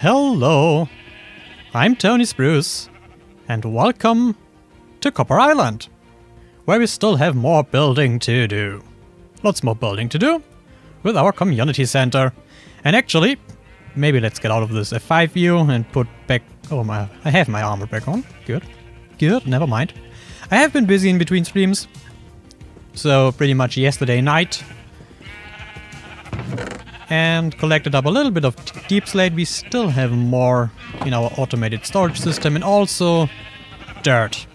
Hello, I'm Tony Spruce, and welcome to Copper Island, where we still have more building to do. Lots more building to do with our community center. And actually, maybe let's get out of this F5 view and put back... Oh, I have my armor back on. Good. Good, never mind. I have been busy in between streams, so pretty much yesterday night, and collected up a little bit of deep slate. We still have more in our automated storage system, and also dirt.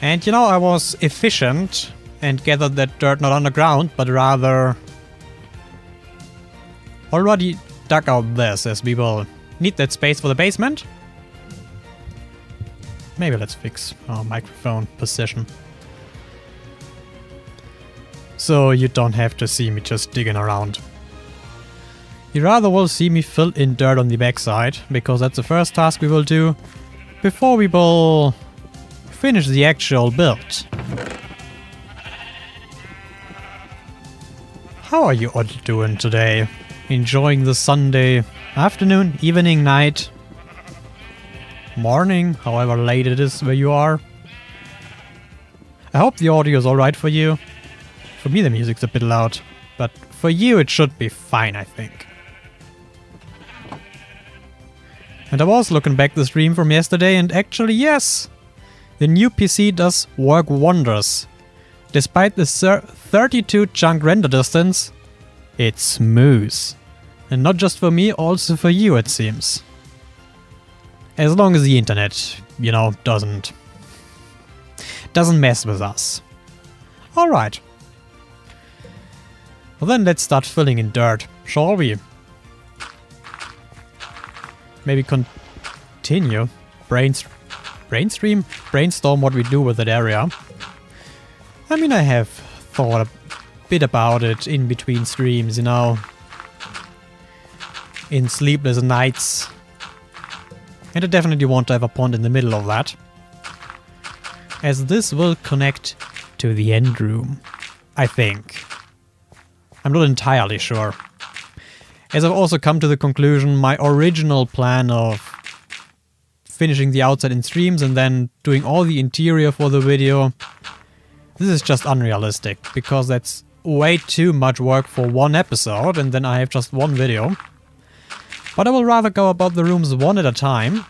And you know, I was efficient and gathered that dirt not underground, but rather already dug out this, as we will need that space for the basement. Maybe let's fix our microphone position, so you don't have to see me just digging around. You rather will see me fill in dirt on the backside, because that's the first task we will do before we will finish the actual build. How are you all doing today? Enjoying the Sunday afternoon, evening, night, morning, however late it is where you are? I hope the audio is alright for you. For me the music's a bit loud, but for you it should be fine, I think. And I was looking back the stream from yesterday, and actually yes, the new PC does work wonders. Despite the 32 chunk render distance, it's smooth. And not just for me, also for you it seems. As long as the internet, you know, doesn't mess with us. Alright. Well then let's start filling in dirt, shall we? Maybe continue. Brainstorm what we do with that area. I mean, I have thought a bit about it in between streams, you know. In sleepless nights. And I definitely want to have a pond in the middle of that, as this will connect to the end room, I think. I'm not entirely sure. As I've also come to the conclusion, my original plan of finishing the outside in streams and then doing all the interior for the video, this is just unrealistic, because that's way too much work for one episode, and then I have just one video. But I will rather go about the rooms one at a time.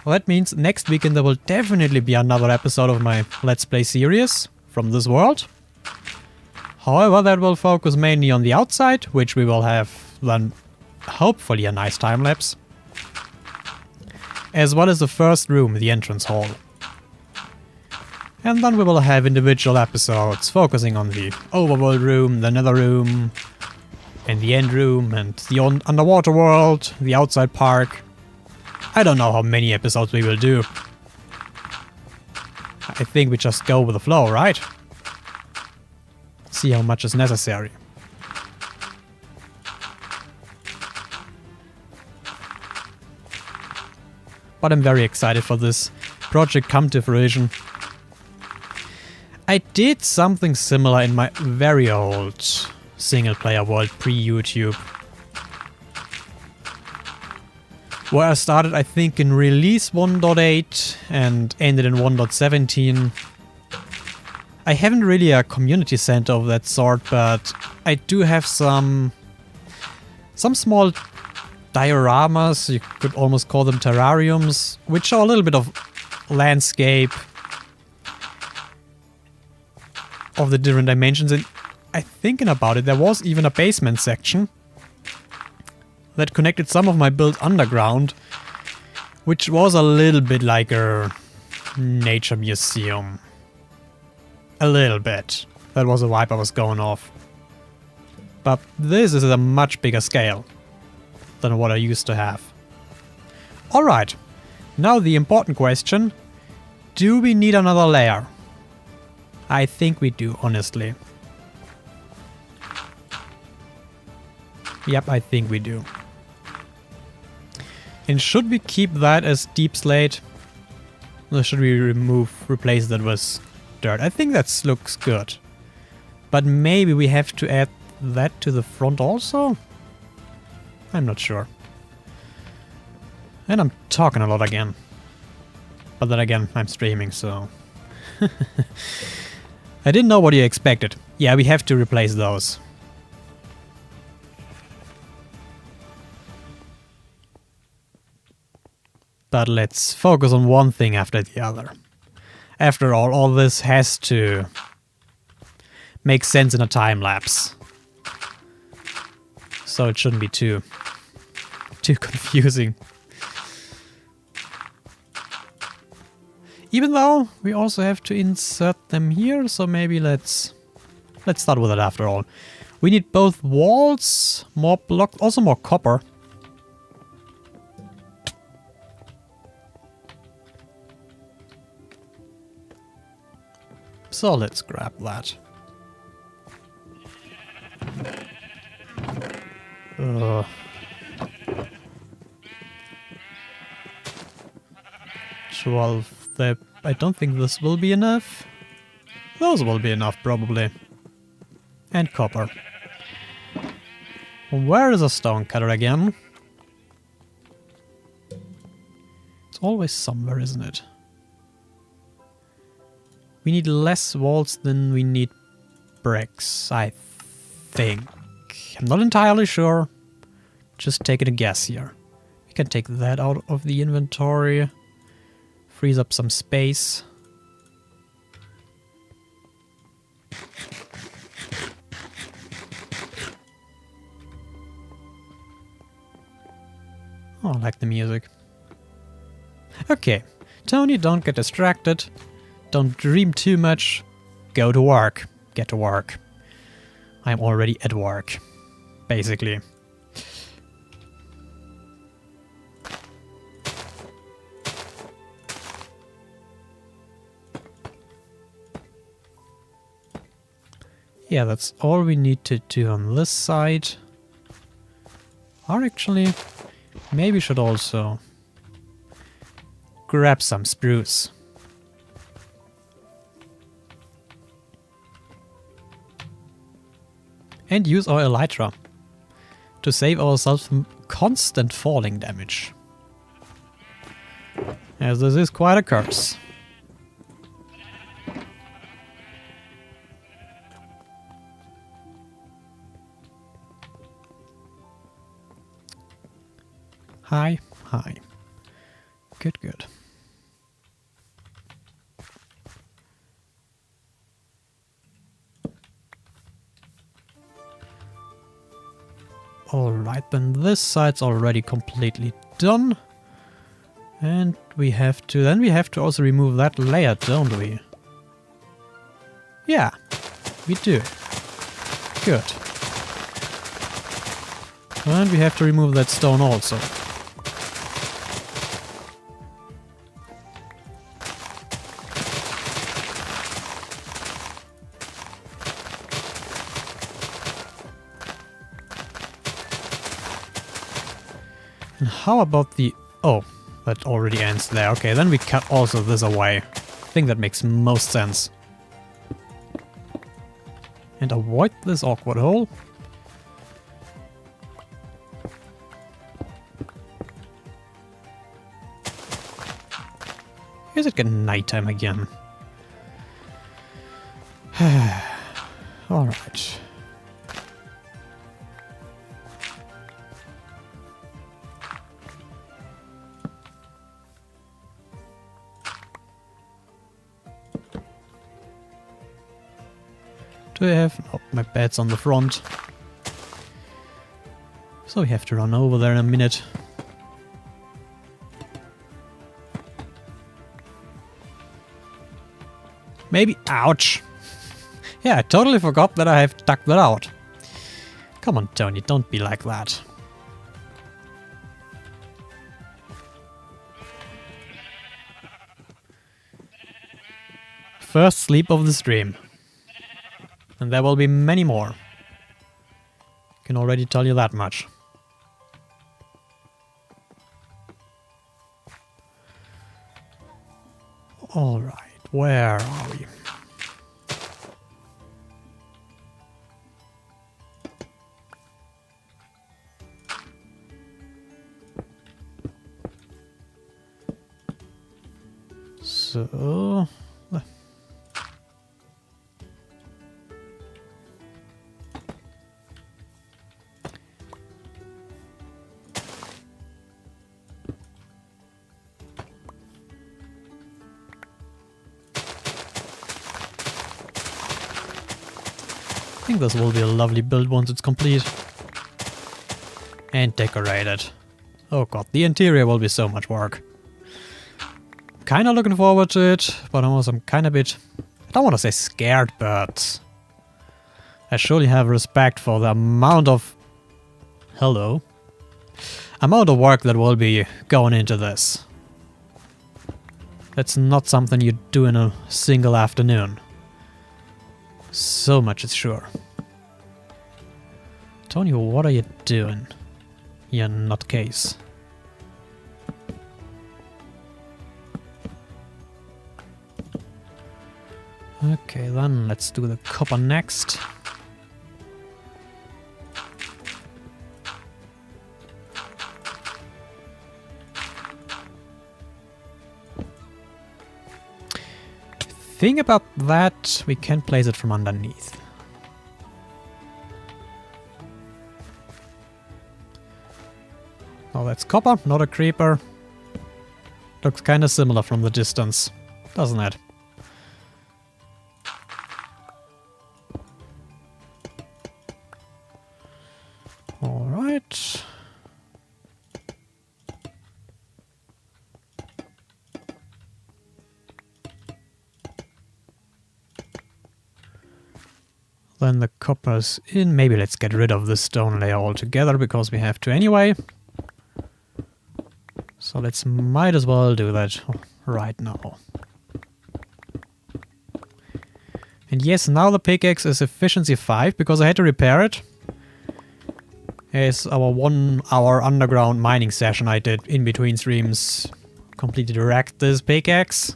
Well, that means next weekend there will definitely be another episode of my Let's Play series from this world. However, that will focus mainly on the outside, which we will have then hopefully a nice time-lapse. As well as the first room, the entrance hall. And then we will have individual episodes focusing on the overworld room, the nether room, and the end room, and the underwater world, the outside park. I don't know how many episodes we will do. I think we just go with the flow, right? See how much is necessary. But I'm very excited for this project come to fruition. I did something similar in my very old single-player world pre-YouTube, where I started, I think, in release 1.8 and ended in 1.17. I haven't really a community center of that sort, but I do have some small dioramas, you could almost call them terrariums, which show a little bit of landscape of the different dimensions. And I thinking about it, there was even a basement section that connected some of my build underground, which was a little bit like a nature museum. A little bit. That was the vibe I was going off. But this is a much bigger scale than what I used to have. Alright, now the important question. Do we need another layer? I think we do, honestly. Yep, I think we do. And should we keep that as deep slate? Or should we replace that with dirt? I think that looks good. But maybe we have to add that to the front also? I'm not sure. And I'm talking a lot again. But then again, I'm streaming, so... I didn't know what you expected. Yeah, we have to replace those. But let's focus on one thing after the other. After all this has to make sense in a time lapse. So it shouldn't be too confusing. Even though we also have to insert them here, so maybe let's start with it after all. We need both walls, more blocks, also more copper. So let's grab that. 12. I don't think this will be enough. Those will be enough, probably. And copper. Where is a stone cutter again? It's always somewhere, isn't it? We need less walls than we need bricks, I think. I'm not entirely sure. Just taking a guess here. We can take that out of the inventory. Frees up some space. Oh, I like the music. Okay, Tony, don't get distracted. Don't dream too much. Go to work. Get to work. I'm already at work, basically. Yeah, that's all we need to do on this side. Or actually, maybe should also grab some spruce. And use our elytra to save ourselves from constant falling damage. As this is quite a curse. Hi, hi. Good, good. Alright, then this side's already completely done. And we have to also remove that layer, don't we? Yeah, we do. Good. And we have to remove that stone also. And how about the... Oh, that already ends there. Okay, then we cut also this away. I think that makes most sense. And avoid this awkward hole. Is it getting nighttime again? Alright. Do I have... Oh, my bed's on the front. So we have to run over there in a minute. Maybe... Ouch! Yeah, I totally forgot that I have dug that out. Come on, Tony, don't be like that. First sleep of the stream. And there will be many more. Can already tell you that much. Alright, where are we? So... I think this will be a lovely build once it's complete. And decorated. Oh god, the interior will be so much work. Kinda looking forward to it, but also I'm kinda a bit... I don't want to say scared, but... I surely have respect for the amount of... Hello? Amount of work that will be going into this. That's not something you do in a single afternoon. So much is sure. Tony, what are you doing? You nutcase. Okay, then let's do the copper next. Thing about that, we can place it from underneath. Oh, that's copper, not a creeper. Looks kind of similar from the distance, doesn't it? All right. Then the copper's in. Maybe let's get rid of the stone layer altogether, because we have to anyway. So let's might as well do that right now. And yes, now the pickaxe is efficiency 5, because I had to repair it. As our 1 hour underground mining session I did in between streams completely wrecked this pickaxe.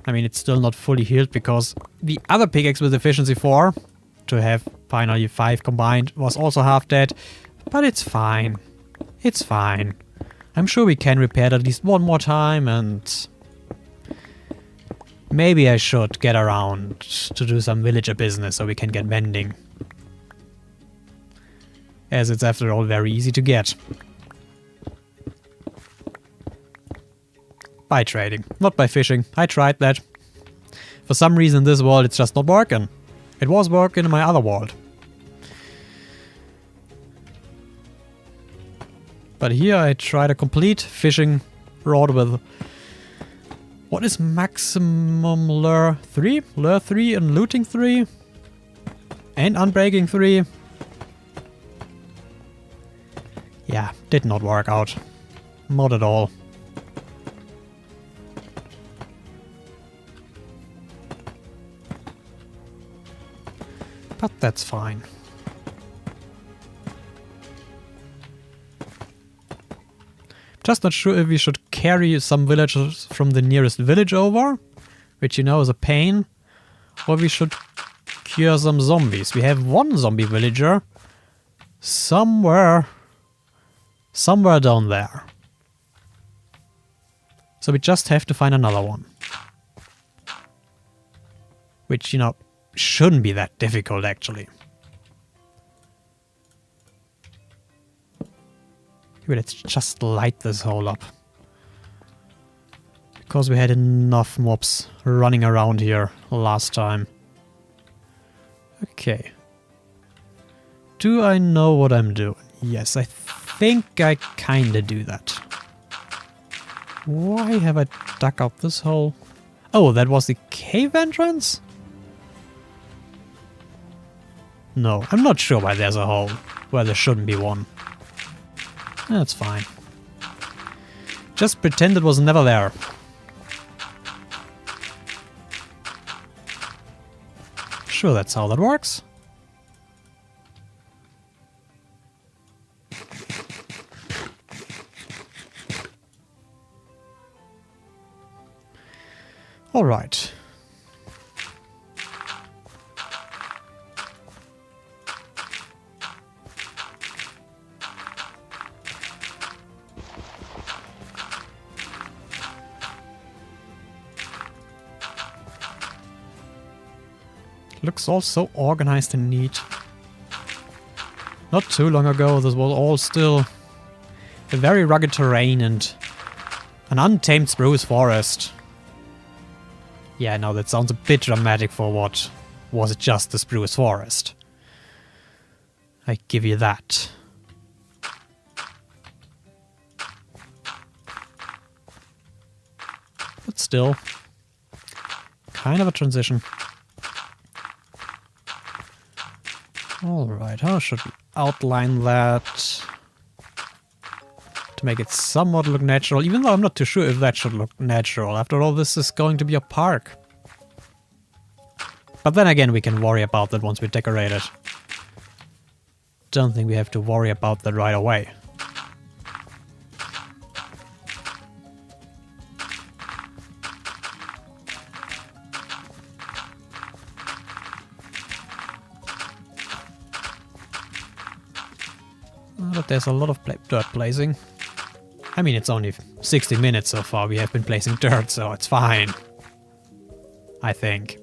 I mean, it's still not fully healed because the other pickaxe with efficiency 4, to have finally 5 combined, was also half dead. But it's fine. It's fine. I'm sure we can repair it at least one more time, and maybe I should get around to do some villager business so we can get mending. As it's after all very easy to get. By trading, not by fishing. I tried that. For some reason in this world it's just not working. It was working in my other world. But here I tried a complete fishing rod with... What is maximum lure 3? Lure 3 and looting 3? And unbreaking 3? Yeah, did not work out. Not at all. But that's fine. Just not sure if we should carry some villagers from the nearest village over, which you know is a pain, or we should cure some zombies. We have one zombie villager somewhere down there. So we just have to find another one. Which, you know, shouldn't be that difficult actually. Maybe let's just light this hole up. Because we had enough mobs running around here last time. Okay. Do I know what I'm doing? Yes, I think I kinda do that. Why have I dug out this hole? Oh, that was the cave entrance? No, I'm not sure why there's a hole where there shouldn't be one. That's fine. Just pretend it was never there. Sure, that's how that works. All right. Looks all so organized and neat. Not too long ago, this was all still a very rugged terrain and an untamed spruce forest. Yeah, no, that sounds a bit dramatic for what was just the spruce forest. I give you that. But still, kind of a transition. Alright, how should we outline that to make it somewhat look natural, even though I'm not too sure if that should look natural. After all, this is going to be a park. But then again, we can worry about that once we decorate it. Don't think we have to worry about that right away. But there's a lot of dirt placing. I mean, it's only 60 minutes so far we have been placing dirt, so it's fine. I think.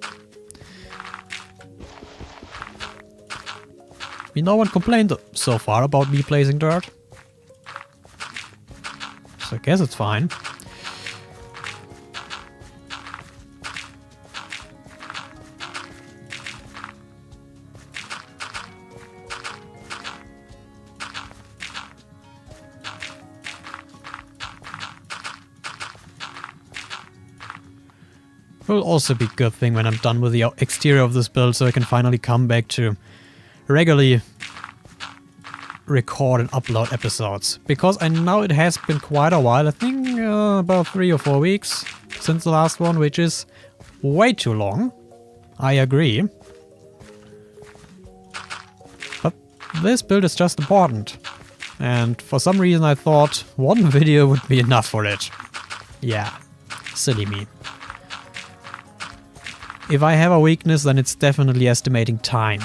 No one complained so far about me placing dirt. So I guess it's fine. Will also be a good thing when I'm done with the exterior of this build, so I can finally come back to regularly record and upload episodes. Because I know it has been quite a while, I think about 3 or 4 weeks since the last one, which is way too long. I agree. But this build is just important. And for some reason I thought one video would be enough for it. Yeah, silly me. If I have a weakness, then it's definitely estimating time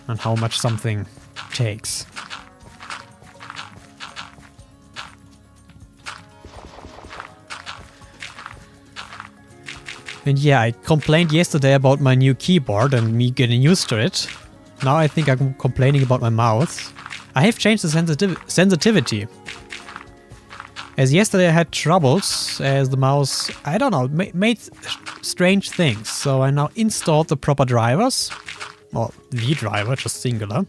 and how much something takes. And yeah, I complained yesterday about my new keyboard and me getting used to it. Now I think I'm complaining about my mouse. I have changed the sensitivity. As yesterday I had troubles as the mouse, I don't know, made strange things. So I now installed the proper drivers, or the driver, just singular,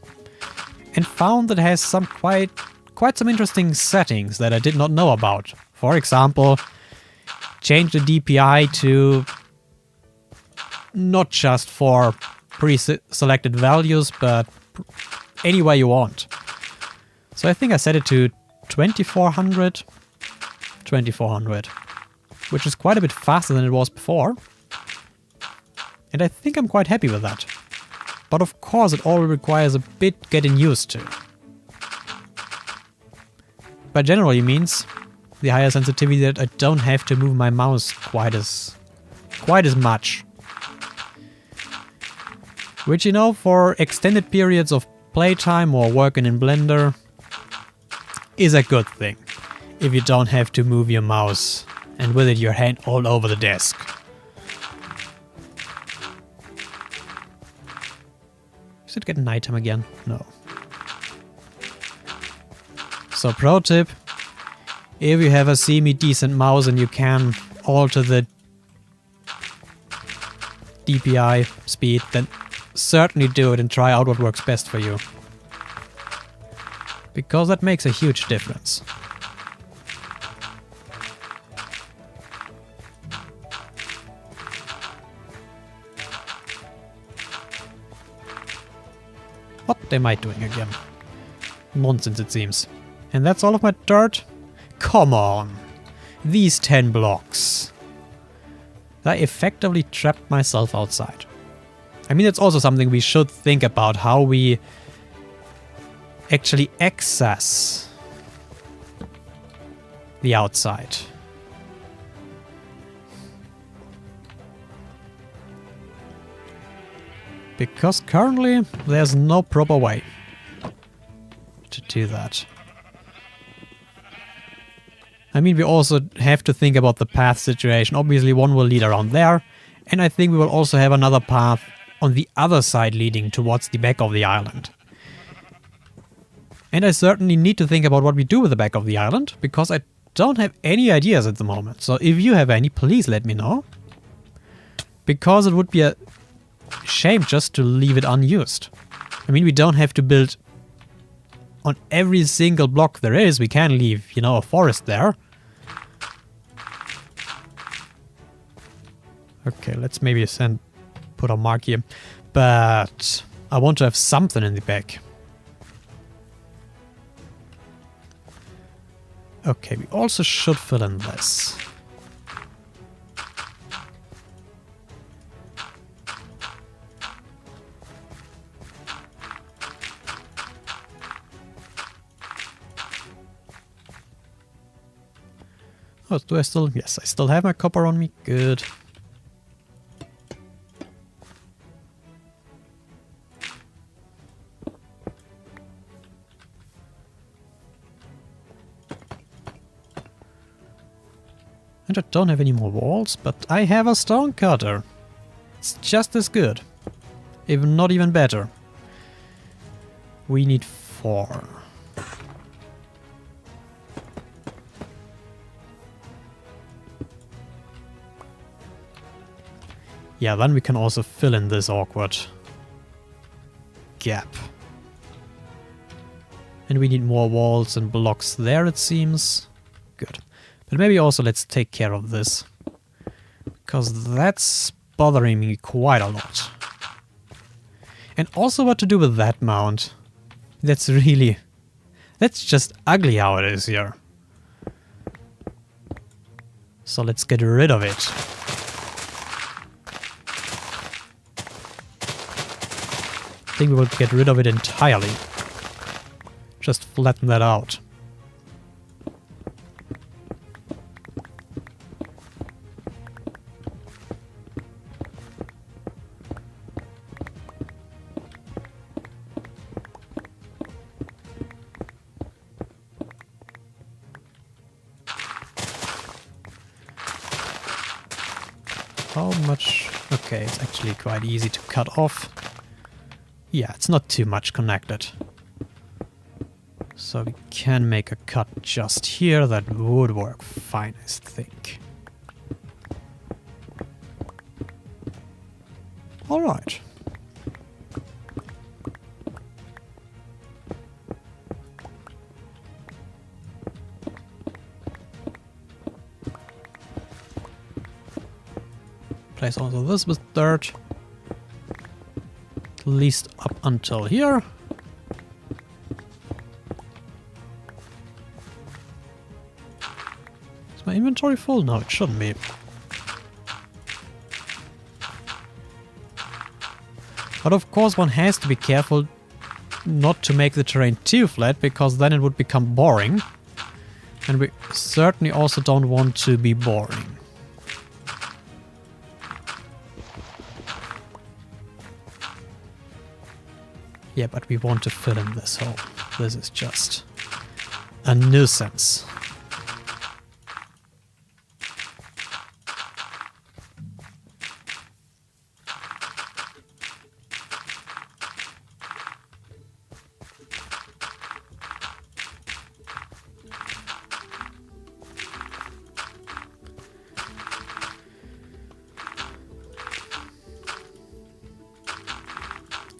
and found that it has some quite some interesting settings that I did not know about. For example, change the DPI to not just for pre-selected values, but any way you want. So I think I set it to 2400, which is quite a bit faster than it was before. And I think I'm quite happy with that. But of course it all requires a bit getting used to. But generally means the higher sensitivity that I don't have to move my mouse quite as much. Which, you know, for extended periods of playtime or working in Blender is a good thing. If you don't have to move your mouse and with it your hand all over the desk. Is it getting nighttime again? No. So pro tip, if you have a semi-decent mouse and you can alter the DPI speed, then certainly do it and try out what works best for you. Because that makes a huge difference. What am I doing again? Nonsense it seems. And that's all of my dirt? Come on! These 10 blocks. I effectively trapped myself outside. I mean, it's also something we should think about, how we actually access the outside. Because currently there's no proper way to do that. I mean, we also have to think about the path situation. Obviously one will lead around there, and I think we will also have another path on the other side leading towards the back of the island. And I certainly need to think about what we do with the back of the island, because I don't have any ideas at the moment. So if you have any, please let me know. Because it would be a shame just to leave it unused. I mean, we don't have to build on every single block there is. We can leave, you know, a forest there. Okay, let's maybe put a mark here. But I want to have something in the back. Okay, we also should fill in this. Oh, do I still? Yes, I still have my copper on me. Good. And I don't have any more walls, but I have a stone cutter. It's just as good. If not even better. We need 4. Yeah, then we can also fill in this awkward gap. And we need more walls and blocks there, it seems. Good. But maybe also let's take care of this. Because that's bothering me quite a lot. And also what to do with that mount. That's just ugly how it is here. So let's get rid of it. I think we will get rid of it entirely. Just flatten that out. How much? Okay, it's actually quite easy to cut off. Yeah, it's not too much connected. So we can make a cut just here. That would work fine, I think. Alright. Place also this with dirt. At least up until here. Is my inventory full? No, it shouldn't be. But of course one has to be careful not to make the terrain too flat, because then it would become boring. And we certainly also don't want to be boring. Yeah, but we want to fill in this hole. This is just a nuisance.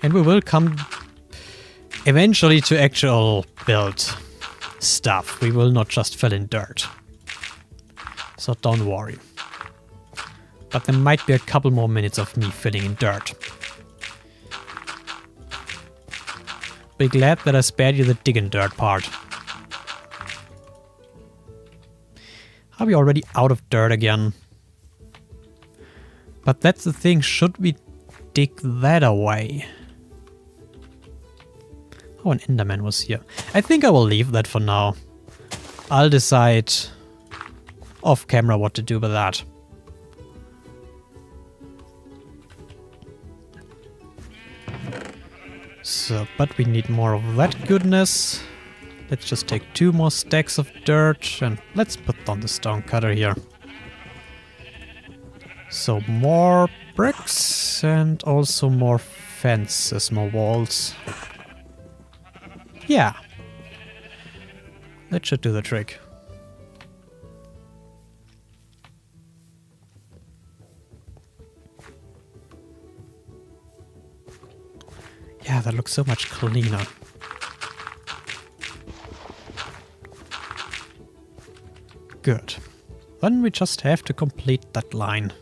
And we will come eventually to actual build stuff. We will not just fill in dirt. So don't worry. But there might be a couple more minutes of me filling in dirt. Be glad that I spared you the digging dirt part. Are we already out of dirt again? But that's the thing, should we dig that away? Oh, an Enderman was here. I think I will leave that for now. I'll decide off camera what to do with that. So, but we need more of that goodness. Let's just take 2 more stacks of dirt and let's put on the stone cutter here. So more bricks and also more fences, more walls. Yeah. That should do the trick. Yeah, that looks so much cleaner. Good. Then we just have to complete that line.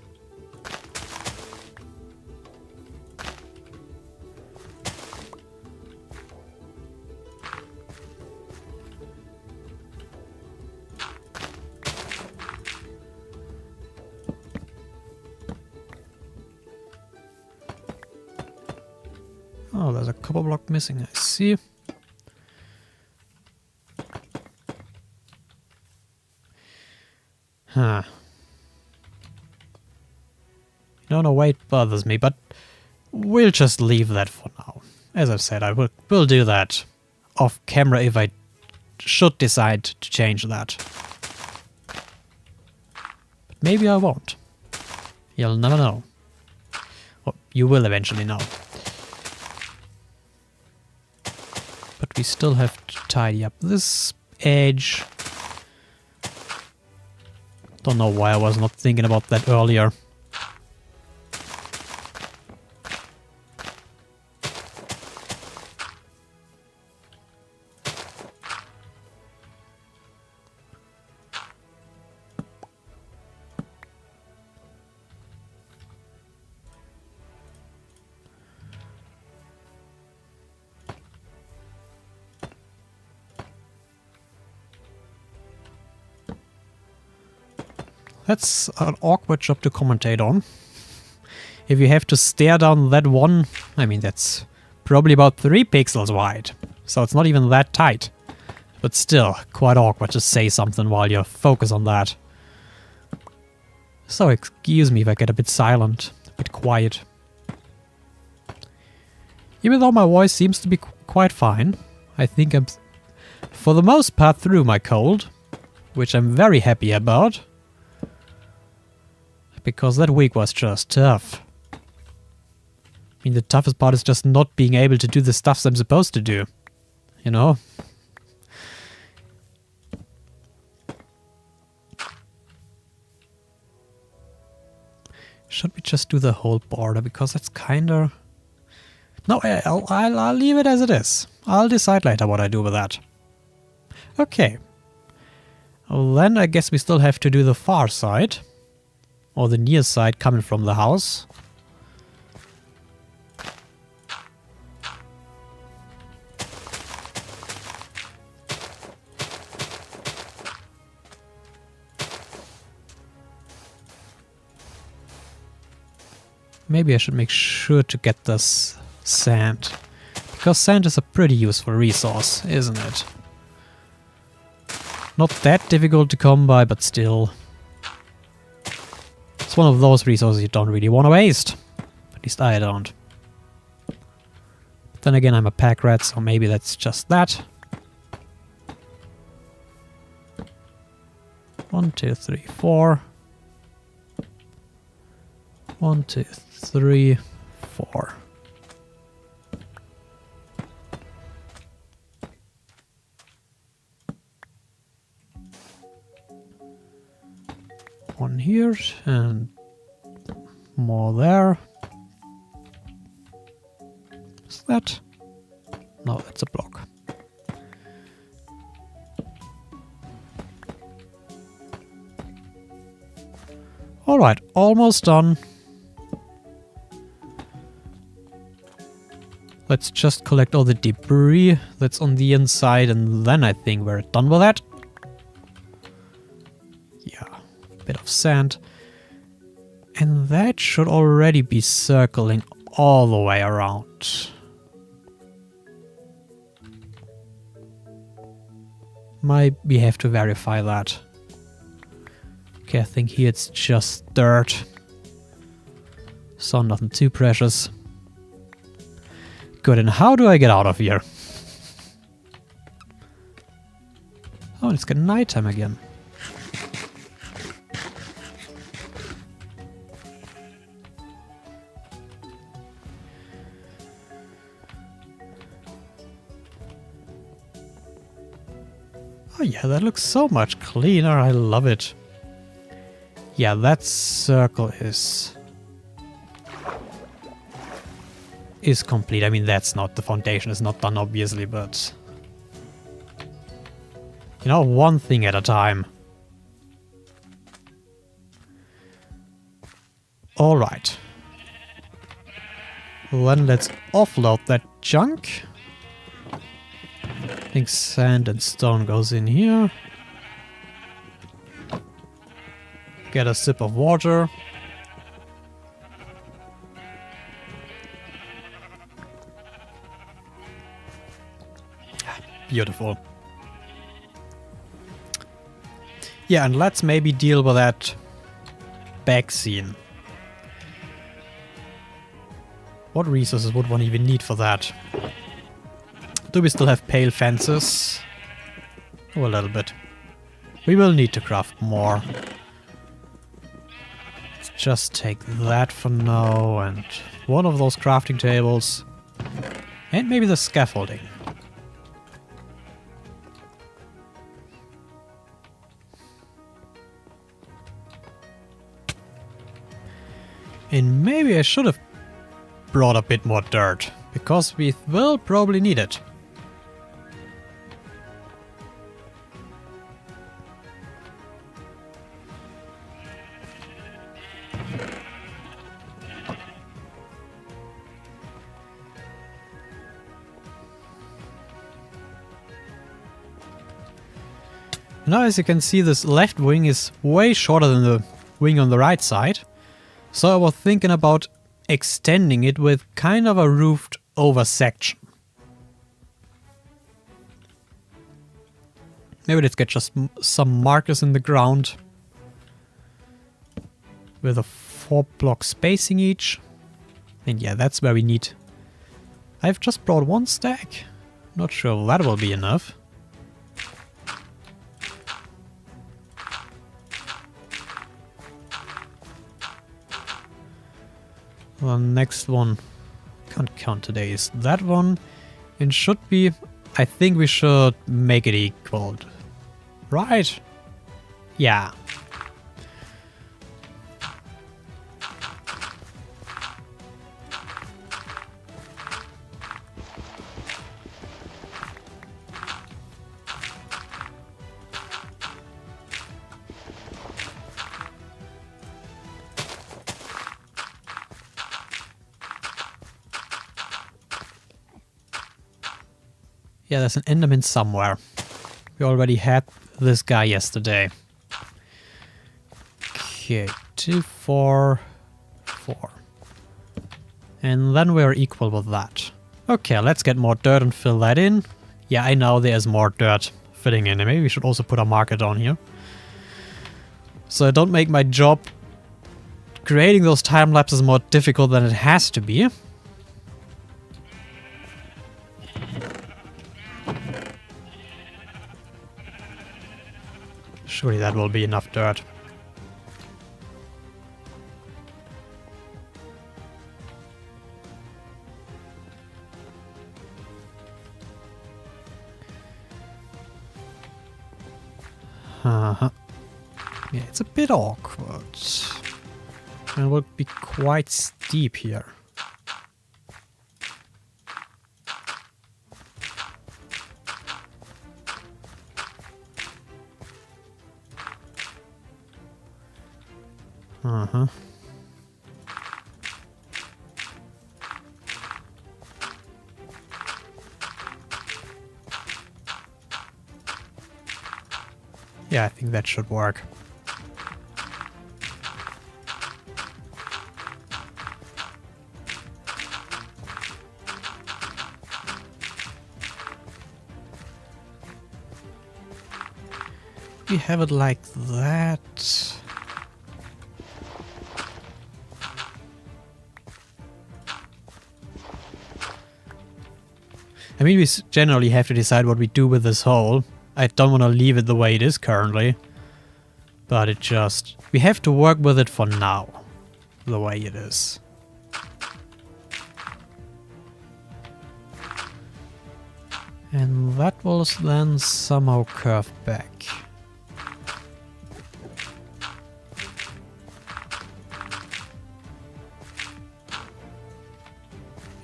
Oh, there's a copper block missing, I see. Huh. Don't know why it bothers me, but we'll just leave that for now. As I've said, will do that off camera if I should decide to change that. But maybe I won't. You'll never know. Well, you will eventually know. But we still have to tidy up this edge. Don't know why I was not thinking about that earlier. That's an awkward job to commentate on. If you have to stare down that one, I mean, that's probably about 3 pixels wide. So it's not even that tight. But still, quite awkward to say something while you focus on that. So excuse me if I get a bit silent, a bit quiet. Even though my voice seems to be quite fine, I think I'm, for the most part, through my cold, which I'm very happy about. Because that week was just tough. I mean, the toughest part is just not being able to do the stuff I'm supposed to do. You know? Should we just do the whole border? Because that's kinda... No, I'll leave it as it is. I'll decide later what I do with that. Okay. Well, then I guess we still have to do the far side. Or the near side coming from the house. Maybe I should make sure to get this sand. Because sand is a pretty useful resource, isn't it? Not that difficult to come by, but still. It's one of those resources you don't really want to waste. At least I don't. Then again, I'm a pack rat, so maybe that's just that. 1, 2, 3, 4. 1, 2, 3, 4. One here and more there. Is that? No, that's a block. Alright, almost done. Let's just collect all the debris that's on the inside, and then I think we're done with that. Yeah, a bit of sand. And that should already be circling all the way around. Might we have to verify that. Okay, I think here it's just dirt. So nothing too precious. Good, and how do I get out of here? Oh, it's getting nighttime again. Oh yeah, that looks so much cleaner. I love it. Yeah, that circle is complete. I mean, that's not, the foundation is not done obviously, but you know, one thing at a time. All right. Then let's offload that junk. I think sand and stone goes in here. Get a sip of water. Beautiful. Yeah, and let's maybe deal with that back scene. What resources would one even need for that? Do we still have pale fences? Oh, a little bit. We will need to craft more. Let's just take that for now, and one of those crafting tables. And maybe the scaffolding. And maybe I should have brought a bit more dirt, because we will probably need it. Now, as you can see, this left wing is way shorter than the wing on the right side. So I was thinking about extending it with kind of a roofed over section. Maybe let's get just some markers in the ground with a 4-block spacing each. And yeah, that's where we need. I've just brought one stack. Not sure that will be enough. The next one, can't count today, is that one. It should be, I think we should make it equal. Right? Yeah. Yeah, there's an Enderman somewhere. We already had this guy yesterday. Okay, 2, 4, 4. And then we're equal with that. Okay, let's get more dirt and fill that in. Yeah, I know there's more dirt filling in. And maybe we should also put a marker down here. So I don't make my job creating those time lapses more difficult than it has to be. Surely that will be enough dirt. Uh-huh. Yeah, it's a bit awkward. And it will be quite steep here. Uh-huh. Yeah, I think that should work. We have it like that. I mean, we generally have to decide what we do with this hole. I don't want to leave it the way it is currently. But it just... we have to work with it for now. The way it is. And that will then somehow curve back.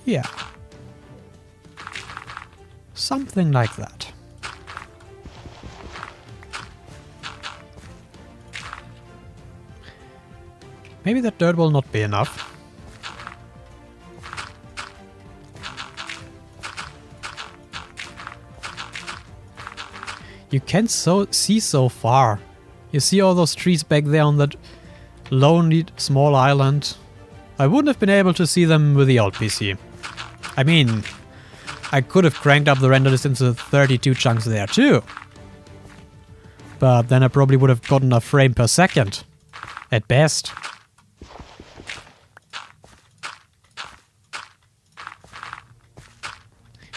Yeah. Something like that. Maybe that dirt will not be enough. You can see so far. You see all those trees back there on that lonely small island. I wouldn't have been able to see them with the old PC. I mean, I could have cranked up the render distance to 32 chunks there too. But then I probably would have gotten a frame per second. At best.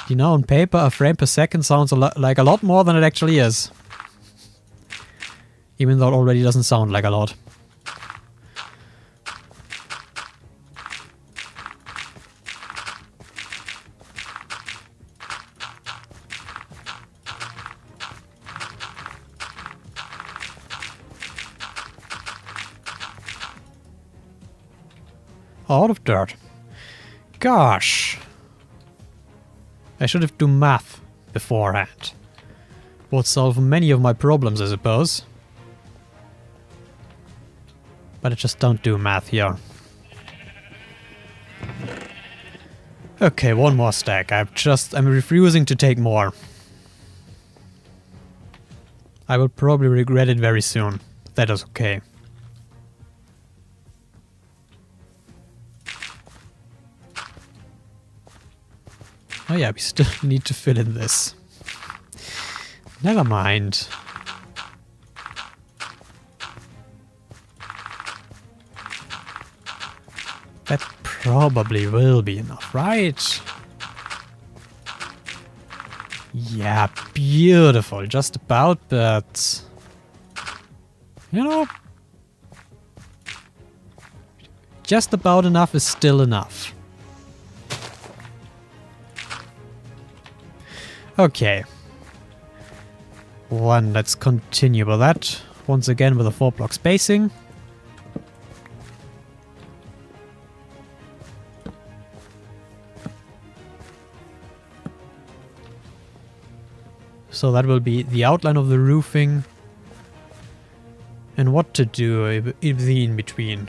You know, on paper, a frame per second sounds like a lot more than it actually is. Even though it already doesn't sound like a lot. A lot of dirt. Gosh. I should have done math beforehand. Would solve many of my problems, I suppose. But I just don't do math here. Okay, one more stack. I'm refusing to take more. I will probably regret it very soon. That is okay. Oh yeah, we still need to fill in this. Never mind. That probably will be enough, right? Yeah, beautiful. Just about, but... You know... Just about enough is still enough. Okay. Let's continue with that. Once again with a 4-block spacing. So that will be the outline of the roofing. And what to do in between.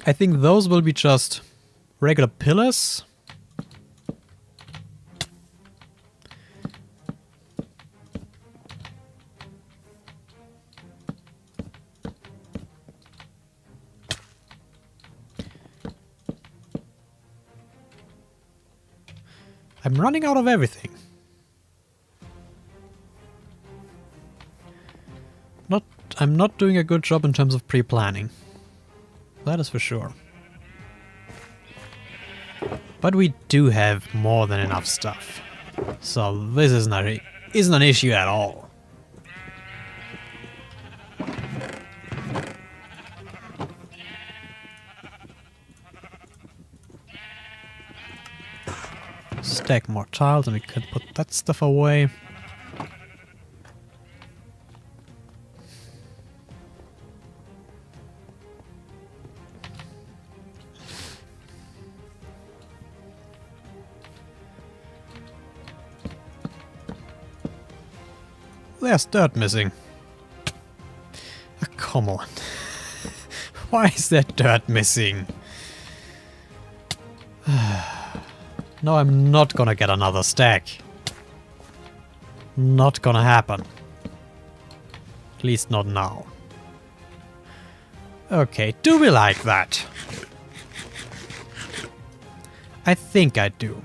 I think those will be just regular pillars. I'm running out of everything. I'm not doing a good job in terms of pre-planning. That is for sure. But we do have more than enough stuff. So this isn't an issue at all. Stack more tiles and we could put that stuff away. There's dirt missing. Oh, come on. Why is that dirt missing? No, I'm not gonna get another stack. Not gonna happen. At least not now. Okay, do we like that? I think I do.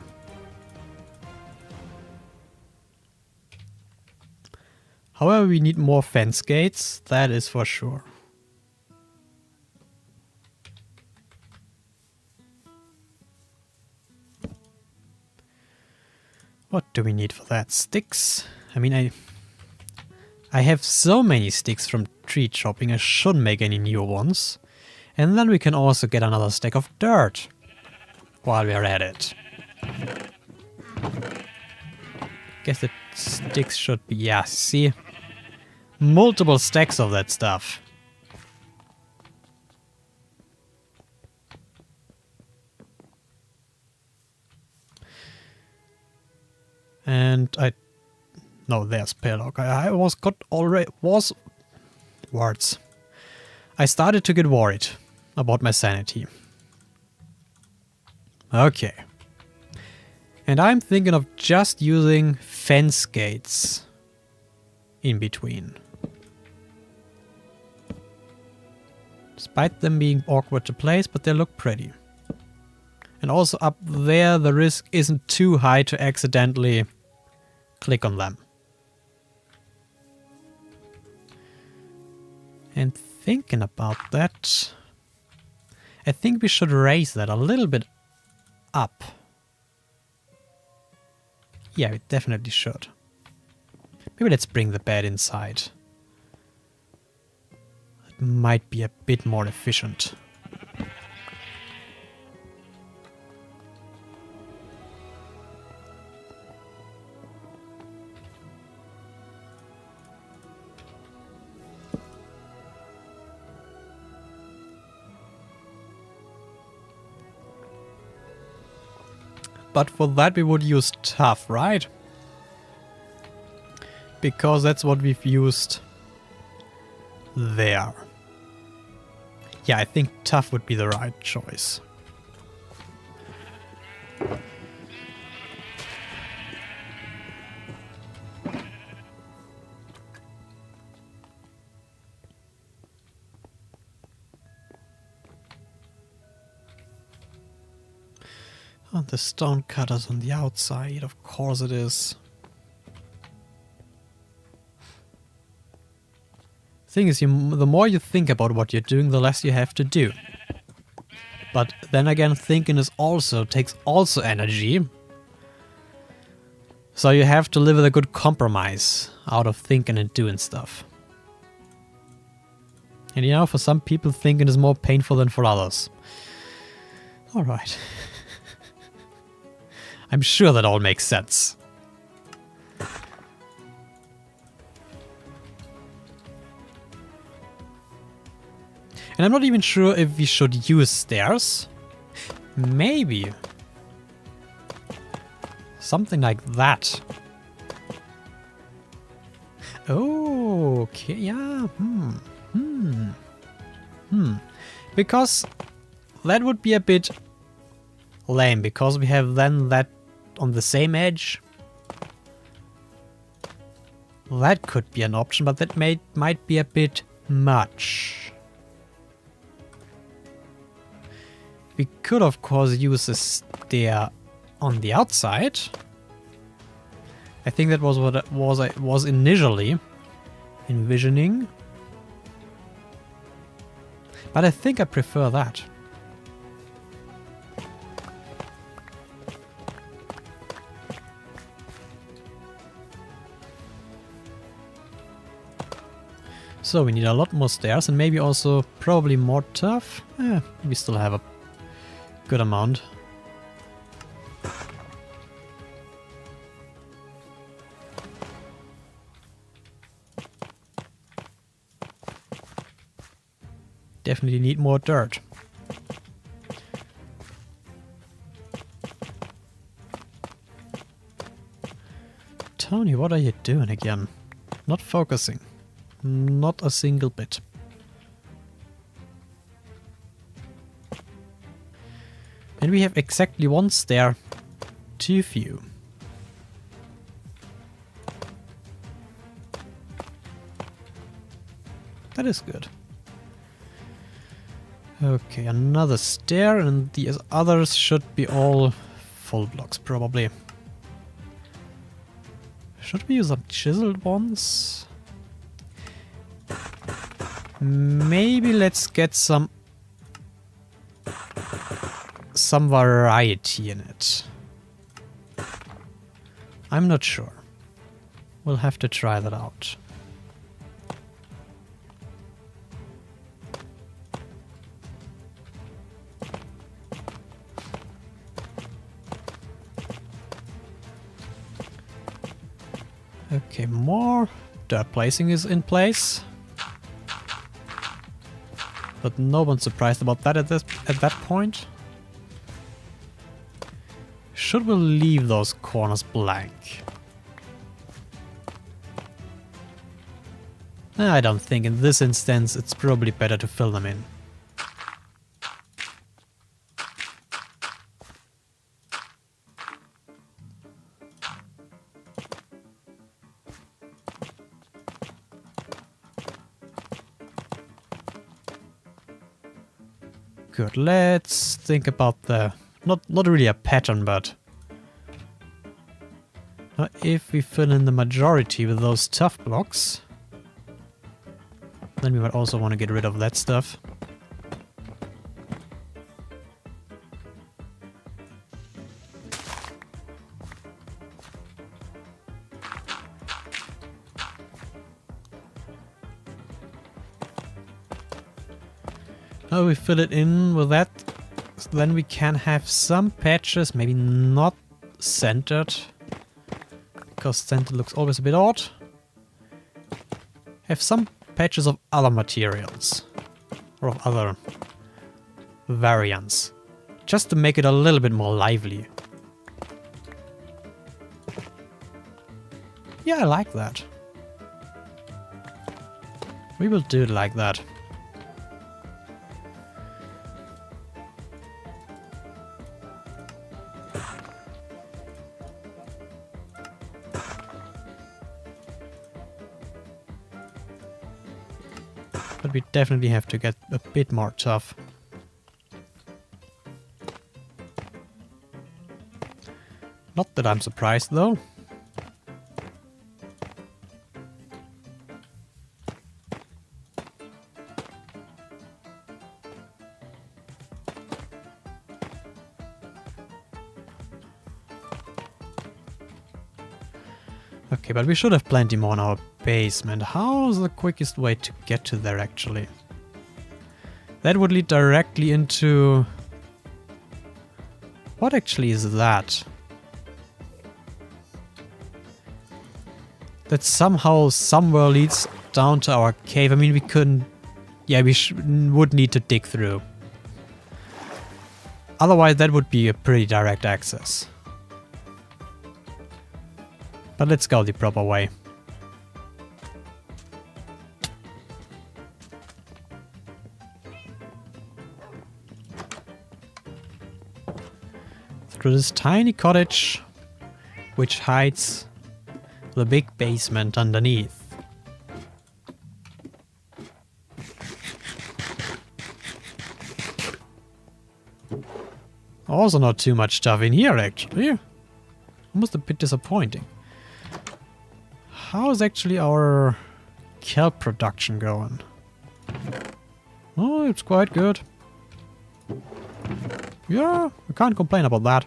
However, we need more fence gates, that is for sure. What do we need for that? Sticks? I mean, I have so many sticks from tree chopping, I shouldn't make any new ones. And then we can also get another stack of dirt while we're at it. Guess the sticks should be, yeah, see? Multiple stacks of that stuff. And no, there's Perlock. I was words. I started to get worried about my sanity. Okay. And I'm thinking of just using fence gates in between. Despite them being awkward to place, but they look pretty. And also up there, the risk isn't too high to accidentally click on them. And thinking about that, I think we should raise that a little bit up. Yeah, we definitely should. Maybe let's bring the bed inside. It might be a bit more efficient. But for that we would use tough, right? Because that's what we've used there. Yeah, I think tough would be the right choice. Oh, the stone cutters on the outside, of course it is. Thing is, the more you think about what you're doing, the less you have to do. But then again, thinking takes energy. So you have to live with a good compromise out of thinking and doing stuff. And you know, for some people, thinking is more painful than for others. Alright. I'm sure that all makes sense. And I'm not even sure if we should use stairs. Maybe. Something like that. Oh, okay, yeah. Because that would be a bit lame, because we have then that on the same edge. That could be an option, but that might be a bit much. We could, of course, use a stair on the outside. I think that was what I was initially envisioning. But I think I prefer that. So we need a lot more stairs and maybe also probably more turf. We still have a good amount. Definitely need more dirt. Tony, what are you doing again? Not focusing. Not a single bit. And we have exactly one stair too few. That is good. Okay, another stair, and the others should be all full blocks, probably. Should we use some chiseled ones? Maybe let's get some variety in it. I'm not sure. We'll have to try that out. Okay, more dirt placing is in place. But no one's surprised about that at that point. Should we leave those corners blank? I don't think in this instance it's probably better to fill them in. Good, let's think about the... Not really a pattern, but... if we fill in the majority with those tough blocks, then we might also want to get rid of that stuff. Now we fill it in with that, so then we can have some patches, maybe not centered, because centered looks always a bit odd. Have some patches of other materials, or of other variants, just to make it a little bit more lively. Yeah, I like that. We will do it like that. But we definitely have to get a bit more tough. Not that I'm surprised though. Okay, but we should have plenty more in our basement. How's the quickest way to get to there actually? That would lead directly into... What actually is that? That somehow somewhere leads down to our cave. I mean, we couldn't... Yeah, we would need to dig through. Otherwise that would be a pretty direct access. But let's go the proper way. Through this tiny cottage, which hides the big basement underneath. Also not too much stuff in here actually. Almost a bit disappointing. How is actually our kelp production going? Oh, it's quite good. Yeah, I can't complain about that.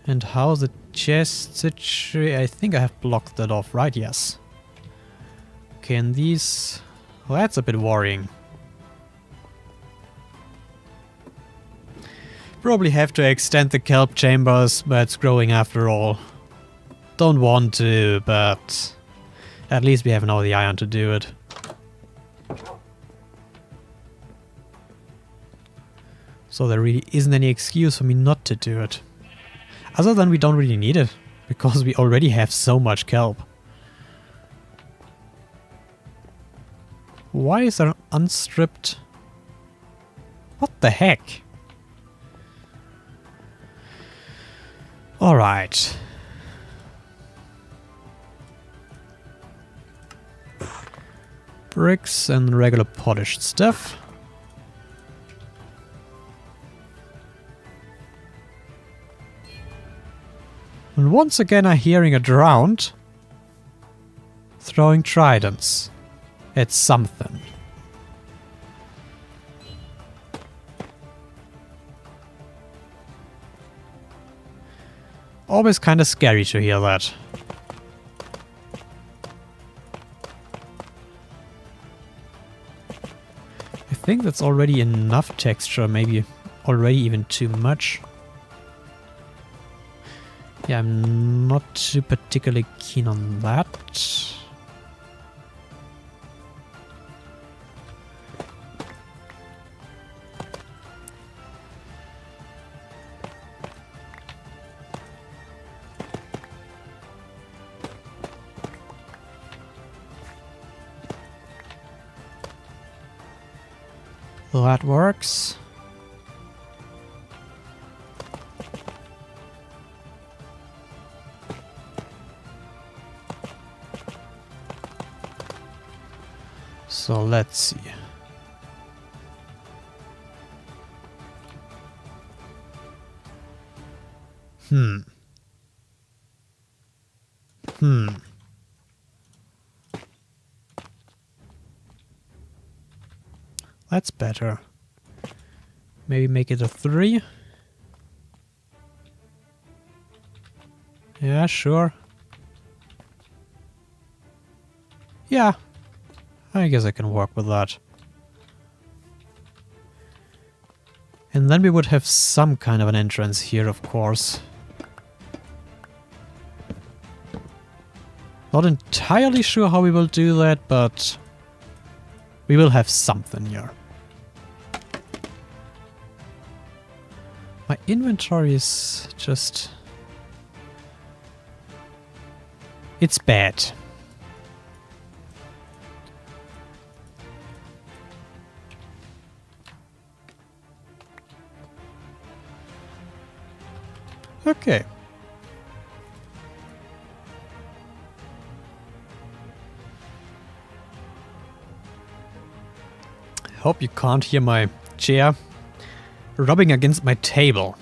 And how's the chest situation? I think I have blocked that off, right? Yes. Okay, and these... Well, that's a bit worrying. Probably have to extend the kelp chambers, but it's growing after all. Don't want to, but at least we have now the iron to do it. So there really isn't any excuse for me not to do it. Other than we don't really need it, because we already have so much kelp. Why is there an unstripped... What the heck? Alright. Bricks and regular polished stuff. And once again I'm hearing a drowned throwing tridents. It's something. Always kind of scary to hear that. I think that's already enough texture, maybe already even too much. Yeah, I'm not too particularly keen on that. That works. So let's see. That's better. Maybe make it a 3. Yeah, sure. Yeah, I guess I can work with that. And then we would have some kind of an entrance here, of course. Not entirely sure how we will do that, but we will have something here. My inventory is just... it's bad. Okay. Hope you can't hear my chair rubbing against my table.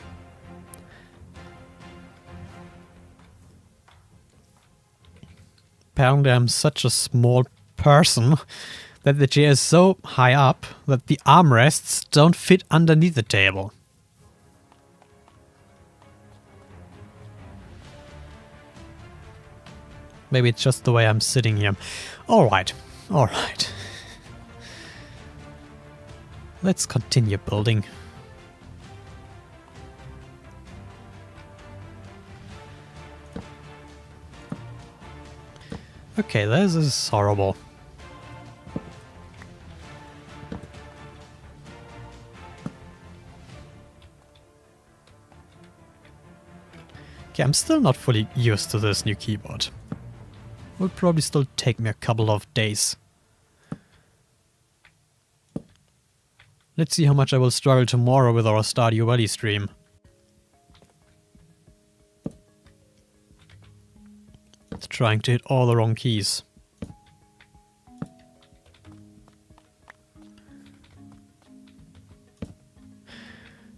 Apparently I'm such a small person that the chair is so high up that the armrests don't fit underneath the table. Maybe it's just the way I'm sitting here. Alright, alright. Let's continue building. Okay, this is horrible. Okay, I'm still not fully used to this new keyboard. Will probably still take me a couple of days. Let's see how much I will struggle tomorrow with our Stardew Valley stream. It's trying to hit all the wrong keys.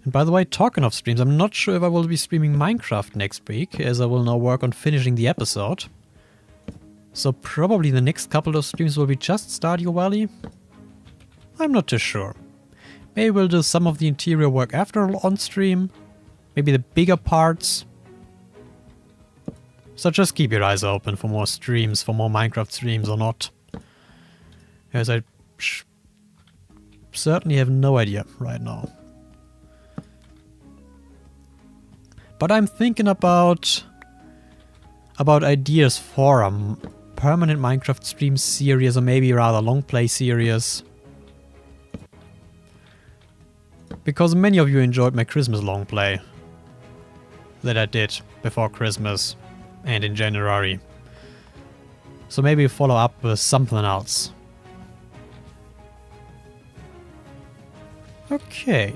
And by the way, talking of streams, I'm not sure if I will be streaming Minecraft next week, as I will now work on finishing the episode. So probably the next couple of streams will be just Stardew Valley. I'm not too sure. Maybe we'll do some of the interior work after on stream. Maybe the bigger parts. So just keep your eyes open for more streams, for more Minecraft streams or not. As I certainly have no idea right now. But I'm thinking about ideas for a permanent Minecraft stream series, or maybe rather long play series. Because many of you enjoyed my Christmas long play that I did before Christmas and in January. So maybe follow up with something else. Okay.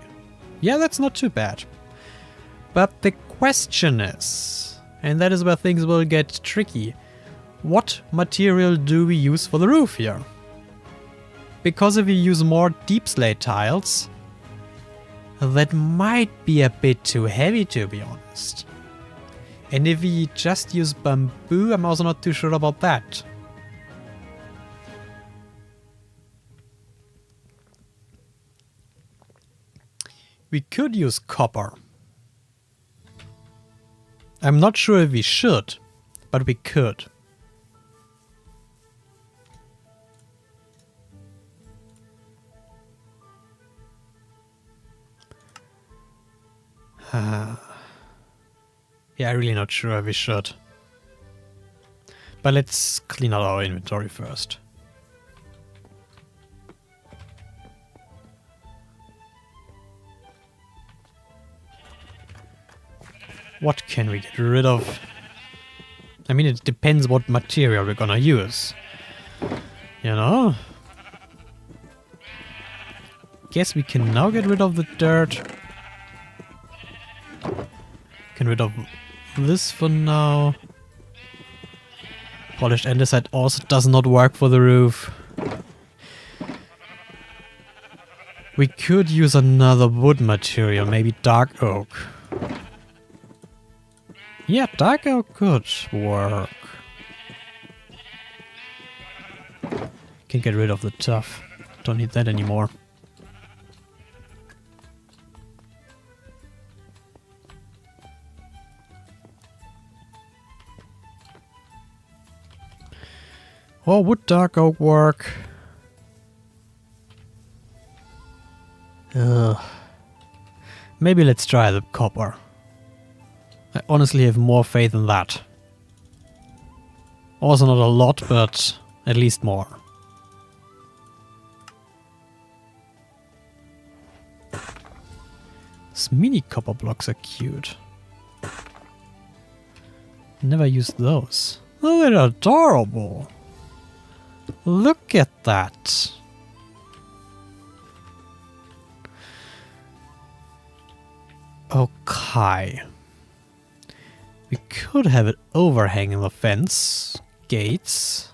Yeah, that's not too bad. But the question is, and that is where things will get tricky, what material do we use for the roof here? Because if we use more deep slate tiles, that might be a bit too heavy, to be honest. And if we just use bamboo, I'm also not too sure about that. We could use copper. I'm not sure if we should, but we could. Yeah, I'm really not sure if we should. But let's clean out our inventory first. What can we get rid of? I mean, it depends what material we're gonna use. You know? Guess we can now get rid of the dirt. Get rid of this for now. Polished andesite also does not work for the roof. We could use another wood material, maybe dark oak. Yeah, dark oak could work. Can get rid of the tough. Don't need that anymore. Oh, would dark oak work? Maybe let's try the copper. I honestly have more faith in that. Also not a lot, but at least more. These mini copper blocks are cute. Never used those. Oh, they're adorable. Look at that. Okay. We could have it overhanging the fence. Gates.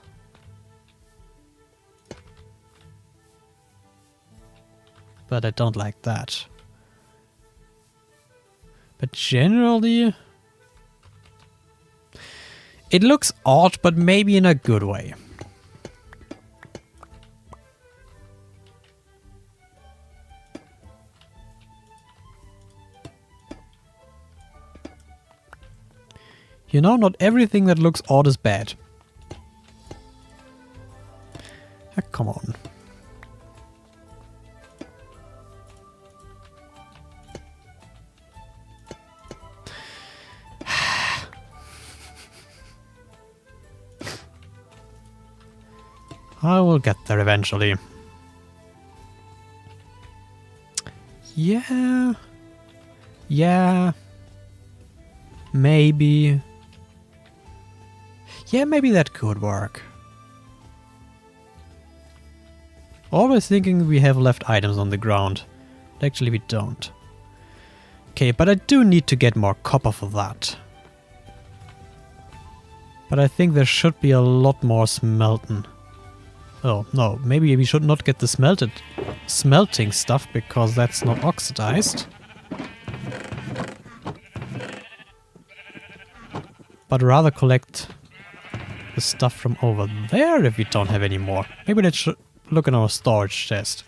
But I don't like that. But generally... it looks odd, but maybe in a good way. You know, not everything that looks odd is bad. Ah, come on. I will get there eventually. Yeah. Yeah. Maybe. Yeah, maybe that could work. Always thinking we have left items on the ground. But actually we don't. Okay, but I do need to get more copper for that. But I think there should be a lot more smelting. Oh, no, maybe we should not get the smelting stuff because that's not oxidized. But rather collect the stuff from over there if we don't have any more. Maybe let's look in our storage chest.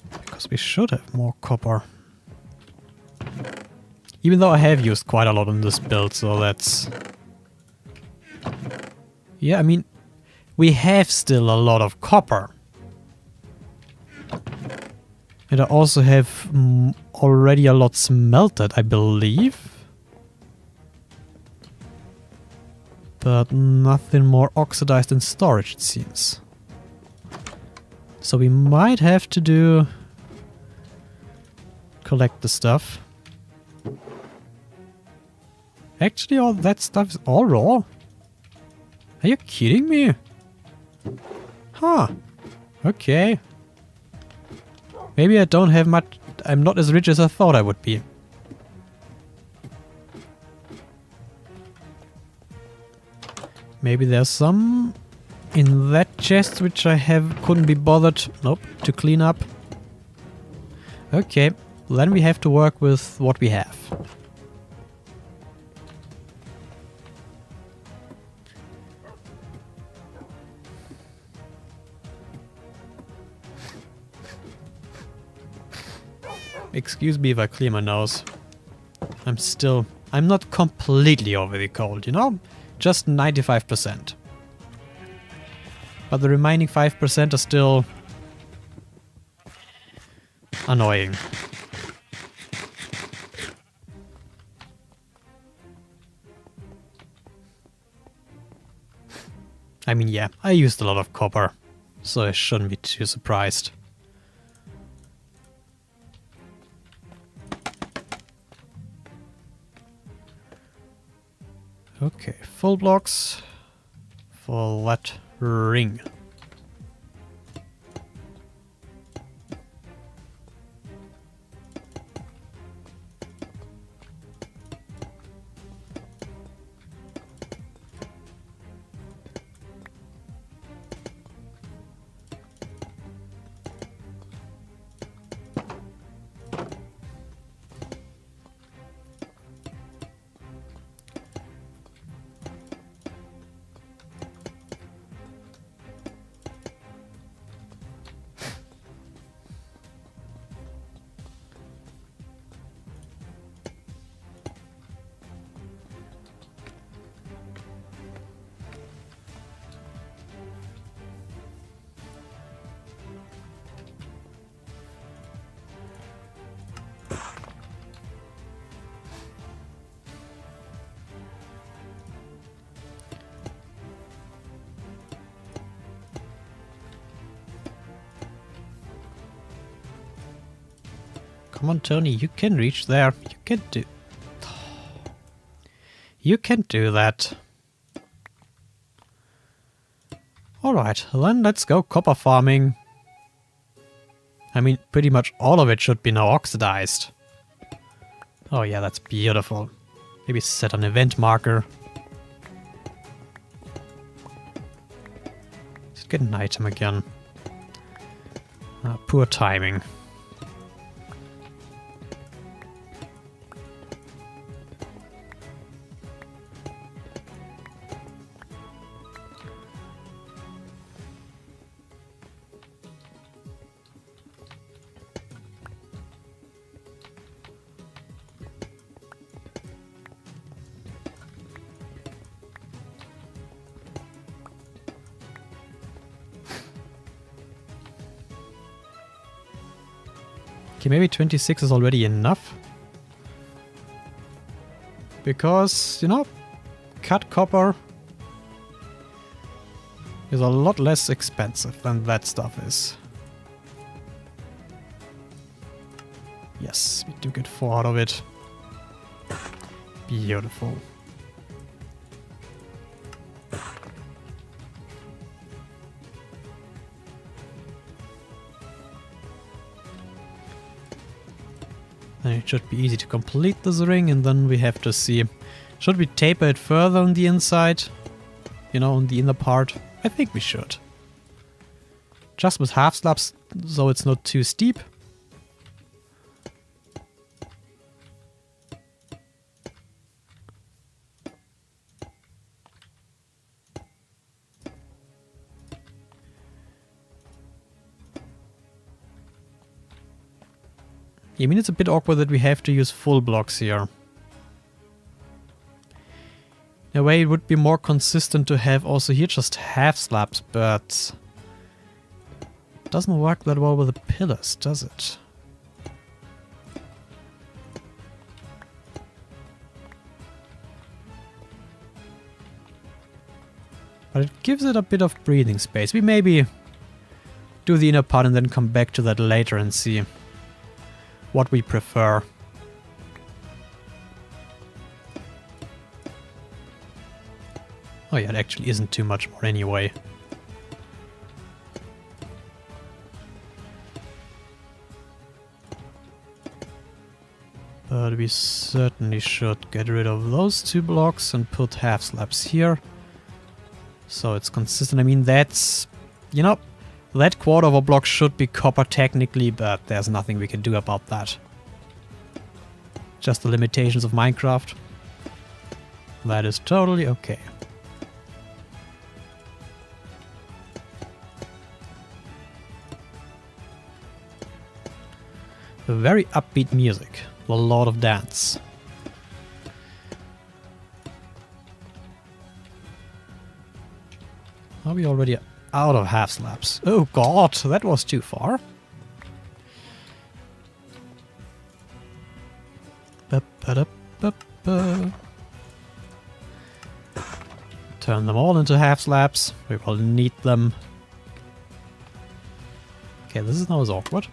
Because we should have more copper. Even though I have used quite a lot in this build, so that's... yeah, I mean, we have still a lot of copper. And I also have already a lot smelted, I believe. But nothing more oxidized in storage, it seems. So we might have to do... collect the stuff. Actually, all that stuff is all raw. Are you kidding me? Huh. Okay. Maybe I don't have much... I'm not as rich as I thought I would be. Maybe there's some in that chest which I couldn't be bothered, nope, to clean up. Okay, then we have to work with what we have. Excuse me if I clear my nose. I'm not completely over the cold, you know? Just 95%. But the remaining 5% are still annoying. I mean, yeah, I used a lot of copper, so I shouldn't be too surprised. Okay, full blocks for that ring. Come on, Tony, you can reach there. You can do... You can do that. Alright, then let's go copper farming. I mean, pretty much all of it should be now oxidized. Oh yeah, that's beautiful. Maybe set an event marker. Let's get an item again. Poor timing. Okay, maybe 26 is already enough. Because, you know, cut copper is a lot less expensive than that stuff is. Yes, we do get 4 out of it. Beautiful. And it should be easy to complete this ring, and then we have to see, should we taper it further on the inside? You know, on the inner part? I think we should. Just with half slabs, so it's not too steep. I mean, it's a bit awkward that we have to use full blocks here. In a way, it would be more consistent to have also here just half slabs, but it doesn't work that well with the pillars, does it? But it gives it a bit of breathing space. We maybe do the inner part and then come back to that later and see what we prefer. Oh yeah, it actually isn't too much more anyway. But we certainly should get rid of those 2 blocks and put half slabs here. So it's consistent. I mean, that's, you know, that quarter of a block should be copper technically, but there's nothing we can do about that. Just the limitations of Minecraft. That is totally okay. Very upbeat music. A lot of dance. Are we already out of half slabs. Oh god, that was too far. Ba-ba-da-ba-ba. Turn them all into half slabs. We will need them. Okay, this is now awkward.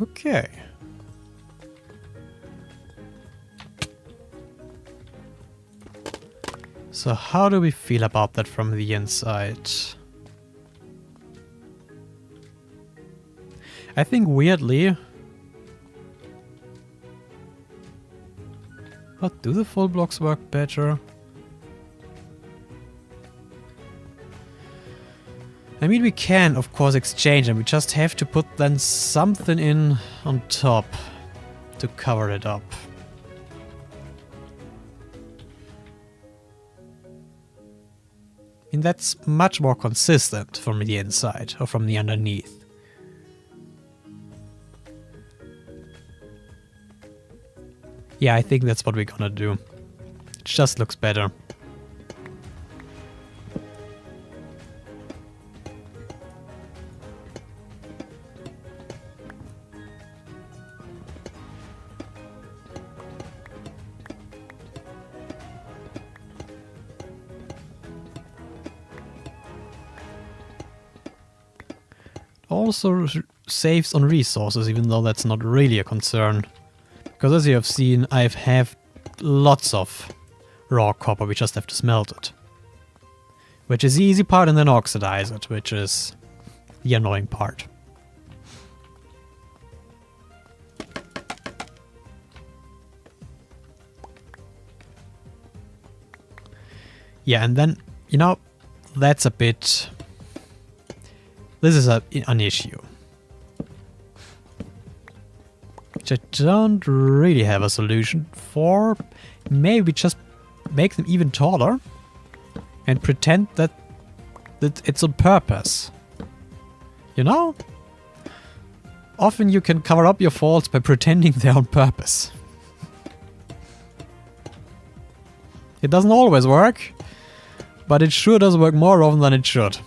Okay. So how do we feel about that from the inside? I think weirdly... But do the full blocks work better? I mean, we can, of course, exchange them. We just have to put then something in on top to cover it up. I mean, that's much more consistent from the inside or from the underneath. Yeah, I think that's what we're gonna do. It just looks better. Also saves on resources, even though that's not really a concern. Because as you have seen, I have lots of raw copper, we just have to smelt it. Which is the easy part, and then oxidize it, which is the annoying part. Yeah, and then, you know, that's a bit... This is an issue. Which I don't really have a solution for. Maybe just make them even taller and pretend that it's on purpose. You know? Often you can cover up your faults by pretending they're on purpose. It doesn't always work, but it sure does work more often than it should.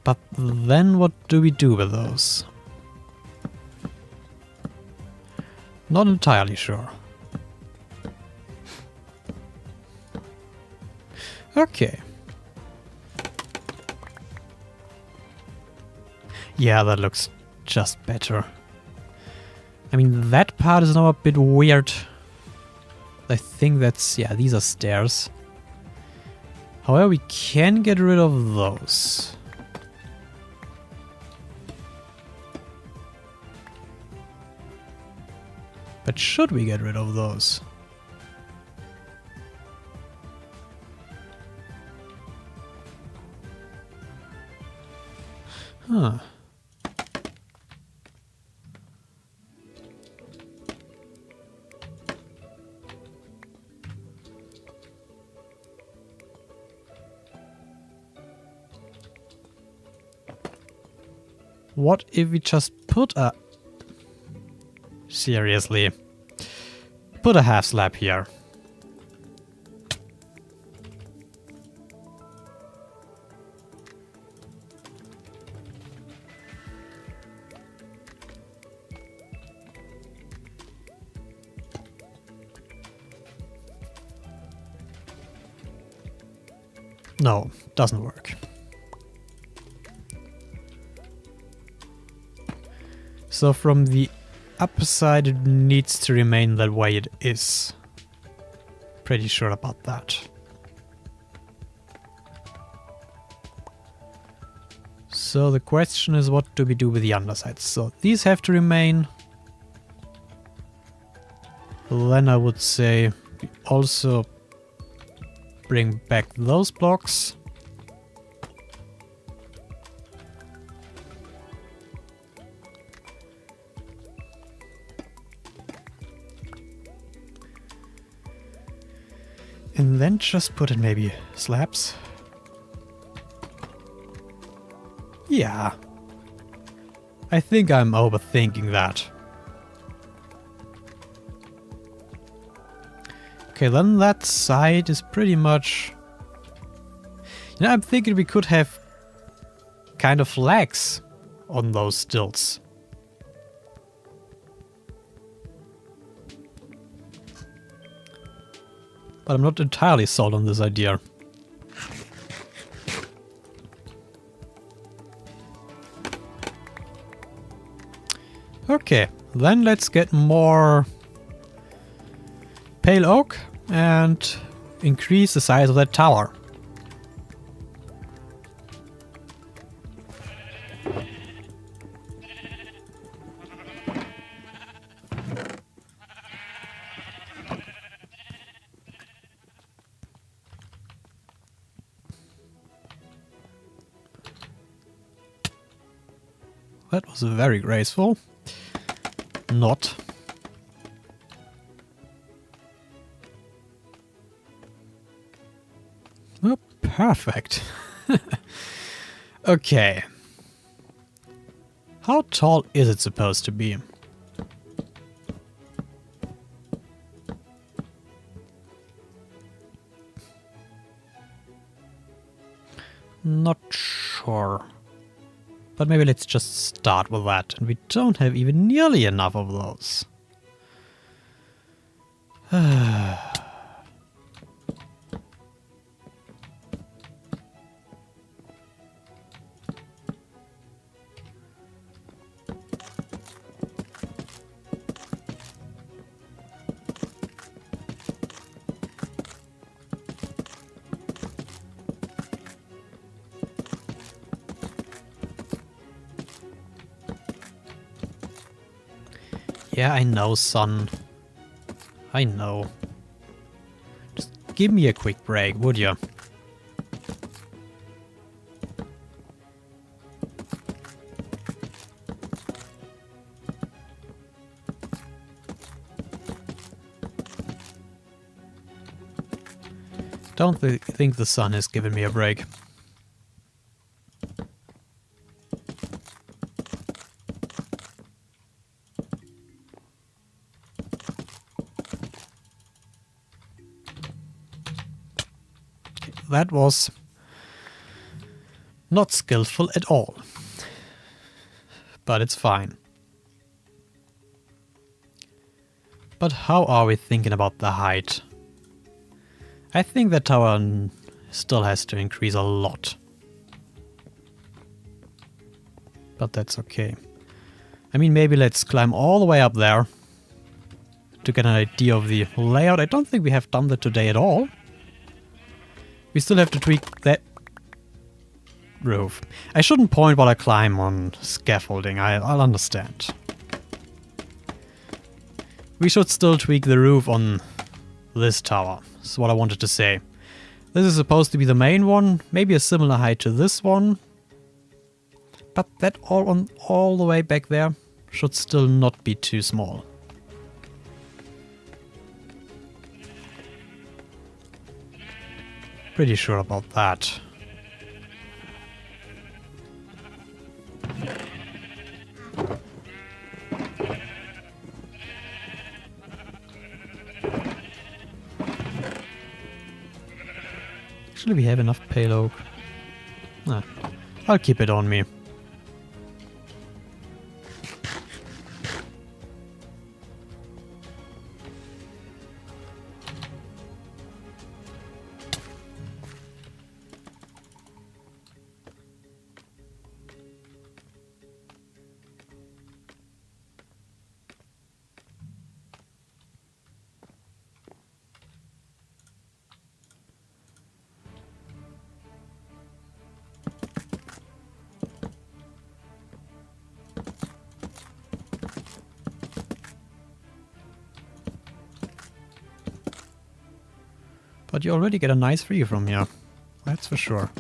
But then what do we do with those? Not entirely sure. Okay. Yeah, that looks just better. I mean, that part is now a bit weird. I think that's... yeah, these are stairs. However, we can get rid of those. But should we get rid of those? Huh. What if we just put a... Seriously. Put a half slab here. No, doesn't work. So from the upper side it needs to remain that way it is. Pretty sure about that. So the question is, what do we do with the undersides? So these have to remain. Then I would say we also bring back those blocks. And then just put in maybe slabs. Yeah. I think I'm overthinking that. Okay, then that side is pretty much... You know, I'm thinking we could have kind of legs on those stilts. But I'm not entirely sold on this idea. Okay, then let's get more pale oak and increase the size of that tower. That was very graceful. Not. Oh, perfect. Okay. How tall is it supposed to be? Not sure. But maybe let's just start with that. And we don't have even nearly enough of those. Yeah, I know, son. I know. Just give me a quick break, would you? Don't think the sun has given me a break. That was not skillful at all. But it's fine. But how are we thinking about the height? I think the tower still has to increase a lot. But that's okay. I mean, maybe let's climb all the way up there to get an idea of the layout. I don't think we have done that today at all. We still have to tweak that roof. I shouldn't point while I climb on scaffolding, I'll understand. We should still tweak the roof on this tower, that's what I wanted to say. This is supposed to be the main one, maybe a similar height to this one. But that all the way back there should still not be too small. Pretty sure about that. Actually, we have enough pale oak. Nah, I'll keep it on me. But you already get a nice view from here. That's for sure.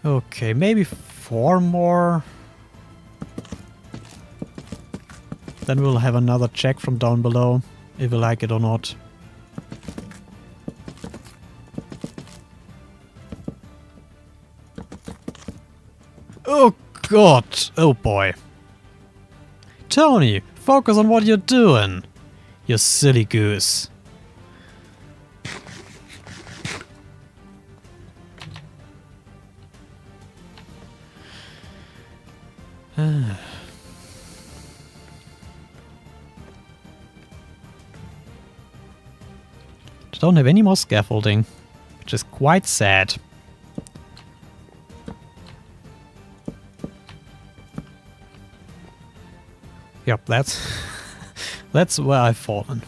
Okay, maybe 4 more. Then we'll have another check from down below, if we like it or not. Oh god! Oh boy. Tony, focus on what you're doing! You silly goose. Don't have any more scaffolding, which is quite sad. Yep, that's where I've fallen.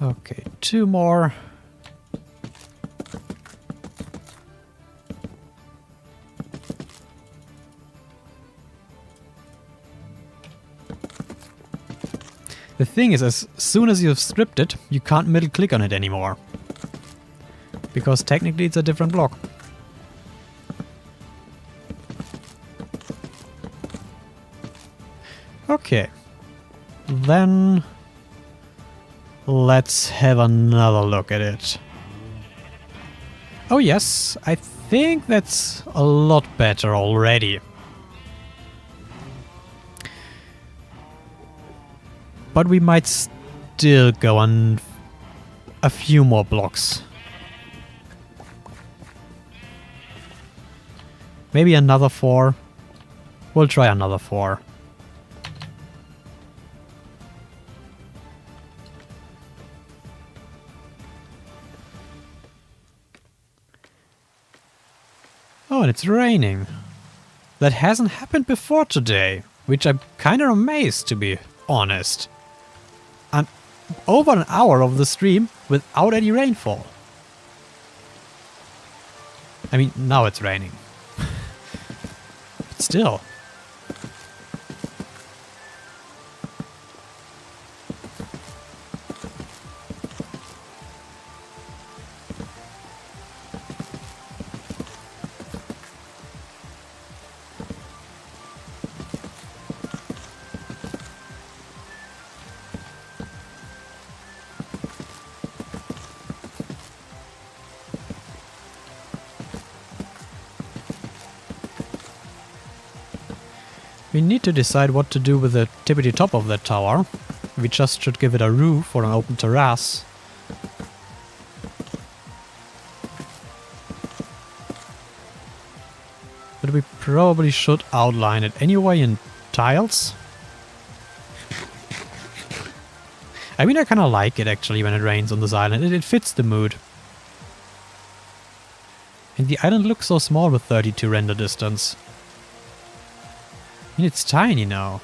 Okay, 2 more. The thing is, as soon as you've stripped it, you can't middle click on it anymore. Because technically it's a different block. Okay. Then let's have another look at it. Oh yes, I think that's a lot better already. But we might still go on a few more blocks. Maybe another 4. We'll try another 4. Oh, and it's raining. That hasn't happened before today, which I'm kind of amazed, to be honest. And over an hour of the stream without any rainfall. I mean, now it's raining. But still. We need to decide what to do with the tippity top of that tower. We just should give it a roof or an open terrace. But we probably should outline it anyway in tiles. I mean, I kind of like it actually when it rains on this island. It fits the mood. And the island looks so small with 32 render distance. I mean, it's tiny now.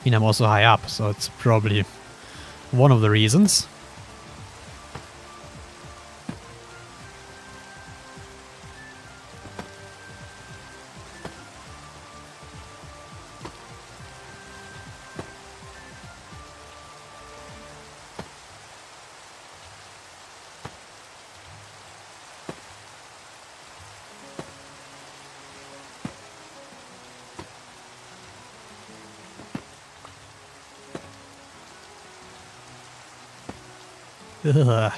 I mean, I'm also high up, so it's probably one of the reasons. Ugh.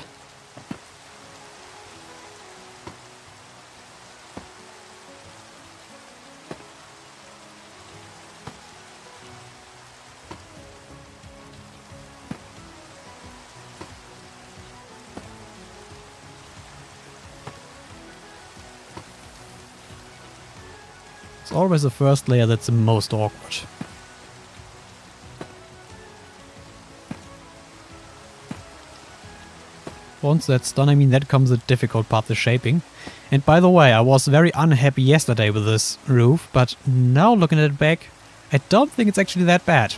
It's always the first layer that's the most awkward. Once that's done, I mean, that comes the difficult part, the shaping. And by the way, I was very unhappy yesterday with this roof, but now looking at it back, I don't think it's actually that bad.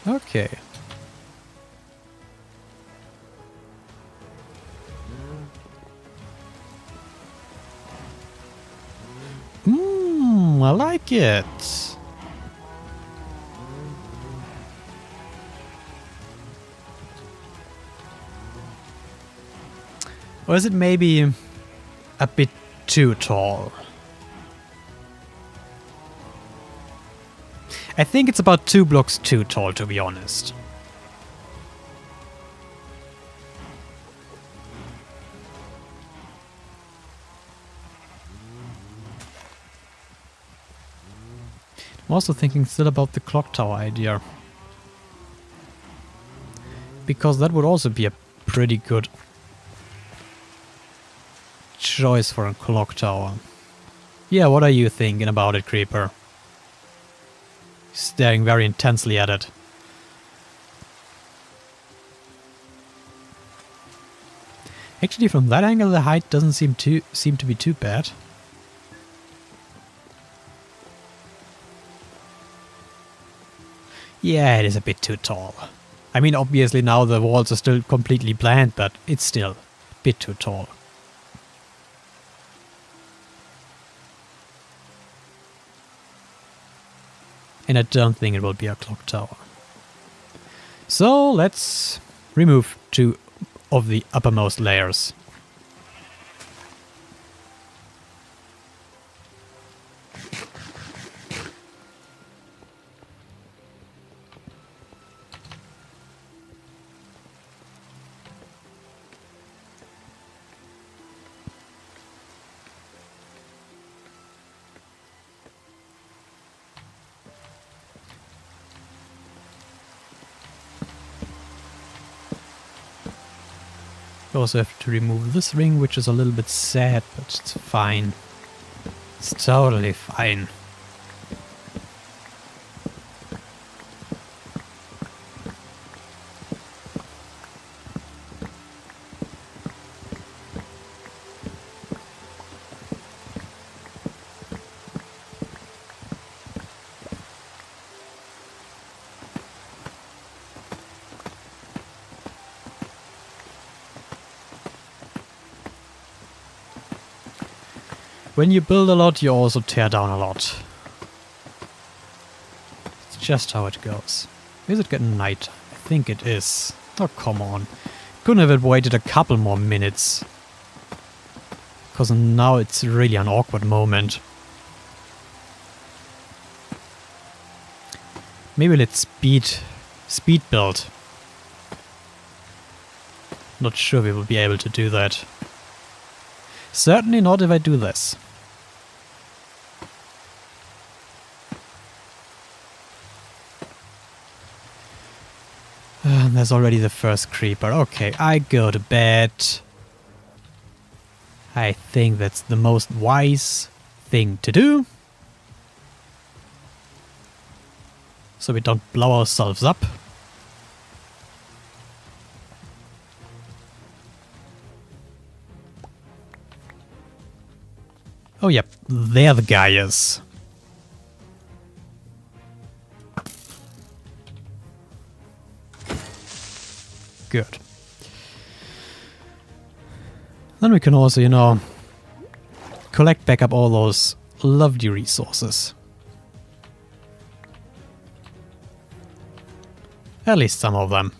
Okay. I like it. Or is it maybe a bit too tall? I think it's about 2 blocks too tall, to be honest. I'm also thinking still about the clock tower idea. Because that would also be a pretty good choice for a clock tower. Yeah, what are you thinking about it, Creeper? Staring very intensely at it. Actually, from that angle, the height doesn't seem to be too bad. Yeah, it is a bit too tall. I mean, obviously now the walls are still completely bland, but it's still a bit too tall. And I don't think it will be a clock tower. So let's remove 2 of the uppermost layers. We also have to remove this ring, which is a little bit sad, but it's fine. It's totally fine. When you build a lot, you also tear down a lot. It's just how it goes. Is it getting night? I think it is. Oh, come on. Couldn't have waited a couple more minutes. Because now it's really an awkward moment. Maybe let's speed build. Not sure we will be able to do that. Certainly not if I do this. There's already the first creeper. Okay, I go to bed. I think that's the most wise thing to do. So we don't blow ourselves up. Oh yep, there the guy is. Good. Then we can also, you know, collect back up all those lovely resources. At least some of them.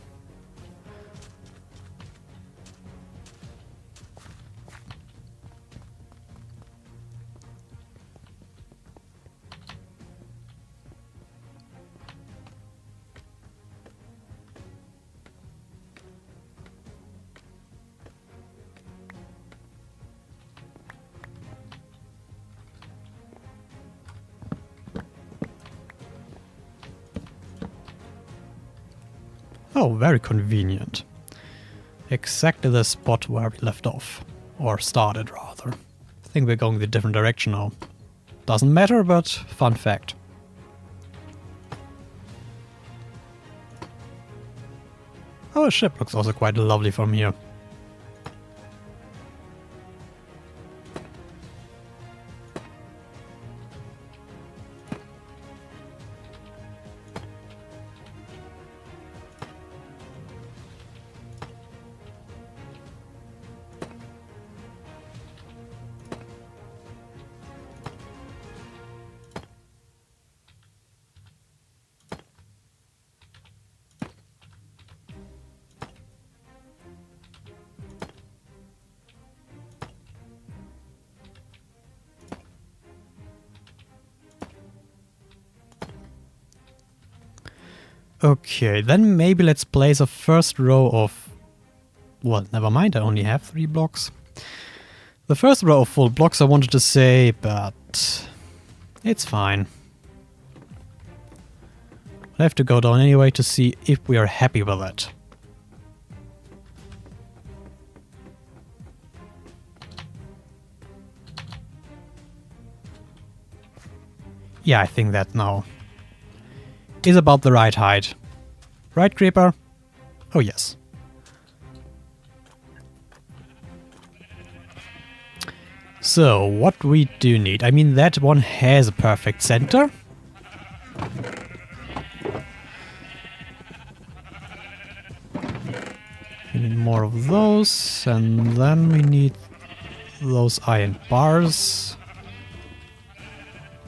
Oh, very convenient. Exactly the spot where we left off. Or started, rather. I think we're going the different direction now. Doesn't matter, but fun fact. Oh, a ship looks also quite lovely from here. Okay, then maybe let's place a first row of... Well, never mind, I only have 3 blocks. The first row of full blocks I wanted to say, but... it's fine. I have to go down anyway to see if we are happy with it. Yeah, I think that now is about the right height. Right, Creeper? Oh, yes. So, what we do need... I mean, that one has a perfect center. We need more of those, and then we need those iron bars.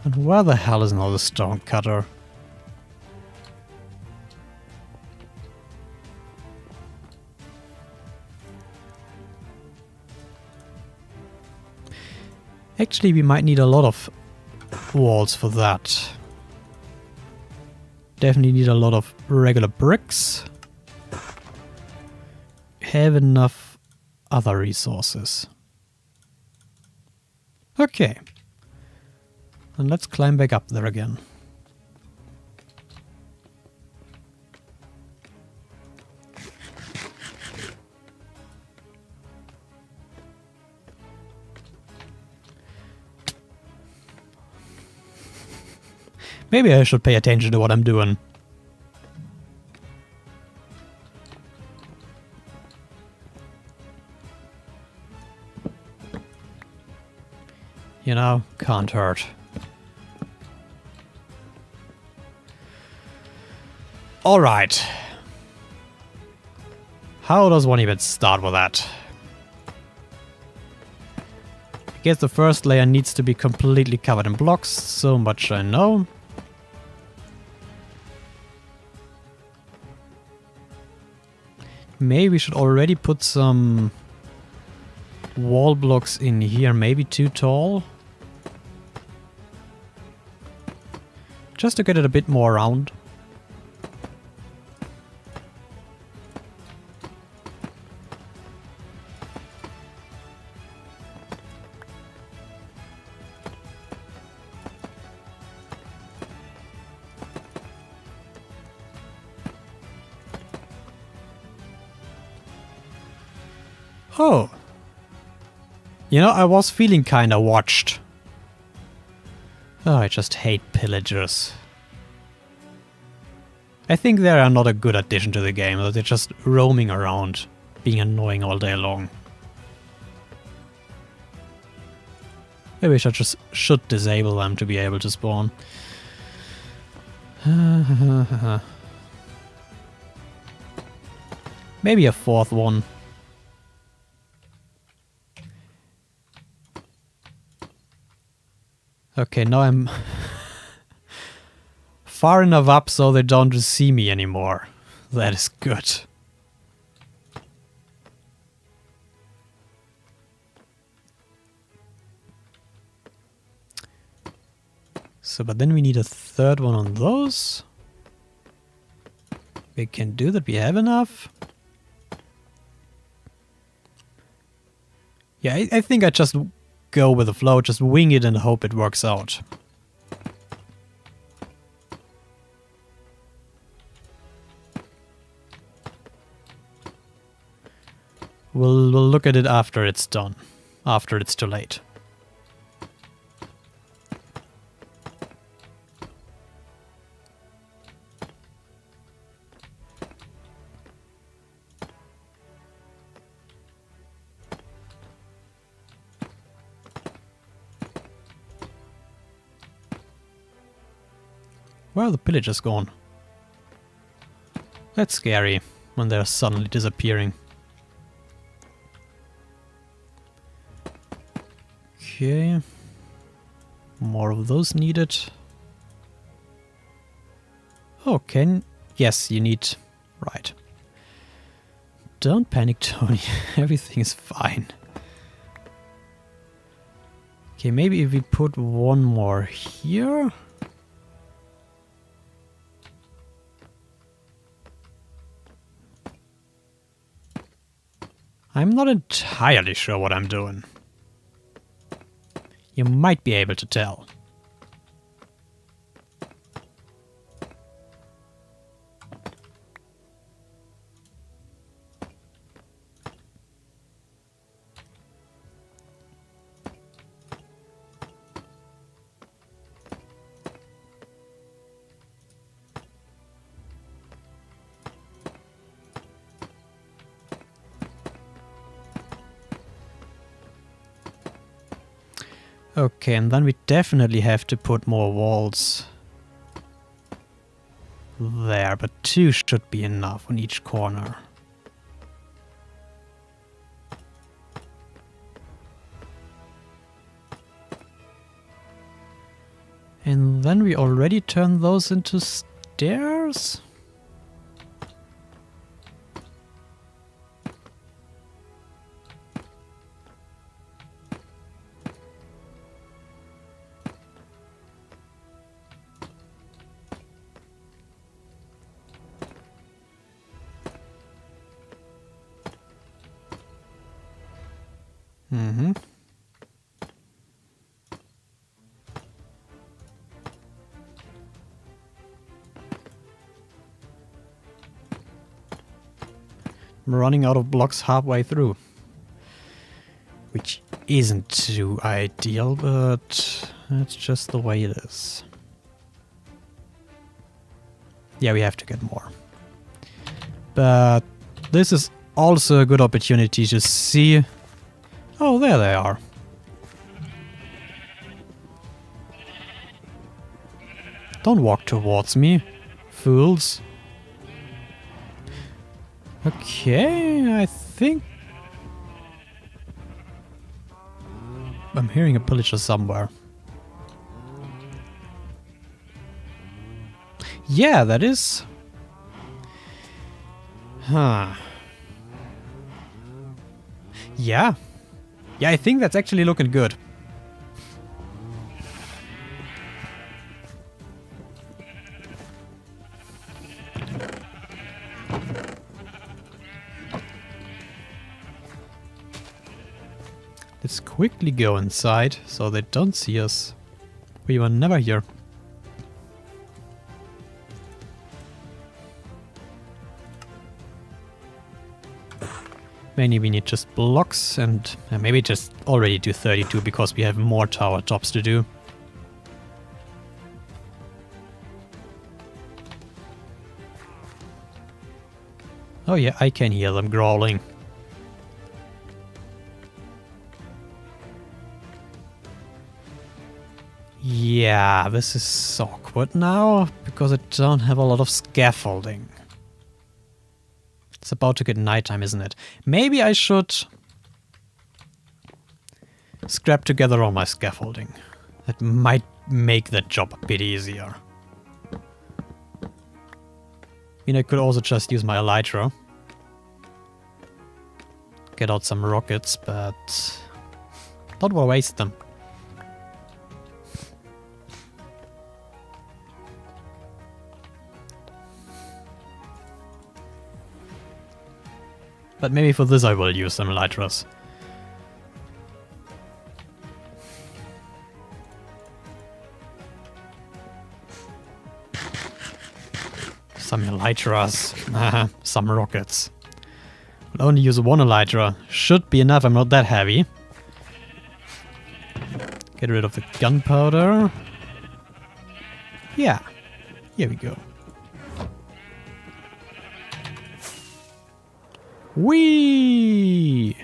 And where the hell is now the stone cutter? Actually, we might need a lot of walls for that. Definitely need a lot of regular bricks. Have enough other resources. Okay. And let's climb back up there again. Maybe I should pay attention to what I'm doing. You know, can't hurt. Alright. How does one even start with that? I guess the first layer needs to be completely covered in blocks, so much I know. Maybe we should already put some wall blocks in here, maybe too tall. Just to get it a bit more round. Oh. You know, I was feeling kinda watched. Oh, I just hate pillagers. I think they are not a good addition to the game, they're just roaming around, being annoying all day long. Maybe I should disable them to be able to spawn. Maybe a 4th one. Okay, now I'm far enough up so they don't see me anymore. That is good. So, but then we need a 3rd one on those. We can do that, we have enough. Yeah, I think I just go with the flow, just wing it and hope it works out. We'll look at it after it's done, after it's too late. Where are the pillagers gone? That's scary when they're suddenly disappearing. Okay. More of those needed. Oh, yes, you need... Right. Don't panic, Tony. Everything is fine. Okay, maybe if we put one more here... I'm not entirely sure what I'm doing. You might be able to tell. Okay, and then we definitely have to put more walls there, but 2 should be enough on each corner. And then we already turn those into stairs? Mm-hmm. I'm running out of blocks halfway through. Which isn't too ideal, but that's just the way it is. Yeah, we have to get more. But this is also a good opportunity to see... Oh, there they are. Don't walk towards me, fools. Okay, I think... I'm hearing a pillager somewhere. Yeah, that is... Huh. Yeah. Yeah, I think that's actually looking good. Let's quickly go inside so they don't see us. We were never here. Mainly we need just blocks and maybe just already do 32 because we have more tower tops to do. Oh yeah, I can hear them growling. Yeah, this is awkward now because I don't have a lot of scaffolding. It's about to get nighttime, isn't it? Maybe I should scrap together all my scaffolding. That might make the job a bit easier. I mean, I could also just use my elytra. Get out some rockets, but don't want to waste them. But maybe for this I will use some elytras. Some elytras, some rockets. I'll only use one elytra. Should be enough, I'm not that heavy. Get rid of the gunpowder. Yeah, here we go. Whee!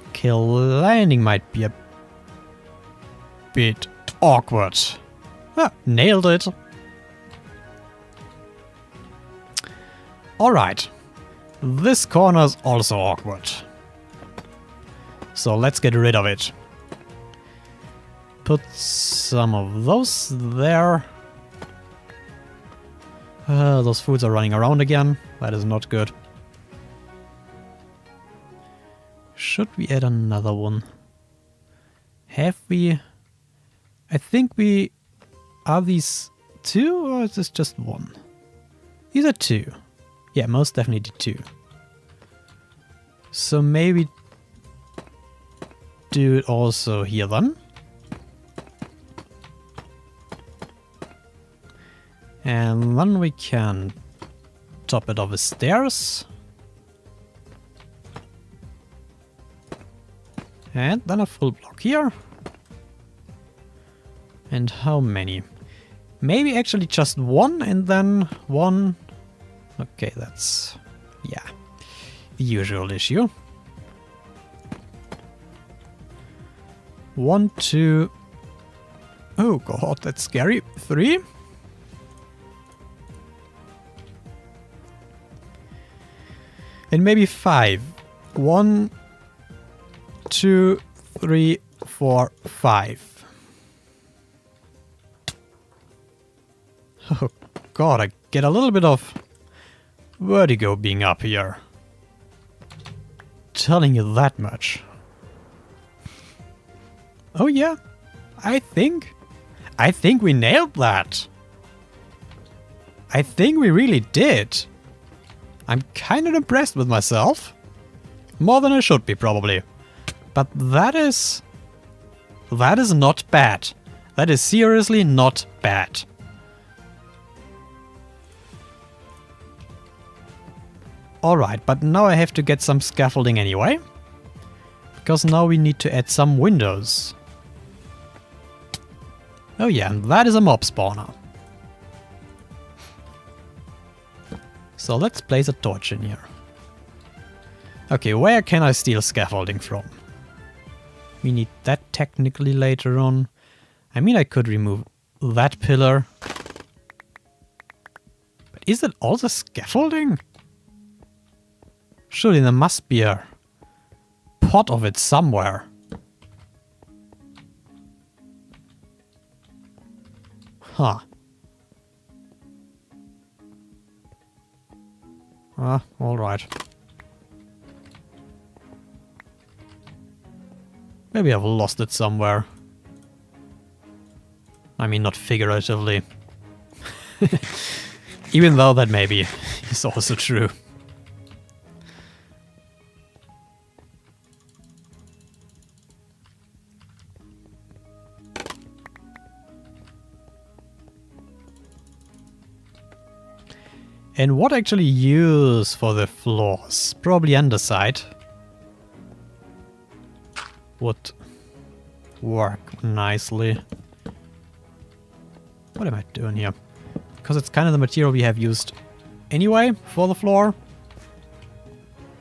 Okay, landing might be a bit awkward. Ah, nailed it. Alright. This corner is also awkward. So let's get rid of it. Put some of those there. Those foods are running around again. That is not good. Should we add another one? Have we... I think we... Are these two or is this just one? These are two. Yeah, most definitely two. So maybe do it also here then. And then we can top it off with stairs. And then a full block here. And how many? Maybe actually just one and then one. Okay, that's, yeah, the usual issue. 1, 2. Oh god, that's scary. 3. And maybe 5. 1, 2, 3, 4, 5. Oh god, I get a little bit of vertigo being up here. Telling you that much. Oh yeah, I think we nailed that. I think we really did. I'm kind of impressed with myself. More than I should be, probably. But that is not bad. That is seriously not bad. Alright, but now I have to get some scaffolding anyway. Because now we need to add some windows. Oh yeah, and that is a mob spawner. So let's place a torch in here. Okay, where can I steal scaffolding from? We need that technically later on. I mean, I could remove that pillar. But is it also scaffolding? Surely there must be a pot of it somewhere. Huh. Ah, alright. Maybe I've lost it somewhere. I mean, not figuratively. Even though that maybe is also true. And what actually use for the floors? Probably underside. Would work nicely. What am I doing here? Because it's kind of the material we have used anyway for the floor.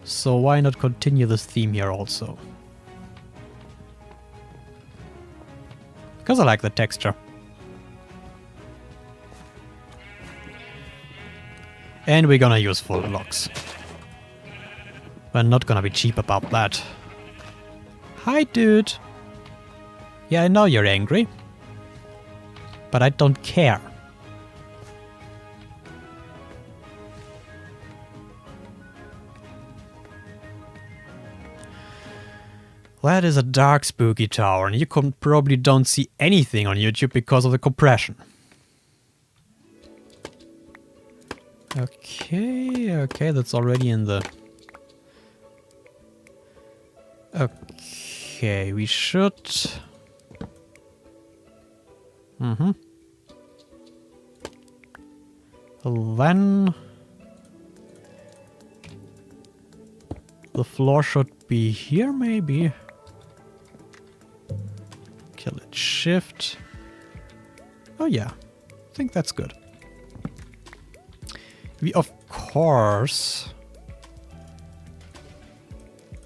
So why not continue this theme here also? Because I like the texture. And we're gonna use full blocks. We're not gonna be cheap about that. Hi, dude. Yeah, I know you're angry. But I don't care. That is a dark, spooky tower, and you probably don't see anything on YouTube because of the compression. Okay, that's already in the... Okay, we should... Then... The floor should be here, maybe. Kill it, shift. Oh yeah, I think that's good. We, of course,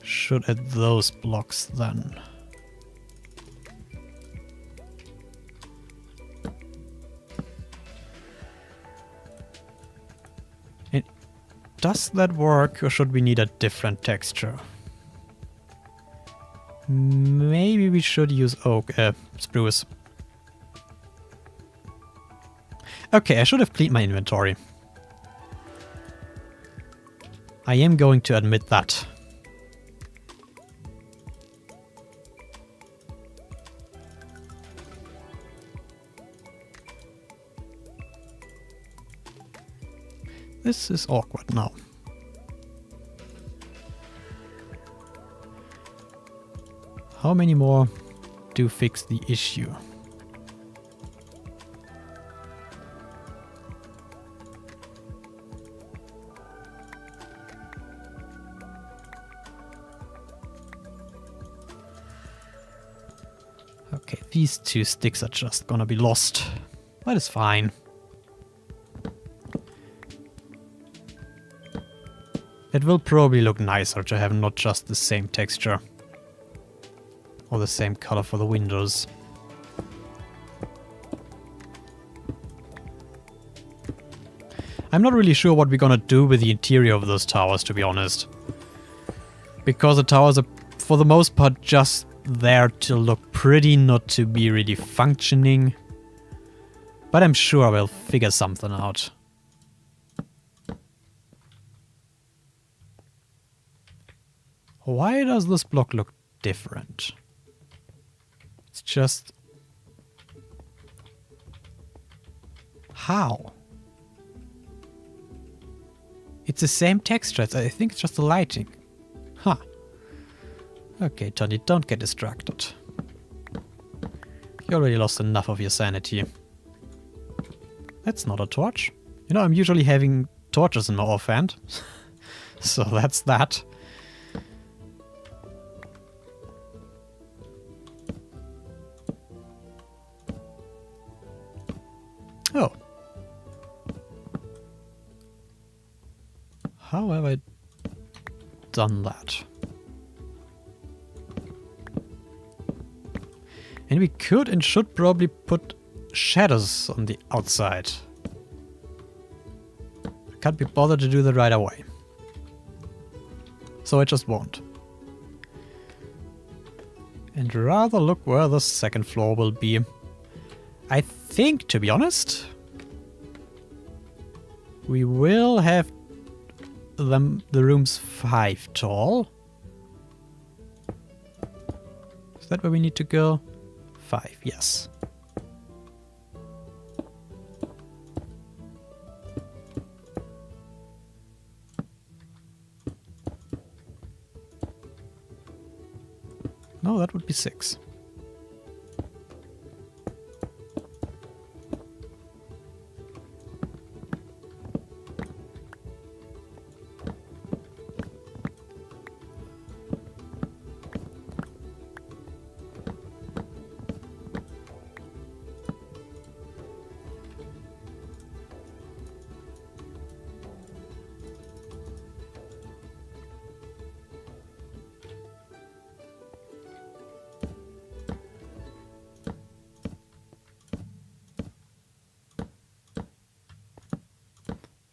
should add those blocks then. Does that work, or should we need a different texture? Maybe we should use oak, spruce. Okay, I should have cleaned my inventory. I am going to admit that. This is awkward now. How many more do fix the issue? Okay, these 2 sticks are just gonna be lost. That is fine. It will probably look nicer to have not just the same texture. Or the same color for the windows. I'm not really sure what we're gonna do with the interior of those towers, to be honest. Because the towers are, for the most part, just there to look pretty, not to be really functioning. But I'm sure I will figure something out. Why does this block look different? It's just... How? It's the same texture. I think it's just the lighting. Huh. Okay, Tony, don't get distracted. You already lost enough of your sanity. That's not a torch. You know, I'm usually having torches in my offhand. So that's that. Oh. How have I done that? And we could and should probably put shadows on the outside. I can't be bothered to do that right away. So I just won't. And rather look where the second floor will be. I think, to be honest, we will have the rooms 5 tall. Is that where we need to go? 5, yes. No, that would be 6.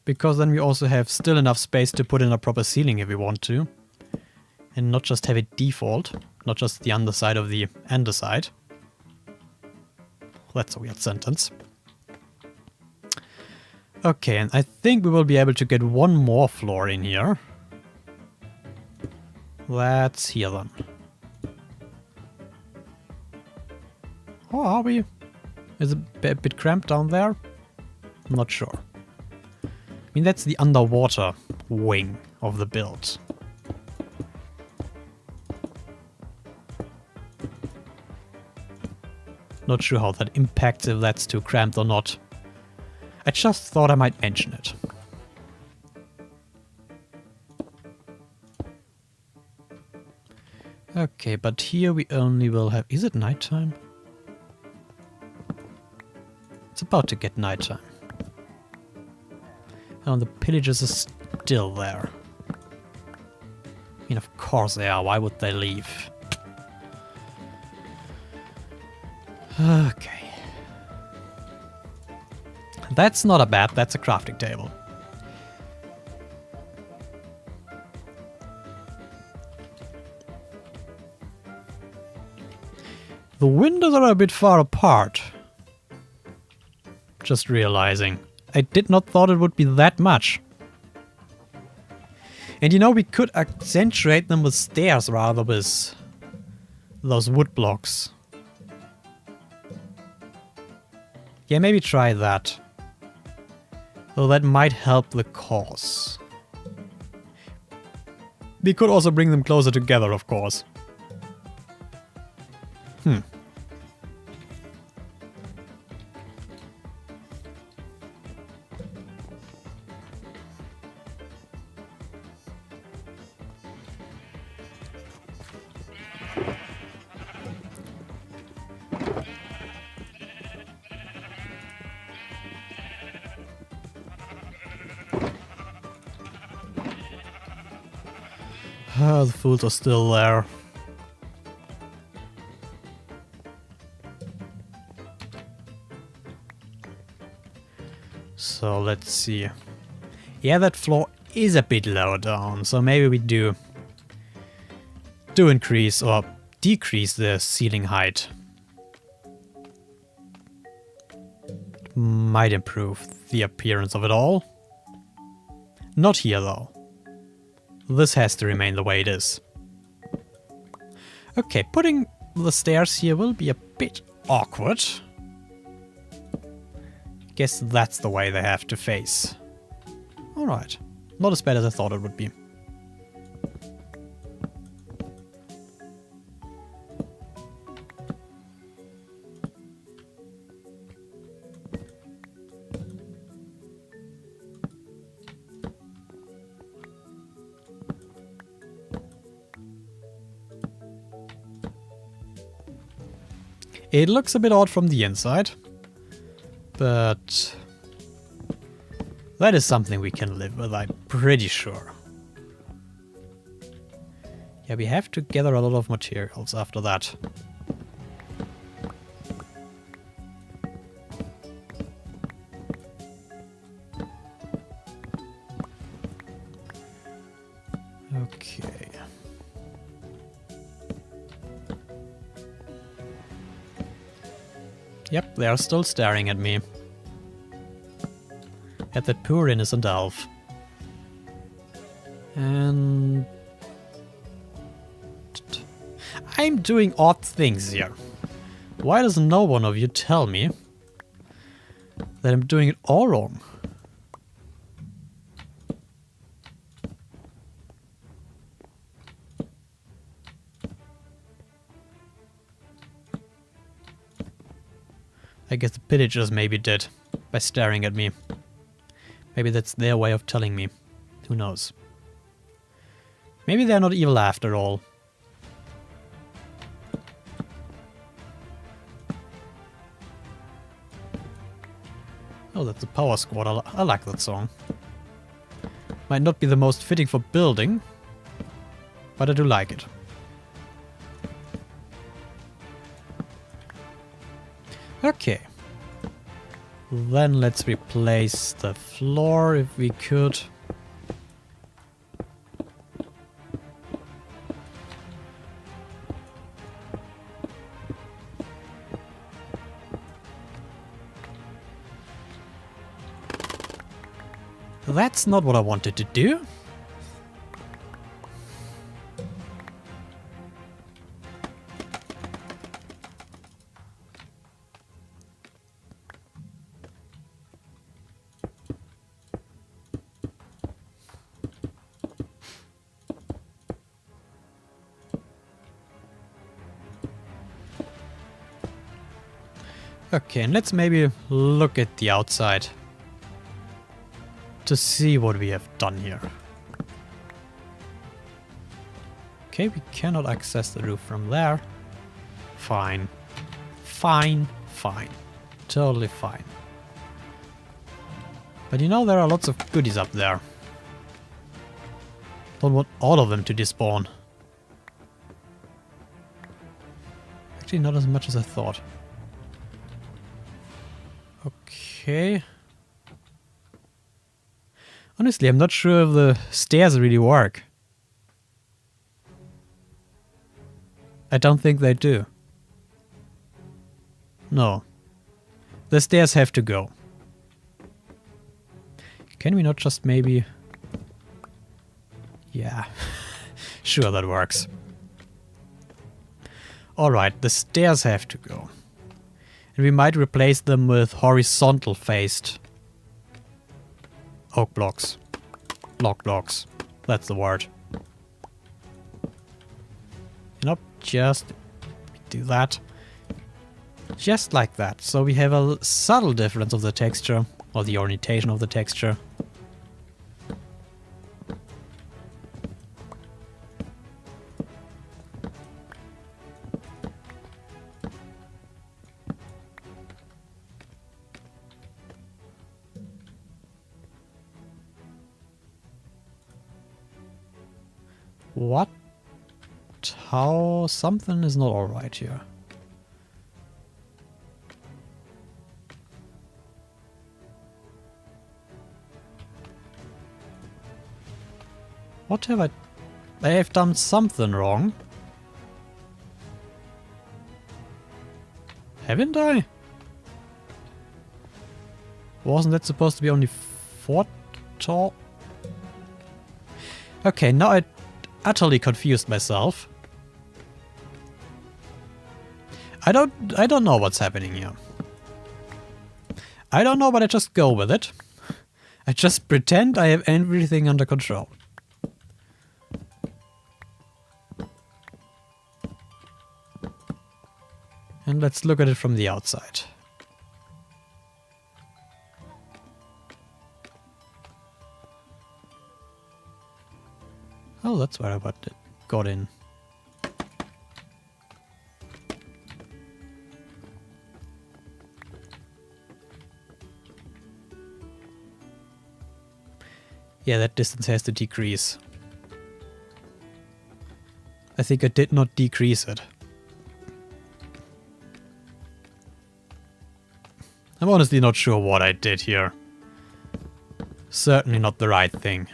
Because then we also have still enough space to put in a proper ceiling if we want to. And not just have it default. Not just the underside of the underside. That's a weird sentence. Okay, and I think we will be able to get one more floor in here. That's here then. Oh, are we? Is it a bit cramped down there? I'm not sure. I mean, that's the underwater wing of the build. Not sure how that impacts, if that's too cramped or not. I just thought I might mention it. Okay, but here we only will have... Is it nighttime? It's about to get nighttime. And the pillagers are still there. I mean, of course they are. Why would they leave? Okay. That's not a bad, that's a crafting table. The windows are a bit far apart. Just realizing. I did not thought it would be that much. And you know, we could accentuate them with stairs rather with those wood blocks. Yeah, maybe try that. Though that might help the cause. We could also bring them closer together, of course. The fools are still there. So let's see. Yeah, that floor is a bit lower down, so maybe we do increase or decrease the ceiling height. Might improve the appearance of it all. Not here though. This has to remain the way it is. Okay, putting the stairs here will be a bit awkward. Guess that's the way they have to face. Alright, not as bad as I thought it would be. It looks a bit odd from the inside, but that is something we can live with, I'm pretty sure. Yeah, we have to gather a lot of materials after that. Okay. Yep, they are still staring at me. At that poor innocent elf. And I'm doing odd things here. Why does no one of you tell me that I'm doing it all wrong? I guess the pillagers maybe did, by staring at me. Maybe that's their way of telling me. Who knows? Maybe they're not evil after all. Oh, that's the Power Squad. I like that song. Might not be the most fitting for building, but I do like it. Okay. Then let's replace the floor if we could. That's not what I wanted to do. Okay, and let's maybe look at the outside to see what we have done here. Okay, we cannot access the roof from there. Fine. Fine, fine. Totally fine. But you know, there are lots of goodies up there. Don't want all of them to despawn. Actually, not as much as I thought. Okay. Honestly, I'm not sure if the stairs really work. I don't think they do. No. The stairs have to go. Can we not just maybe... Yeah. Sure, that works. Alright, the stairs have to go. And we might replace them with horizontal faced oak blocks. Block blocks. That's the word. Nope, just do that. Just like that. So we have a subtle difference of the texture, or the orientation of the texture. What? How? Something is not alright here. What have I... I have done something wrong. Haven't I? Wasn't that supposed to be only 4 tall? Okay, now I utterly confused myself. I don't know what's happening here. I don't know, but I just go with it. I just pretend I have everything under control. And let's look at it from the outside. Oh, that's where I got in. Yeah, that distance has to decrease. I think I did not decrease it. I'm honestly not sure what I did here. Certainly not the right thing.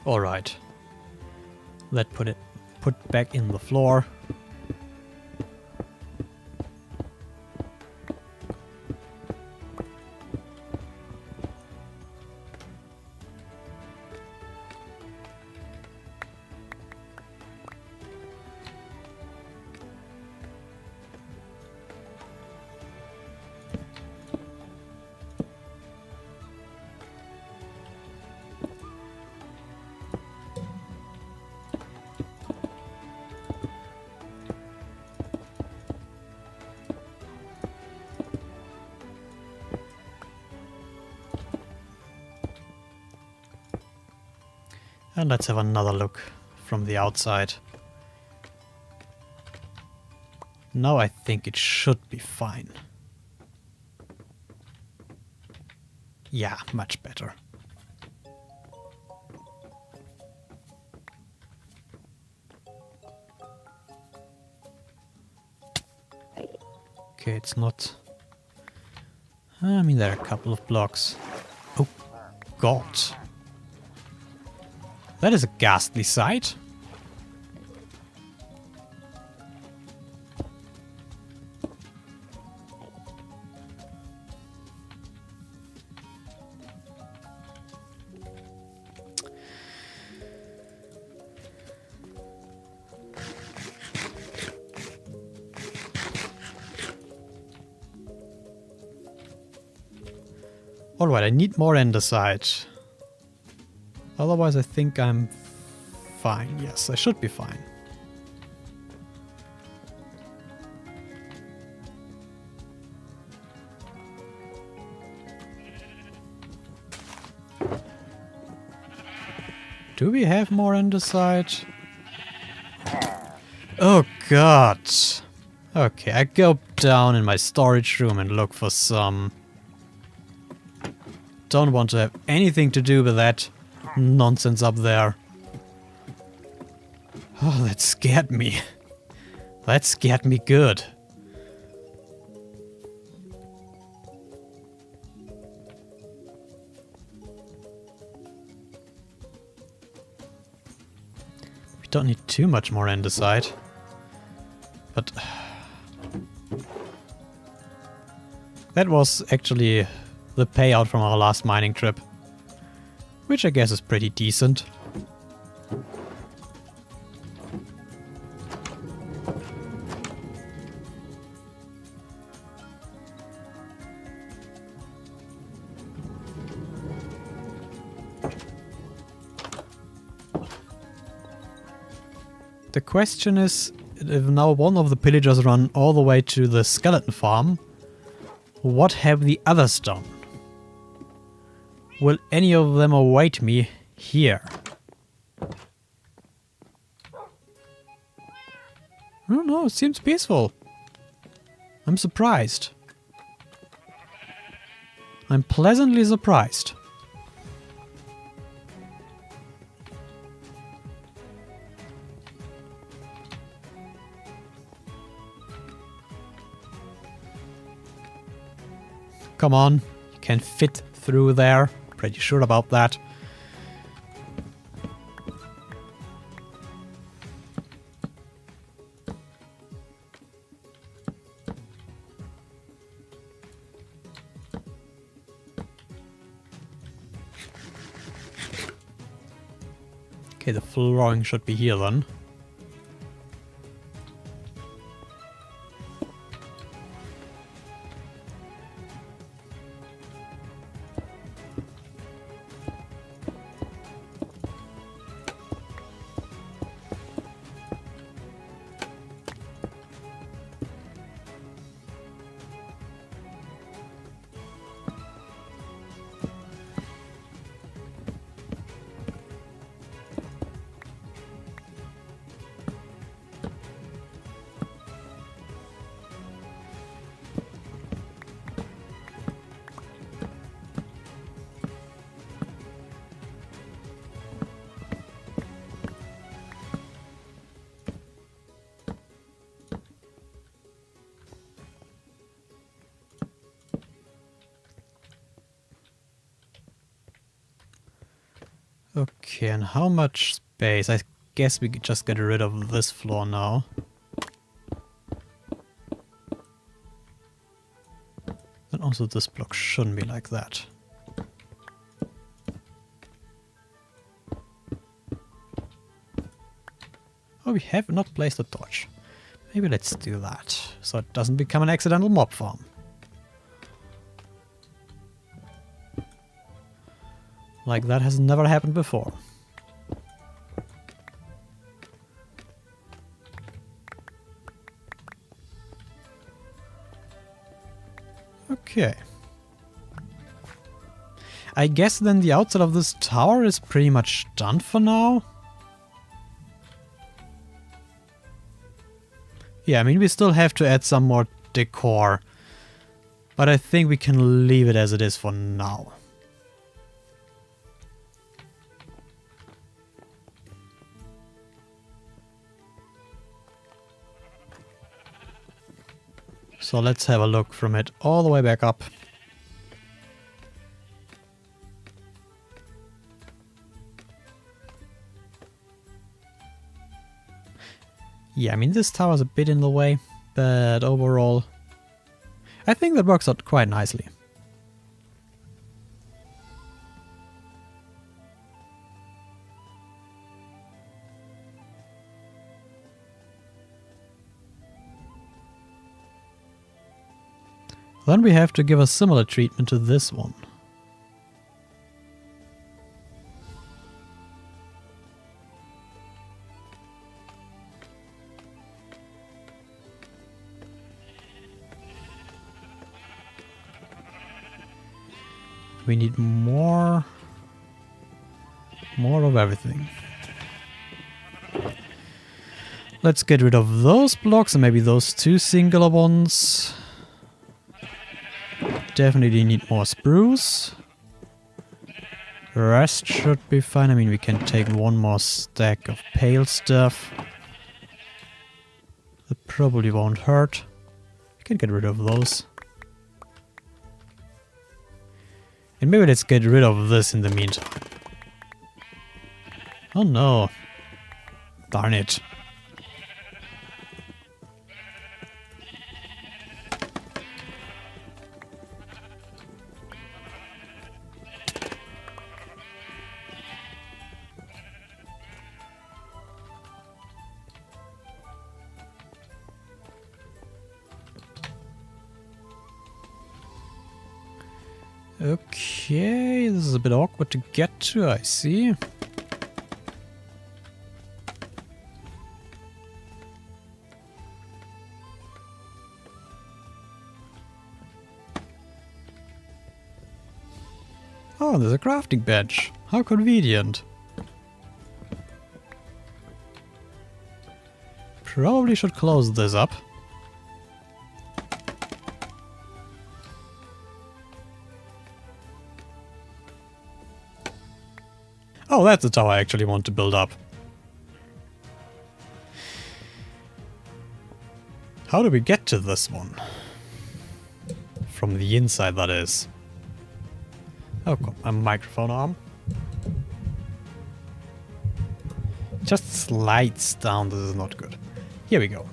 Alright. Let's put back in the floor. And let's have another look from the outside. Now I think it should be fine. Yeah, much better. Okay, it's not... I mean, there are a couple of blocks. Oh, God. That is a ghastly sight. Alright, I need more andesite. Otherwise I think I'm fine. Yes, I should be fine. Do we have more andesite? Oh God. Okay, I go down in my storage room and look for some. Don't want to have anything to do with that nonsense up there. Oh, that scared me. That scared me good. We don't need too much more andesite. But that was actually the payout from our last mining trip, which I guess is pretty decent. The question is, if now one of the pillagers run all the way to the skeleton farm, what have the others done? Will any of them await me here? I don't know, it seems peaceful. I'm surprised. I'm pleasantly surprised. Come on, you can fit through there. Pretty sure about that. Okay, the flooring should be here then. Okay, and how much space? I guess we could just get rid of this floor now. And also this block shouldn't be like that. Oh, we have not placed a torch. Maybe let's do that, so it doesn't become an accidental mob farm. Like that has never happened before. Okay. I guess then the outside of this tower is pretty much done for now. Yeah, I mean, we still have to add some more decor. But I think we can leave it as it is for now. So let's have a look from it all the way back up. Yeah, I mean, this tower's a bit in the way, but overall, I think that works out quite nicely. Then we have to give a similar treatment to this one. We need more of everything. Let's get rid of those blocks and maybe those two singular ones. Definitely need more spruce. Rest should be fine. I mean, we can take one more stack of pale stuff. That probably won't hurt. We can get rid of those. And maybe let's get rid of this in the meantime. Oh no. Darn it. Okay, this is a bit awkward to get to, I see. Oh, there's a crafting bench. How convenient. Probably should close this up. Oh, that's the tower I actually want to build up. How do we get to this one? From the inside, that is. Oh, God, my microphone arm. Just slides down, this is not good. Here we go.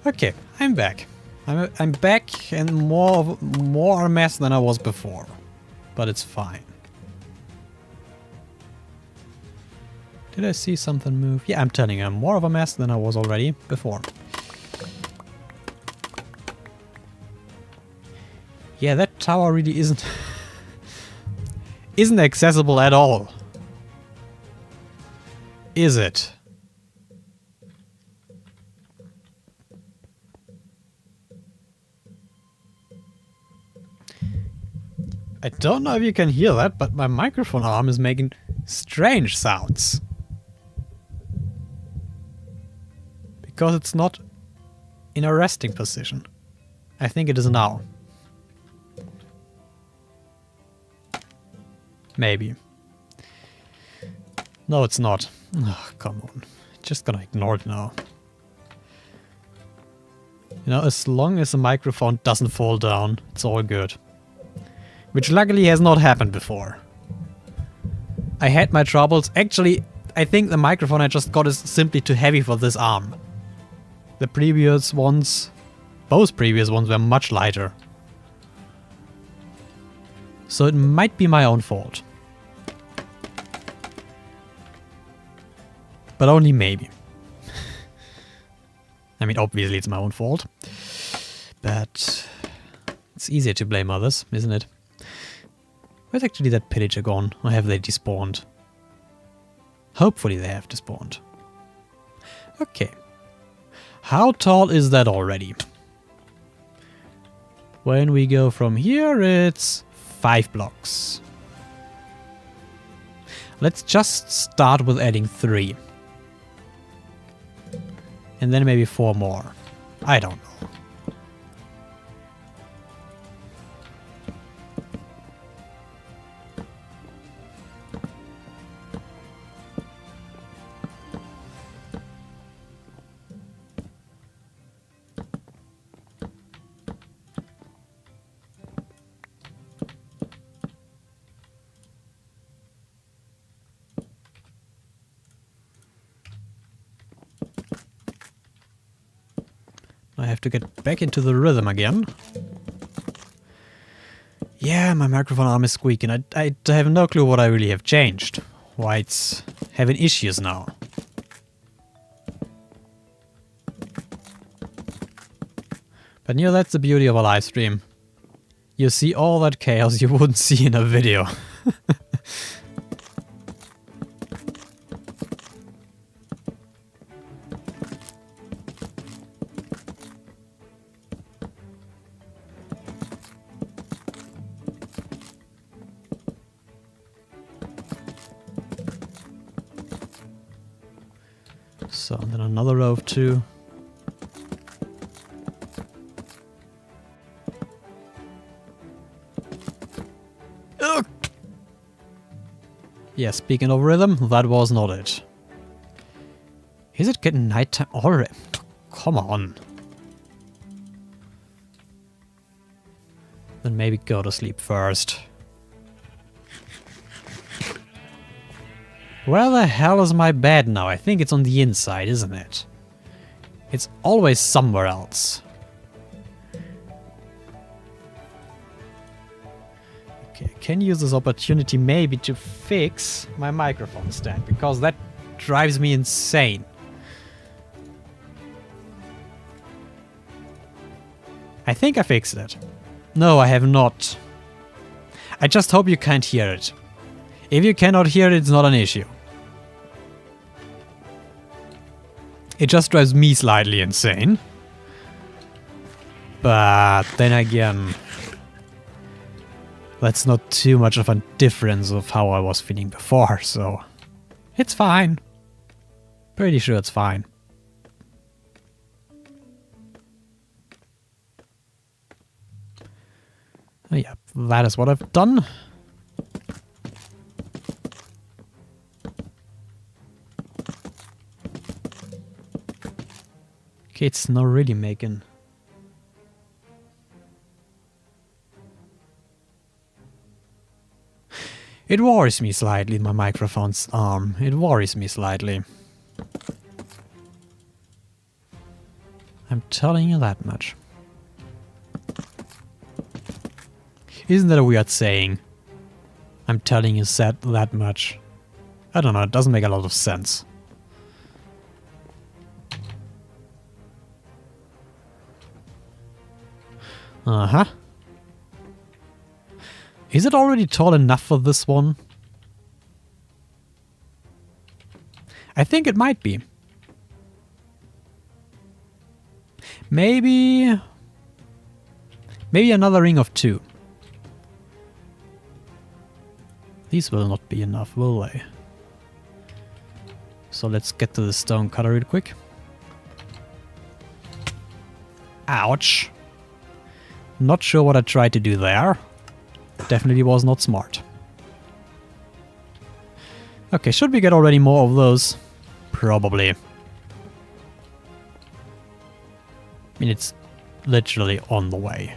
Okay, I'm back. I'm back and more a mess than I was before. But it's fine. Did I see something move? Yeah, I'm telling you, I'm more of a mess than I was already before. Yeah, that tower really isn't isn't accessible at all. Is it? I don't know if you can hear that, but my microphone arm is making strange sounds. Because it's not in a resting position. I think it is now. Maybe. No, it's not. Oh, come on. Just gonna ignore it now. You know, as long as the microphone doesn't fall down, it's all good. Which luckily has not happened before. I had my troubles. Actually, I think the microphone I just got is simply too heavy for this arm. The previous ones, both previous ones were much lighter. So it might be my own fault. But only maybe. I mean, obviously it's my own fault. But it's easier to blame others, isn't it? Where's actually that pillager gone? Or have they despawned? Hopefully they have despawned. Okay. How tall is that already? When we go from here, it's 5 blocks. Let's just start with adding 3. And then maybe 4 more. I don't know. I have to get back into the rhythm again. Yeah, my microphone arm is squeaking. I have no clue what I really have changed. Why it's having issues now. But you know, that's the beauty of a live stream. You see all that chaos you wouldn't see in a video. So, and then another row of 2. Ugh. Yeah, speaking of rhythm, that was not it. Is it getting nighttime already? Come on. Then maybe go to sleep first. Where the hell is my bed now? I think it's on the inside, isn't it? It's always somewhere else. Okay, I can use this opportunity maybe to fix my microphone stand, because that drives me insane. I think I fixed it. No, I have not. I just hope you can't hear it. If you cannot hear it, it's not an issue. It just drives me slightly insane. But then again, that's not too much of a difference of how I was feeling before, so it's fine. Pretty sure it's fine. Oh yeah, that is what I've done. Okay, it's not really making... It worries me slightly, my microphone's arm. It worries me slightly. I'm telling you that much. Isn't that a weird saying? I'm telling you that much. I don't know, it doesn't make a lot of sense. Uh-huh. Is it already tall enough for this one? I think it might be. Maybe another ring of 2. These will not be enough, will they? So let's get to the stone cutter real quick. Ouch. Not sure what I tried to do there. Definitely was not smart. Okay, should we get already more of those? Probably. I mean, it's literally on the way.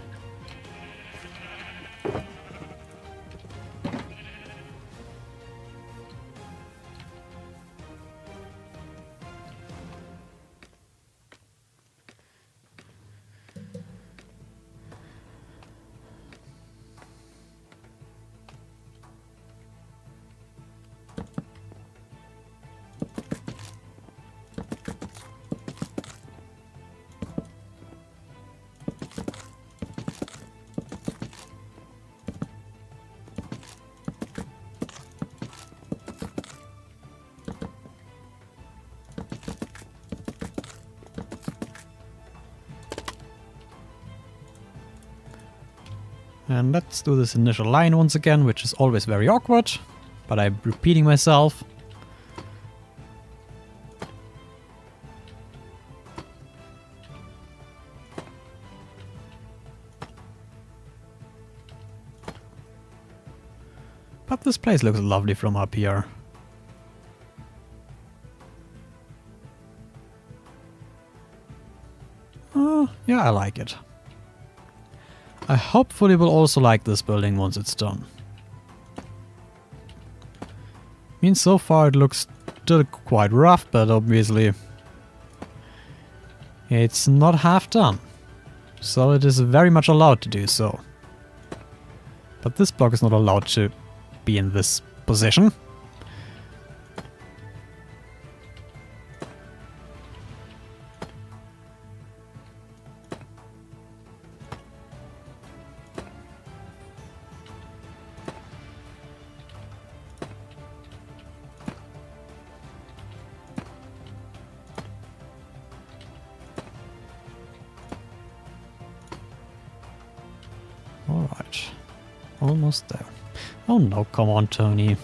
And let's do this initial line once again, which is always very awkward, but I'm repeating myself. But this place looks lovely from up here. Oh, yeah, I like it. I hopefully will also like this building once it's done. I mean, so far it looks still quite rough, but obviously it's not half done. So it is very much allowed to do so. But this block is not allowed to be in this position. Alright, almost there. Oh no, come on, Tony.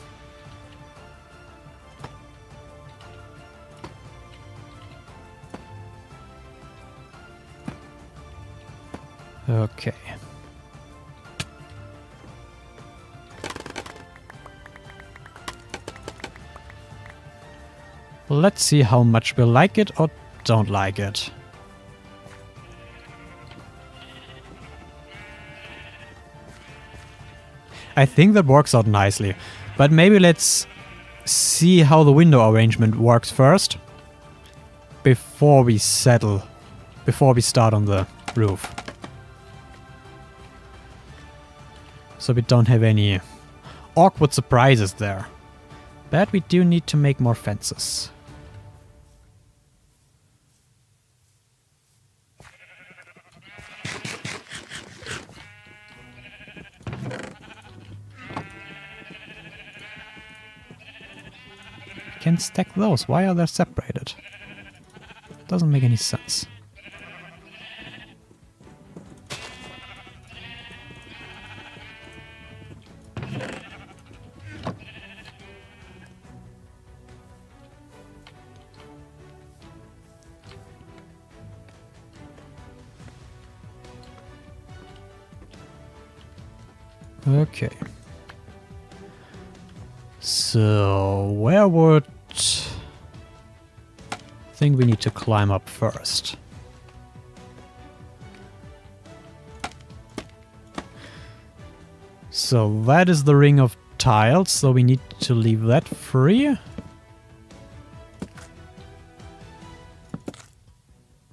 Okay. Let's see how much we like it or don't like it. I think that works out nicely, but maybe let's see how the window arrangement works first before we start on the roof. So we don't have any awkward surprises there. But we do need to make more fences. Can stack those. Why are they separated? Doesn't make any sense. Okay. So where would I think we need to climb up first. So that is the ring of tiles, so we need to leave that free.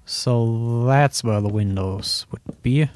So that's where the windows would be.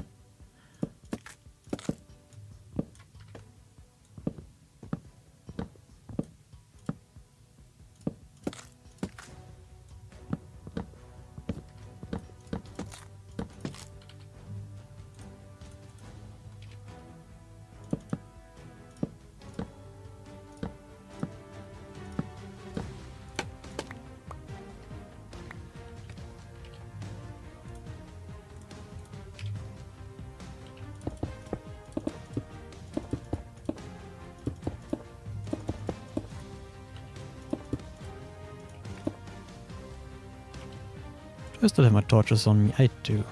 I still have my torches on me. I do.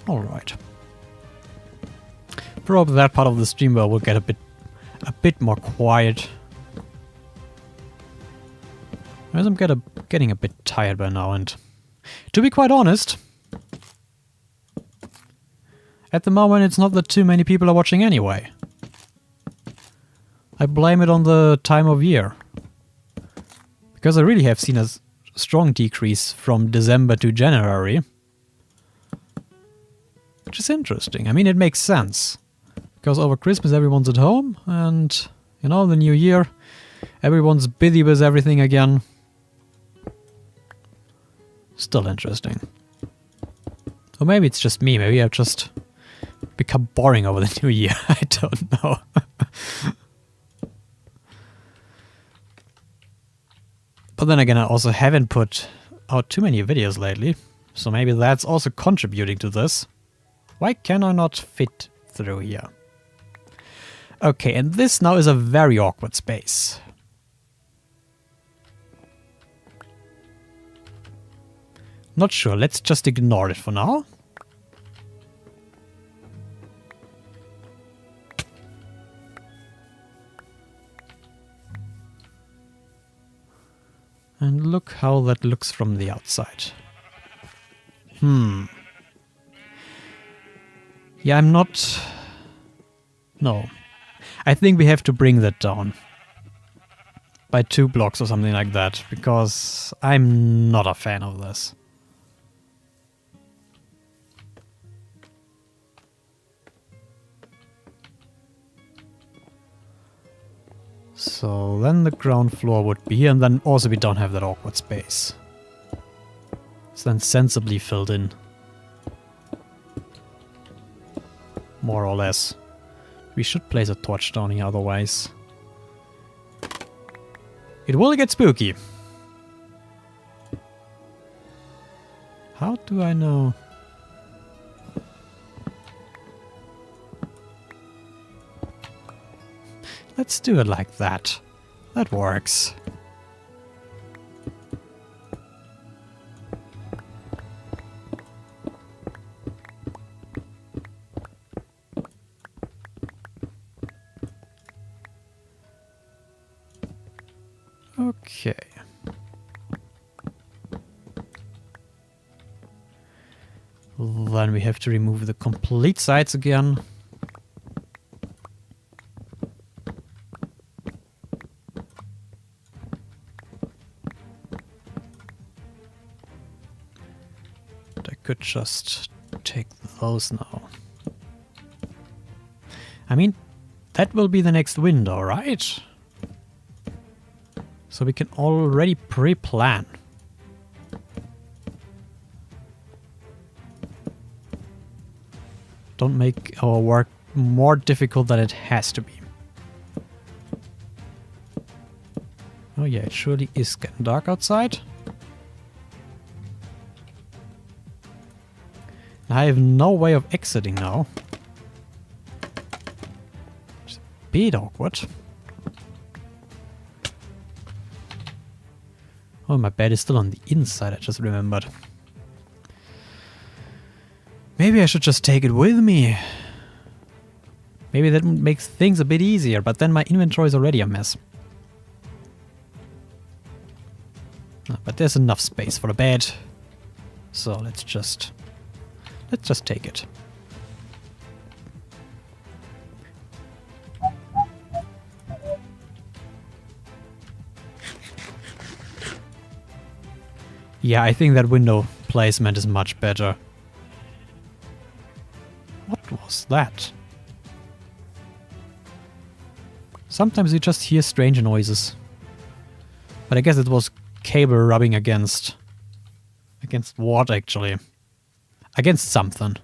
Alright. Probably that part of the stream where we'll get a bit more quiet. As I'm getting a bit tired by now, and to be quite honest, at the moment it's not that too many people are watching anyway. I blame it on the time of year. Because I really have seen a strong decrease from December to January. Which is interesting. I mean, it makes sense. Because over Christmas everyone's at home, and, you know, the new year, everyone's busy with everything again. Still interesting. Or maybe it's just me, maybe I've just become boring over the new year. I don't know. But then again, I also haven't put out too many videos lately, so maybe that's also contributing to this. Why can I not fit through here? Okay, and this now is a very awkward space. Not sure, let's just ignore it for now. And look how that looks from the outside. Yeah, I'm not... No. I think we have to bring that down. By 2 blocks or something like that, because I'm not a fan of this. So then the ground floor would be, and then also we don't have that awkward space. It's then sensibly filled in. More or less. We should place a torch down here otherwise. It will get spooky. How do I know? Let's do it like that. That works. Okay. Then we have to remove the complete sides again. I could just take those now. I mean, that will be the next window, right? So we can already pre-plan. Don't make our work more difficult than it has to be. Oh yeah, it surely is getting dark outside. I have no way of exiting now. It's a bit awkward. Oh, my bed is still on the inside, I just remembered. Maybe I should just take it with me. Maybe that makes things a bit easier, but then my inventory is already a mess. But there's enough space for a bed. So let's just take it. Yeah, I think that window placement is much better. What was that? Sometimes you just hear strange noises. But I guess it was cable rubbing against... Against what, actually? Against something.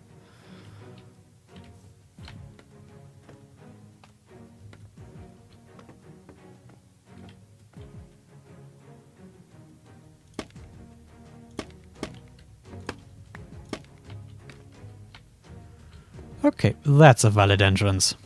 Okay, that's a valid entrance.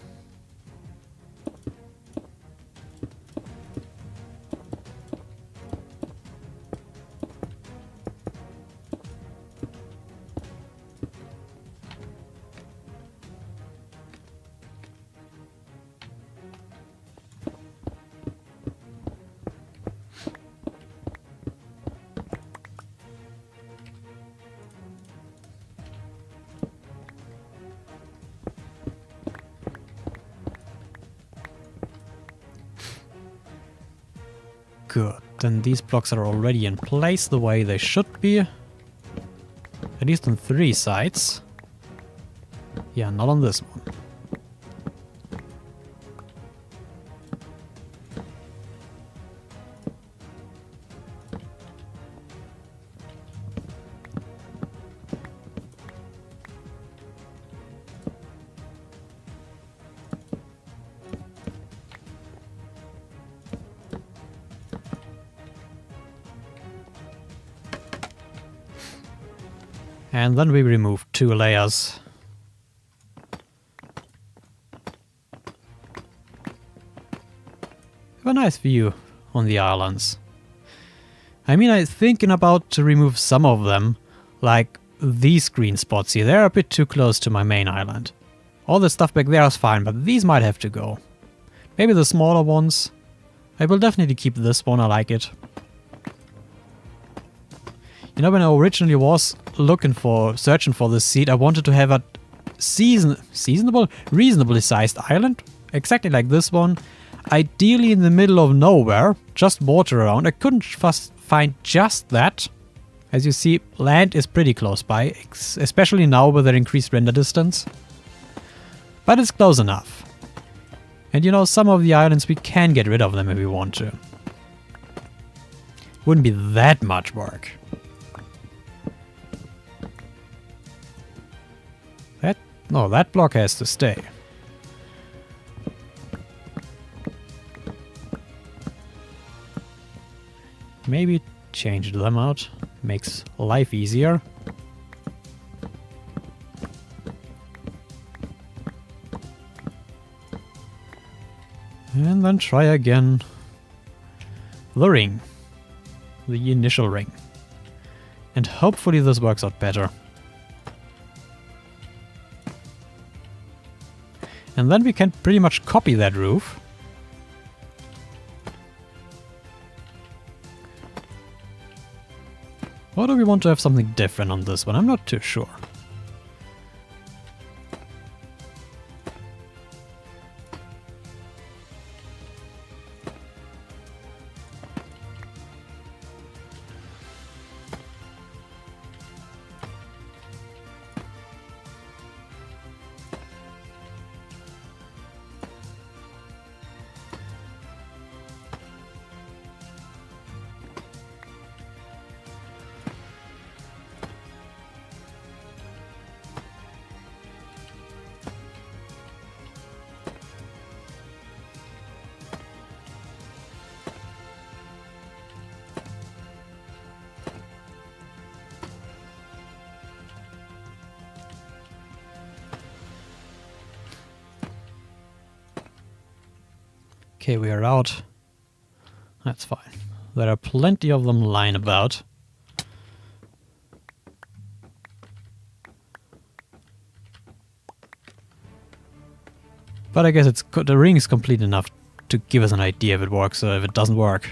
Good, then these blocks are already in place the way they should be. At least on 3 sides. Yeah, not on this one. And then we remove 2 layers. Have a nice view on the islands. I mean, I'm thinking about to remove some of them, like these green spots here. They're a bit too close to my main island. All the stuff back there is fine, but these might have to go. Maybe the smaller ones. I will definitely keep this one, I like it. You know, when I originally was searching for this seed, I wanted to have a reasonably sized island, exactly like this one. Ideally in the middle of nowhere, just water around. I couldn't find just that. As you see, land is pretty close by, especially now with their increased render distance. But it's close enough. And you know, some of the islands we can get rid of them if we want to. Wouldn't be that much work. No, that block has to stay. Maybe change them out. Makes life easier. And then try again. The ring. The initial ring. And hopefully this works out better. And then we can pretty much copy that roof. Or do we want to have something different on this one? I'm not too sure. Okay, we are out. That's fine. There are plenty of them lying about. But I guess the ring is complete enough to give us an idea if it works or if it doesn't work.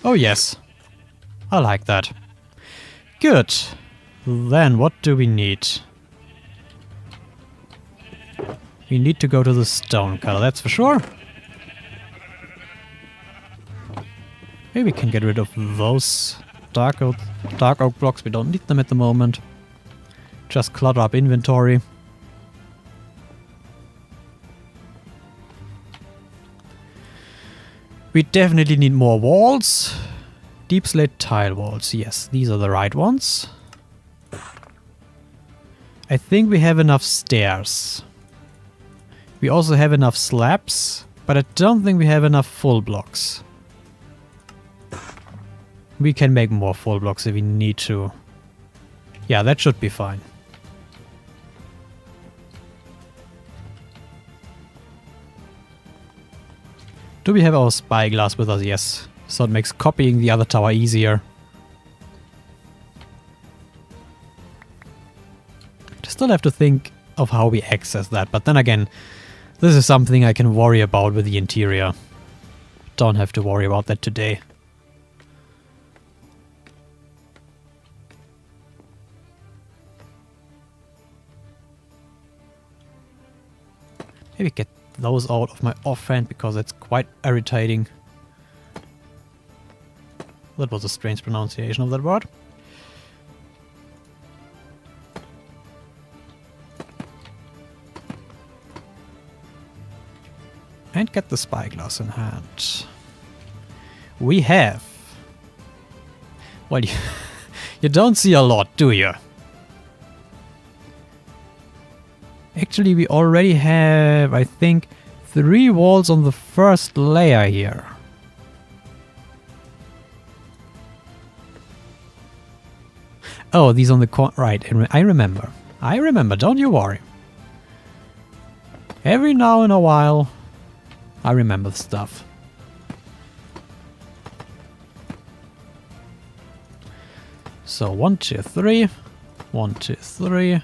Oh yes. I like that. Good. Then what do we need? We need to go to the stone cutter, that's for sure. Maybe we can get rid of those dark oak blocks. We don't need them at the moment. Just clutter up inventory. We definitely need more walls. Deep slate tile walls. Yes, these are the right ones. I think we have enough stairs. We also have enough slabs, but I don't think we have enough full blocks. We can make more full blocks if we need to. Yeah, that should be fine. Do we have our spyglass with us? Yes. So it makes copying the other tower easier. Still have to think of how we access that, but then again, this is something I can worry about with the interior. Don't have to worry about that today. Maybe get those out of my offhand because it's quite irritating. That was a strange pronunciation of that word. And get the spyglass in hand. We have... Well, you don't see a lot, do you? Actually, we already have, I think, 3 walls on the first layer here. Oh, these on the corner. Right, I remember. I remember, don't you worry. Every now and a while, I remember stuff. So 1, 2, 3. 1, 2, 3.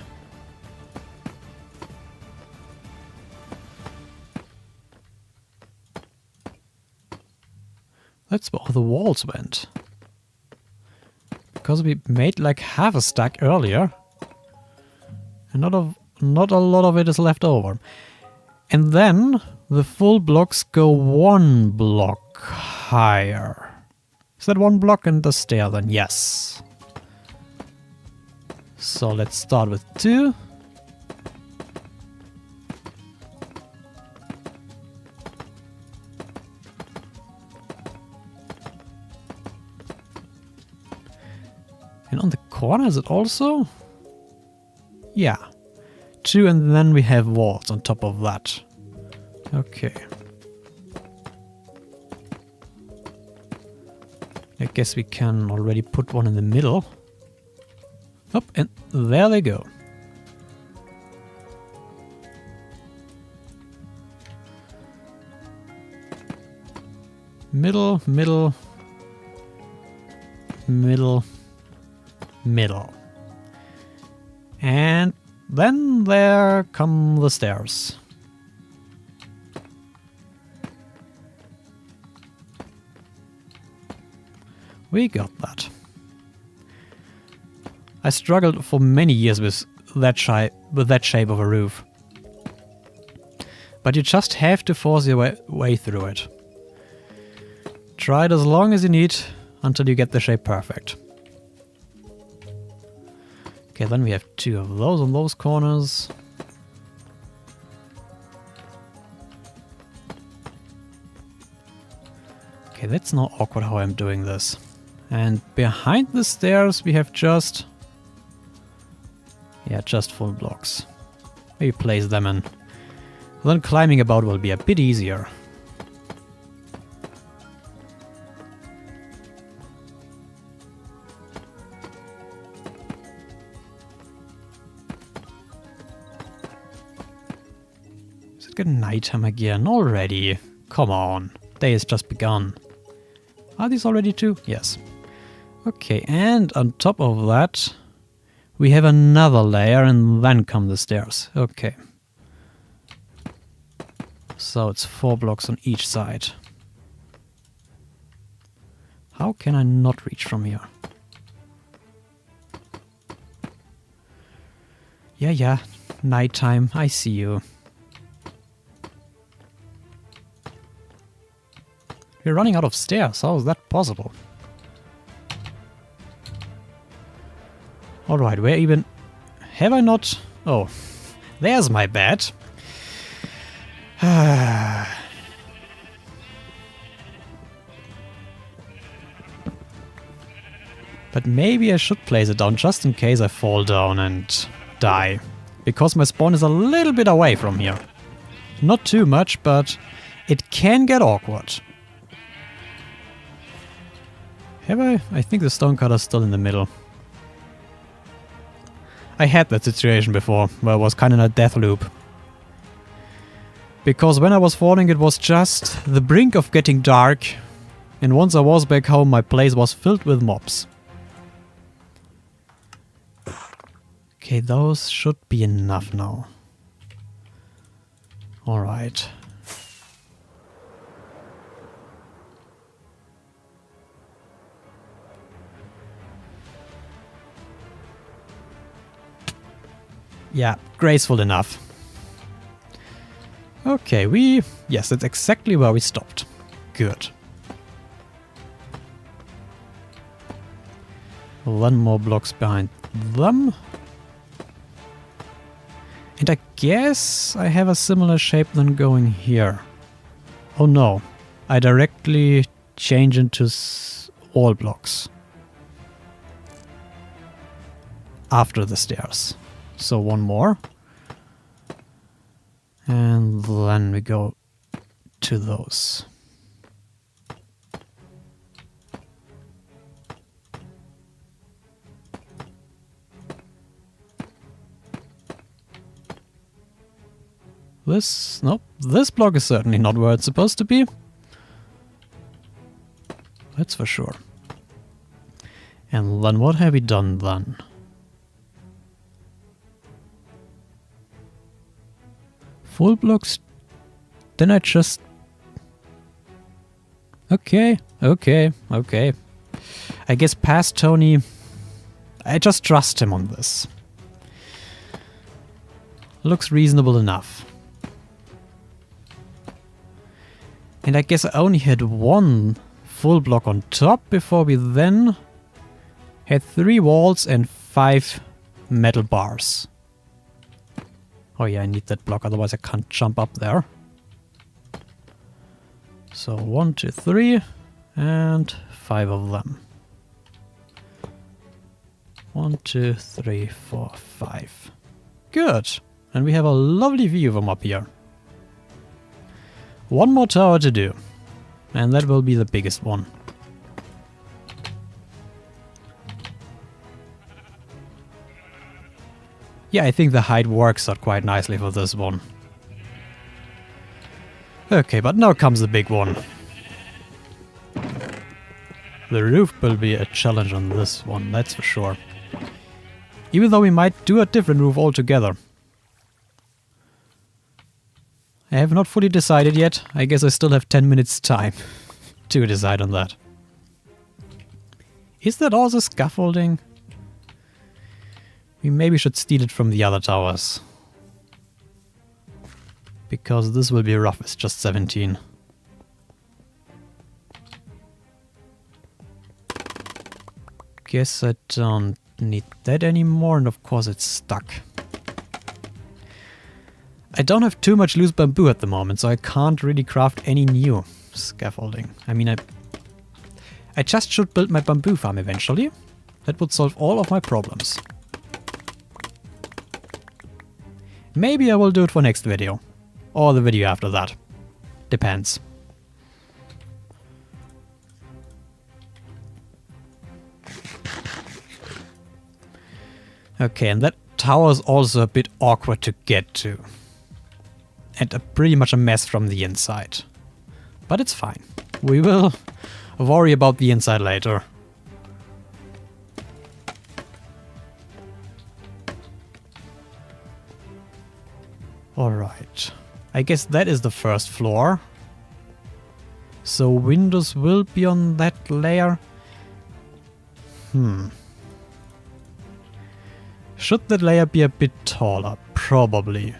That's where all the walls went. Because we made like half a stack earlier. And not a lot of it is left over. And then the full blocks go 1 block higher. Is that 1 block in the stair then? Yes. So let's start with 2. And on the corner is it also? Yeah. 2 and then we have walls on top of that. Okay. I guess we can already put one in the middle. Oh, and there they go. Middle, middle, middle, middle. And then there come the stairs. We got that. I struggled for many years with that shape of a roof. But you just have to force your way through it. Try it as long as you need until you get the shape perfect. Okay, then we have 2 of those on those corners. Okay, that's not awkward how I'm doing this. And behind the stairs we have just full blocks. Maybe place them in. Then climbing about will be a bit easier. Is it getting nighttime again already? Come on, day has just begun. Are these already 2? Yes. Okay, and on top of that, we have another layer and then come the stairs. Okay. So it's 4 blocks on each side. How can I not reach from here? Yeah, nighttime, I see you. We're running out of stairs, how is that possible? Alright, where even... Have I not... Oh, there's my bed. But maybe I should place it down just in case I fall down and die. Because my spawn is a little bit away from here. Not too much, but it can get awkward. Have I? I think the stone cutter's still in the middle. I had that situation before, where I was kind of in a death loop. Because when I was falling it was just the brink of getting dark, and once I was back home my place was filled with mobs. Okay, those should be enough now. Alright. Yeah, graceful enough. Okay, yes, that's exactly where we stopped. Good. 1 more blocks behind them. And I guess I have a similar shape than going here. Oh no, I directly change into all blocks. After the stairs. So 1 more. And then we go to those. Nope, this block is certainly not where it's supposed to be. That's for sure. And then what have we done then? Full blocks, then I just... Okay. I guess past Tony, I just trust him on this. Looks reasonable enough. And I guess I only had 1 full block on top before we then had 3 walls and 5 metal bars. Oh yeah, I need that block, otherwise I can't jump up there. So 1, 2, 3, and 5 of them. 1, 2, 3, 4, 5. Good! And we have a lovely view from up here. 1 more tower to do. And that will be the biggest one. Yeah, I think the height works out quite nicely for this one. Okay, but now comes the big one. The roof will be a challenge on this one, that's for sure. Even though we might do a different roof altogether. I have not fully decided yet. I guess I still have 10 minutes time to decide on that. Is that also scaffolding? We maybe should steal it from the other towers. Because this will be rough, it's just 17. Guess I don't need that anymore, and of course it's stuck. I don't have too much loose bamboo at the moment, so I can't really craft any new scaffolding. I mean, I just should build my bamboo farm eventually. That would solve all of my problems. Maybe I will do it for next video. Or the video after that. Depends. Okay, and that tower is also a bit awkward to get to. And pretty much a mess from the inside. But it's fine. We will worry about the inside later. Alright. I guess that is the first floor. So windows will be on that layer. Should that layer be a bit taller? Probably.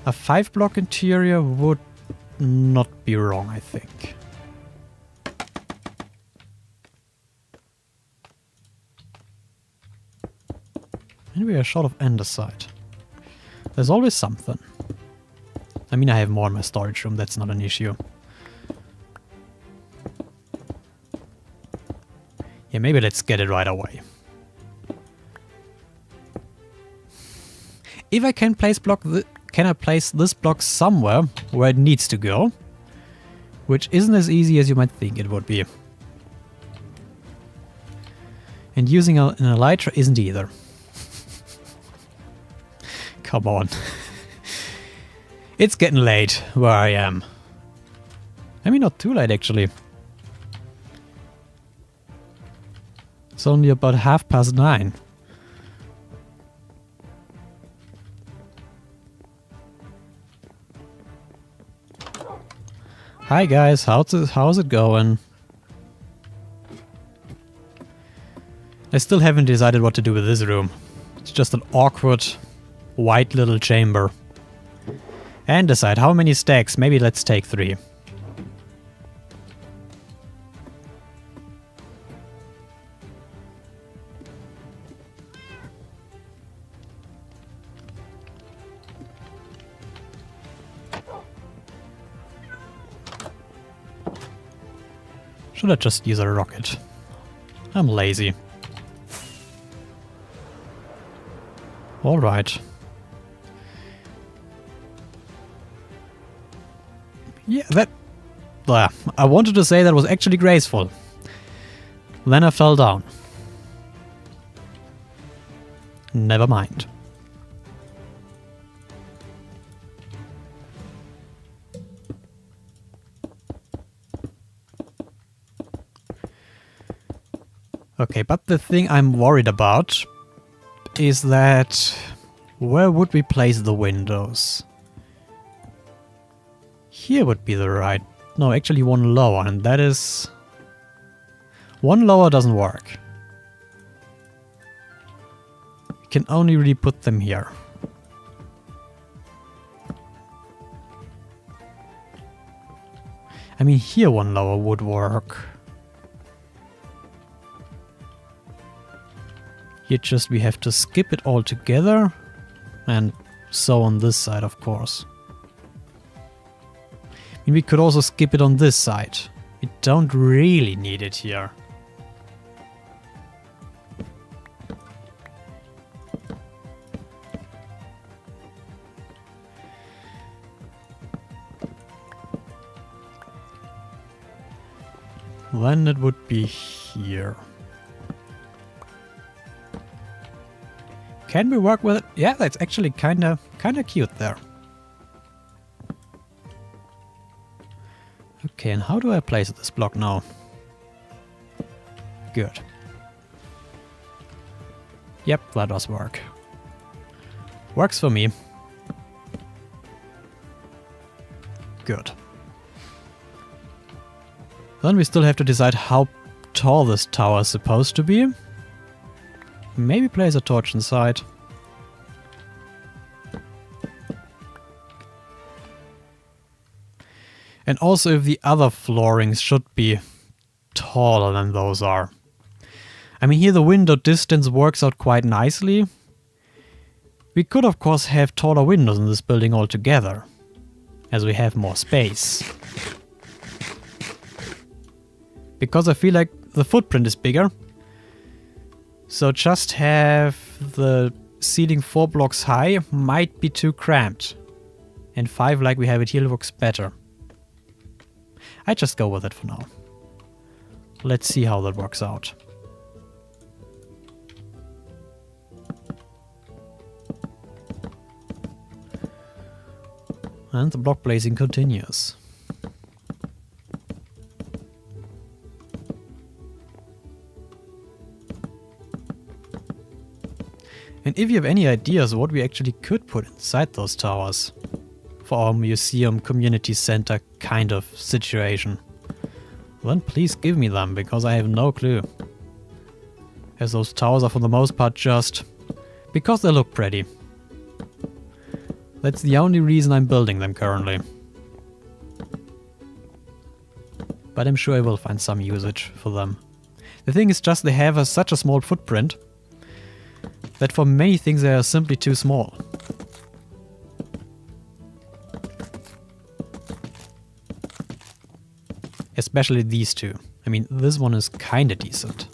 A 5-block interior would not be wrong, I think. And we are short of andesite. There's always something. I mean, I have more in my storage room, that's not an issue. Yeah, maybe let's get it right away. If I can place can I place this block somewhere where it needs to go? Which isn't as easy as you might think it would be. And using an elytra isn't either. Come on. It's getting late where I am. I mean, not too late actually. It's only about 9:30. Hi guys, how's it going? I still haven't decided what to do with this room. It's just an awkward, white little chamber. And decide how many stacks. Maybe let's take 3. Should I just use a rocket? I'm lazy. Alright. Yeah, that... I wanted to say that was actually graceful. Then I fell down. Never mind. Okay, but the thing I'm worried about is that... where would we place the windows? Here would be the right... no, actually one lower, and that is... one lower doesn't work. We can only really put them here. I mean, here one lower would work. Here just we have to skip it all together. And so on this side, of course. I mean, we could also skip it on this side. We don't really need it here. Then it would be here. Can we work with it? Yeah, that's actually kinda cute there. Okay, and how do I place this block now? Good. Yep, that does work. Works for me. Good. Then we still have to decide how tall this tower is supposed to be. Maybe place a torch inside. And also if the other floorings should be taller than those are. I mean, here the window distance works out quite nicely. We could of course have taller windows in this building altogether, as we have more space. Because I feel like the footprint is bigger. So just have the ceiling 4 blocks high might be too cramped. And 5 like we have it here looks better. I just go with it for now. Let's see how that works out. And the block placing continues. And if you have any ideas what we actually could put inside those towers for our museum community center kind of situation, then please give me them, because I have no clue. As those towers are for the most part just because they look pretty. That's the only reason I'm building them currently. But I'm sure I will find some usage for them. The thing is just they have such a small footprint that for many things they are simply too small. Especially these two. I mean, this one is kinda decent.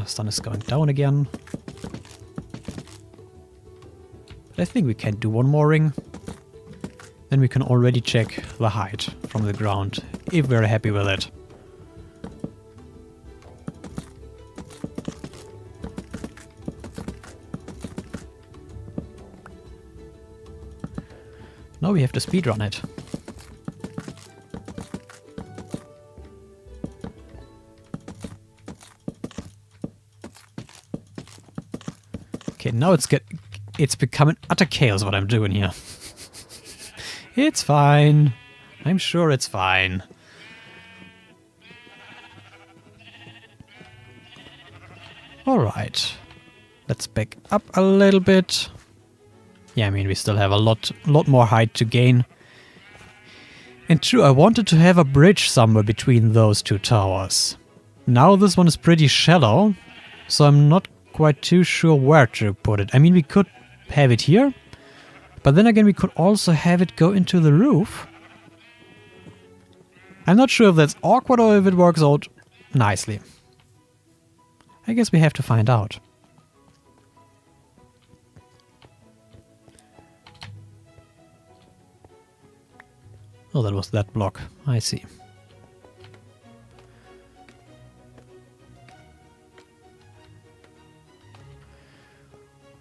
Sun is going down again. But I think we can do one more ring. Then we can already check the height from the ground, if we're happy with it. Now we have to speedrun it. Okay, now it's becoming utter chaos what I'm doing here. It's fine. I'm sure it's fine. Alright. Let's back up a little bit. Yeah, I mean, we still have a lot more height to gain. And true, I wanted to have a bridge somewhere between those two towers. Now this one is pretty shallow, so I'm not quite too sure where to put it. I mean, we could have it here, but then again, we could also have it go into the roof. I'm not sure if that's awkward or if it works out nicely. I guess we have to find out. Oh, that was that block. I see.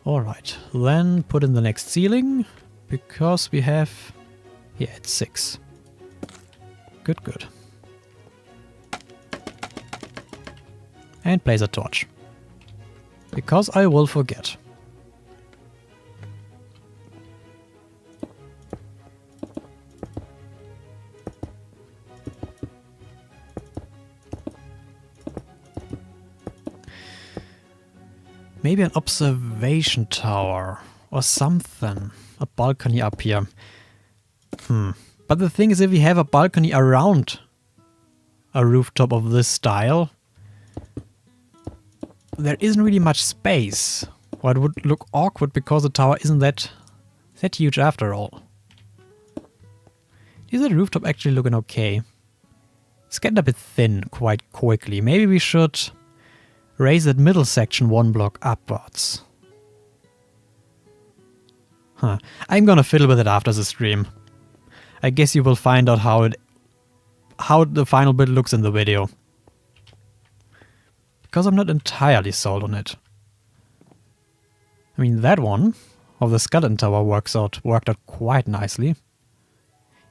Alright, then put in the next ceiling, because we have... yeah, it's 6. Good, good. And place a torch. Because I will forget. Maybe an observation tower or something. A balcony up here. But the thing is, if we have a balcony around a rooftop of this style, there isn't really much space. Or it would look awkward because the tower isn't that huge after all. Is that rooftop actually looking okay? It's getting a bit thin quite quickly. Maybe we should raise that middle section 1 block upwards. I'm gonna fiddle with it after the stream. I guess you will find out how the final bit looks in the video. Because I'm not entirely sold on it. I mean, that one of the skeleton tower worked out quite nicely.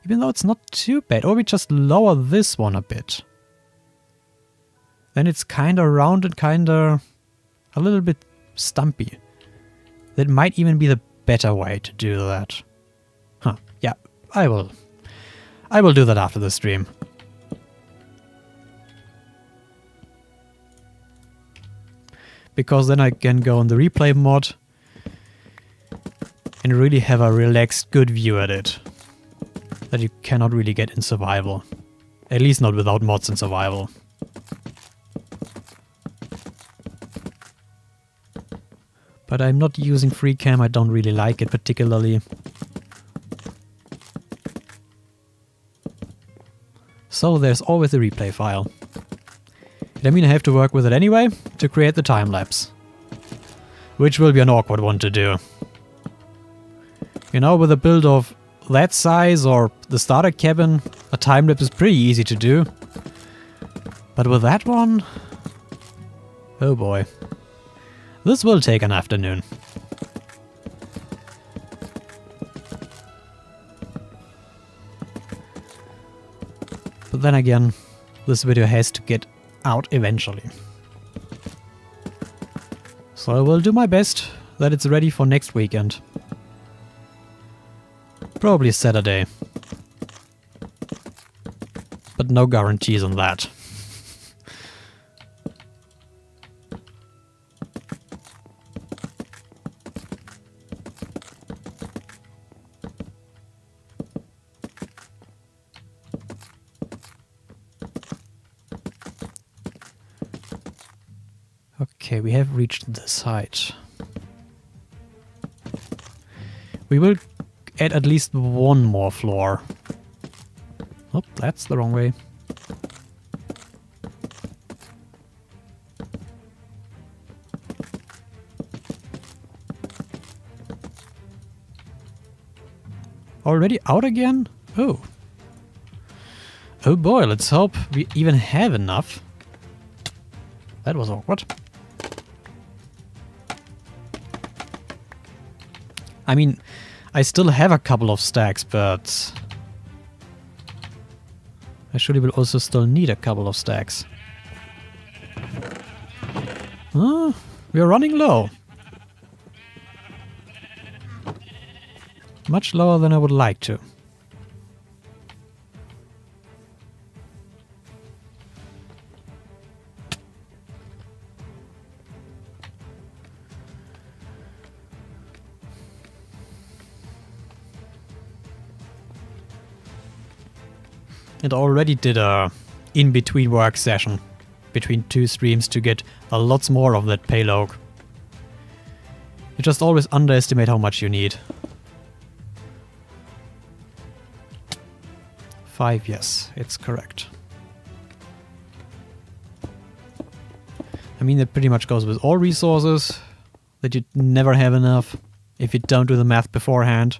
Even though it's not too bad. Or we just lower this one a bit. Then it's kinda rounded, kinda a little bit stumpy. That might even be the better way to do that. Yeah, I will I will do that after the stream. Because then I can go on the replay mod and really have a relaxed, good view at it. That you cannot really get in survival. At least not without mods in survival. But I'm not using free cam, I don't really like it particularly. So there's always the replay file. I mean, I have to work with it anyway to create the time lapse. Which will be an awkward one to do. You know, with a build of that size or the starter cabin, a time lapse is pretty easy to do. But with that one... oh boy. This will take an afternoon. But then again, this video has to get out eventually. So I will do my best that it's ready for next weekend. Probably Saturday. But no guarantees on that. Okay, we have reached this height. We will add at least one more floor. Oh, that's the wrong way. Already out again? Oh. Oh boy, let's hope we even have enough. That was awkward. I mean, I still have a couple of stacks, but I surely will also still need a couple of stacks. We are running low. Much lower than I would like to. It already did a in-between work session between two streams to get a lots more of that payload. You just always underestimate how much you need. 5, yes, it's correct. I mean, that pretty much goes with all resources, that you never have enough if you don't do the math beforehand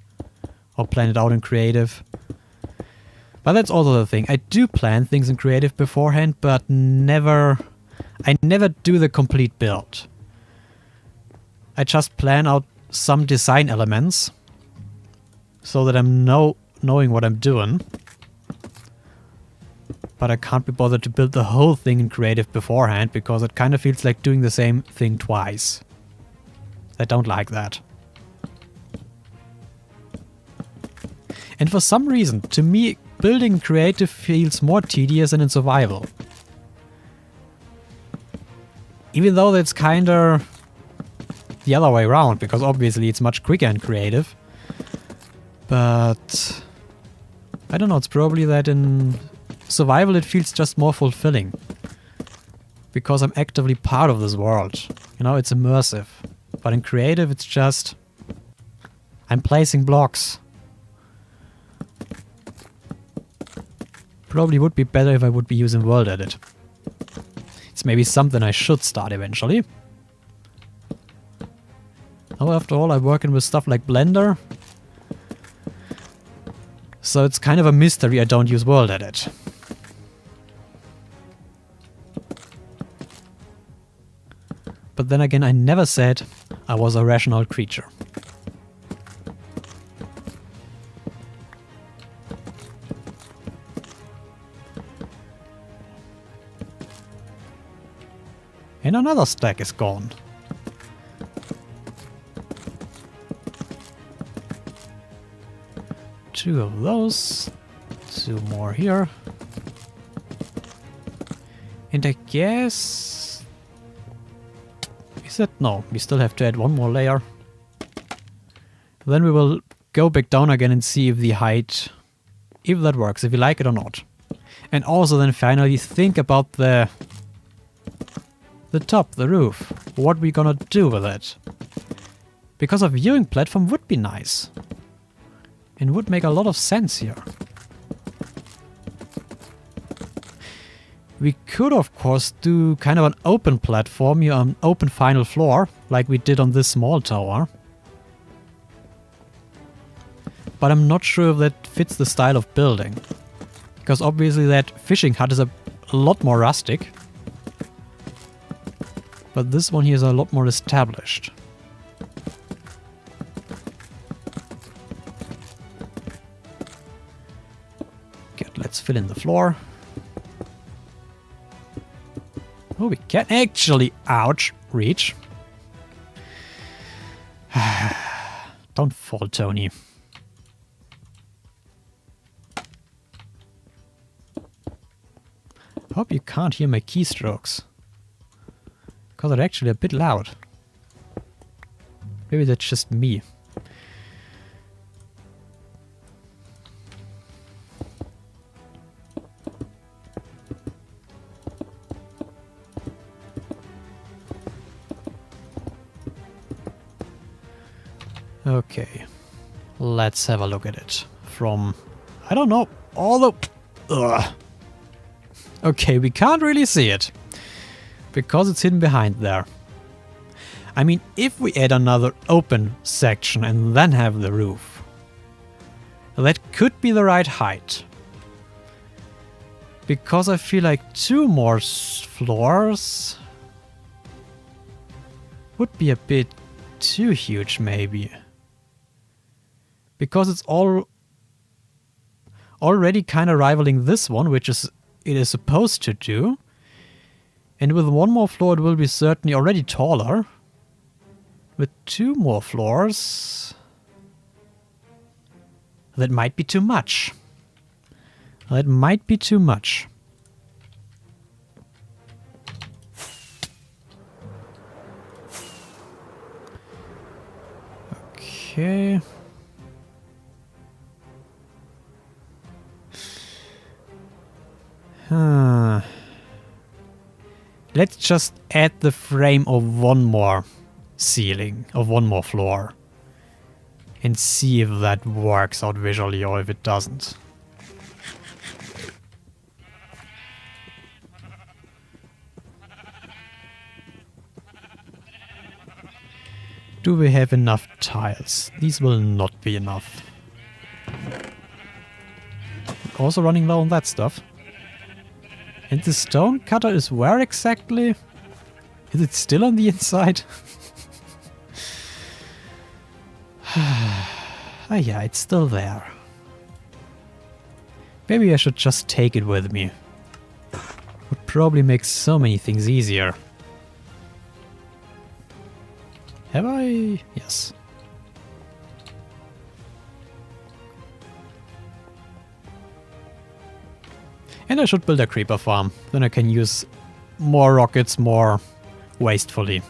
or plan it out in creative. But that's also the thing. I do plan things in creative beforehand, but I never do the complete build. I just plan out some design elements so that I'm knowing what I'm doing. But I can't be bothered to build the whole thing in creative beforehand because it kind of feels like doing the same thing twice. I don't like that. And for some reason, to me, building creative feels more tedious than in survival. Even though that's kinda the other way around, because obviously it's much quicker in creative. But I don't know, it's probably that in survival it feels just more fulfilling. Because I'm actively part of this world. You know, it's immersive. But in creative it's just... I'm placing blocks. Probably would be better if I would be using World Edit. It's maybe something I should start eventually. Oh, after all, I'm working with stuff like Blender. So it's kind of a mystery I don't use World Edit. But then again, I never said I was a rational creature. And another stack is gone. Two of those. 2 more here. And I guess... Is that... No, we still have to add 1 more layer. Then we will go back down again and see if the height... If that works, if we like it or not. And also then finally think about the top, the roof. What we're gonna do with it. Because a viewing platform would be nice. And would make a lot of sense here. We could of course do kind of an open platform, an open final floor, like we did on this small tower. But I'm not sure if that fits the style of building. Because obviously that fishing hut is a lot more rustic. But this one here is a lot more established. Good, let's fill in the floor. Oh, we can actually, ouch, reach. Don't fall, Tony. Hope you can't hear my keystrokes. Because they're actually a bit loud. Maybe that's just me. Okay, let's have a look at it from, I don't know, all the... Ugh. Okay, we can't really see it, because it's hidden behind there. I mean, if we add another open section and then have the roof, that could be the right height. Because I feel like 2 more floors would be a bit too huge, maybe. Because it's already kind of rivaling this one, which is it is supposed to do. And with 1 more floor it will be certainly already taller. With 2 more floors... That might be too much. That might be too much. Okay... Let's just add the frame of 1 more ceiling, of 1 more floor. And see if that works out visually or if it doesn't. Do we have enough tiles? These will not be enough. Also running low on that stuff. And the stone cutter is where exactly? Is it still on the inside? Ah yeah, it's still there. Maybe I should just take it with me. Would probably make so many things easier. Have I? Yes. And I should build a creeper farm. Then I can use more rockets more wastefully.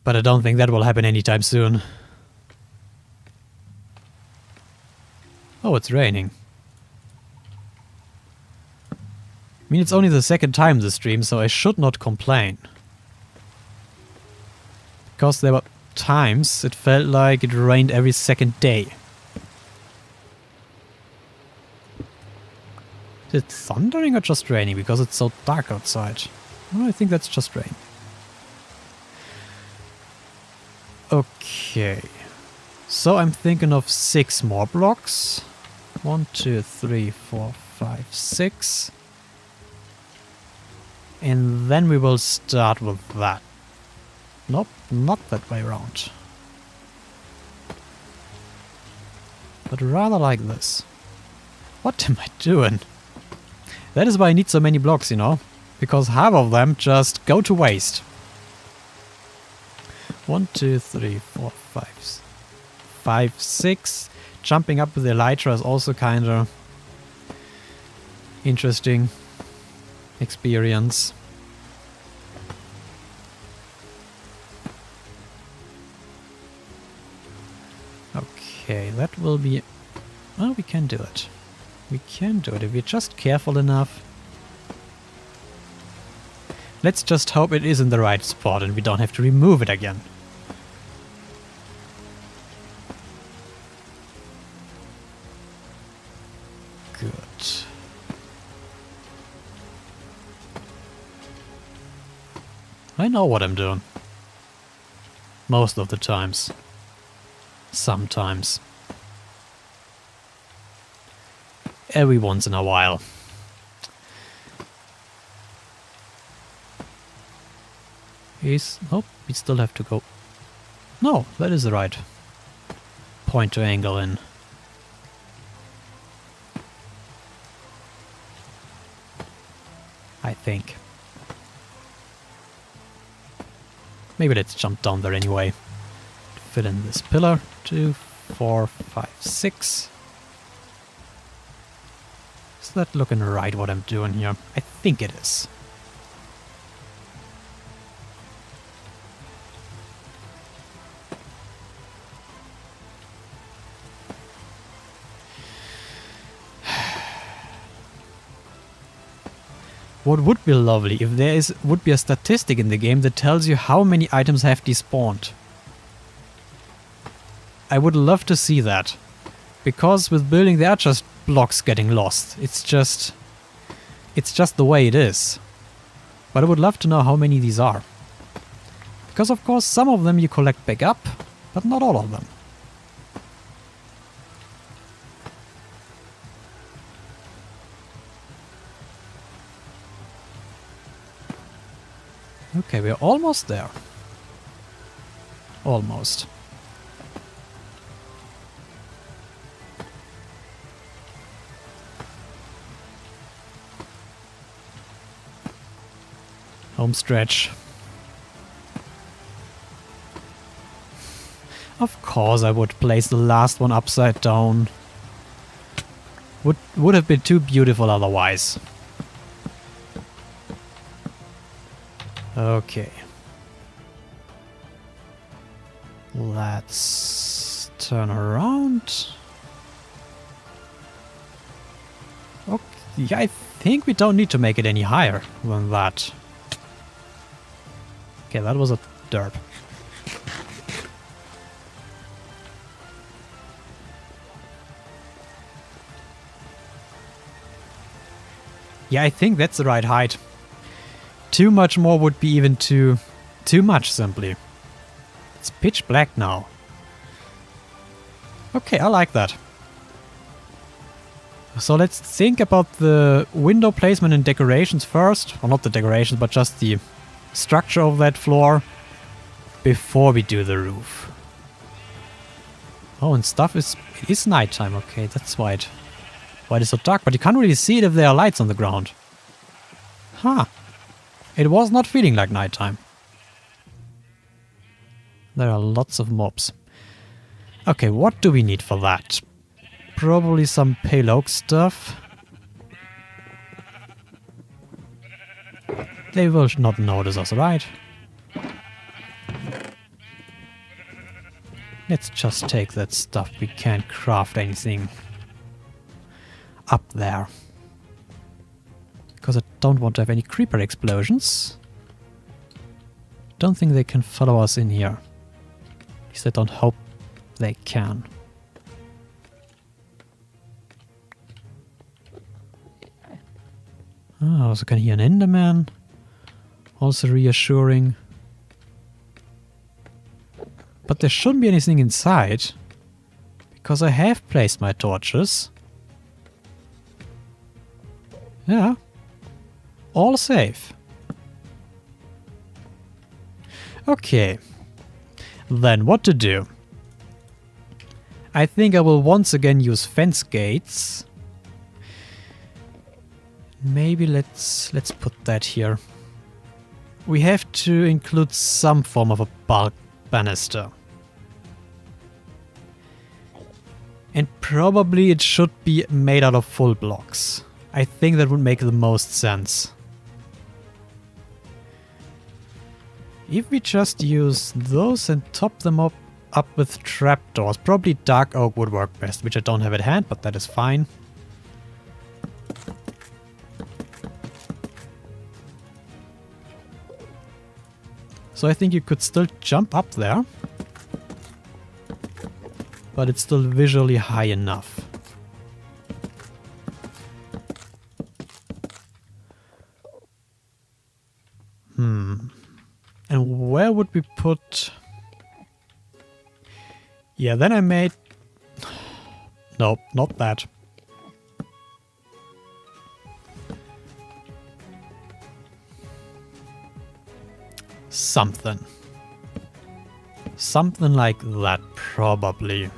But I don't think that will happen anytime soon. Oh, it's raining. I mean, it's only the 2nd time this stream, so I should not complain. Because there were times it felt like it rained every 2nd day. Is it thundering or just raining? Because it's so dark outside. Oh, I think that's just rain. Okay. So I'm thinking of 6 more blocks. 1, 2, 3, 4, 5, 6. And then we will start with that. Nope, not that way around. But rather like this. What am I doing? That is why I need so many blocks, you know, because half of them just go to waste. 1, 2, 3, 4, 5, 6. jumping up with the elytra is also kind of interesting experience. Okay, that will be... Well, we can do it. We can do it if we're just careful enough. Let's just hope it is in the right spot and we don't have to remove it again. Good. I know what I'm doing. Most of the times. Sometimes. Every once in a while. Oh, we still have to go. No, that is the right point to angle in. I think. Maybe let's jump down there anyway. Fit in this pillar. 2, 4, 5, 6. Is that looking right what I'm doing here? I think it is. What would be lovely if there would be a statistic in the game that tells you how many items have despawned. I would love to see that. Because with building there are just blocks getting lost. It's just the way it is. But I would love to know how many these are. Because of course some of them you collect back up, but not all of them. Okay, we're almost there. Almost. Home stretch. Of course I would place the last one upside down. Would have been too beautiful otherwise. Okay. Let's turn around. Okay, yeah, I think we don't need to make it any higher than that. Okay, that was a derp. Yeah, I think that's the right height. Too much more would be even too much, simply. It's pitch black now. Okay, I like that. So let's think about the window placement and decorations first. Or not the decorations, but just the structure of that floor before we do the roof. Oh, and stuff is... It is nighttime, okay, that's why it is so dark. But you can't really see it if there are lights on the ground. Huh. It was not feeling like nighttime. There are lots of mobs. Okay, what do we need for that? Probably some pale oak stuff. They will not notice us, right? Let's just take that stuff. We can't craft anything up there. Because I don't want to have any creeper explosions. Don't think they can follow us in here. At least I don't hope they can. Oh, I also can hear an Enderman. Also reassuring. But there shouldn't be anything inside. Because I have placed my torches. Yeah. All safe. Okay. Then what to do? I think I will once again use fence gates. Maybe let's put that here. We have to include some form of a bulk banister. And probably it should be made out of full blocks. I think that would make the most sense. If we just use those and top them up with trapdoors, probably dark oak would work best, which I don't have at hand, but that is fine. So I think you could still jump up there, but it's still visually high enough. And where would we put... Yeah, then I made... Nope, not that. Something. Something like that, probably.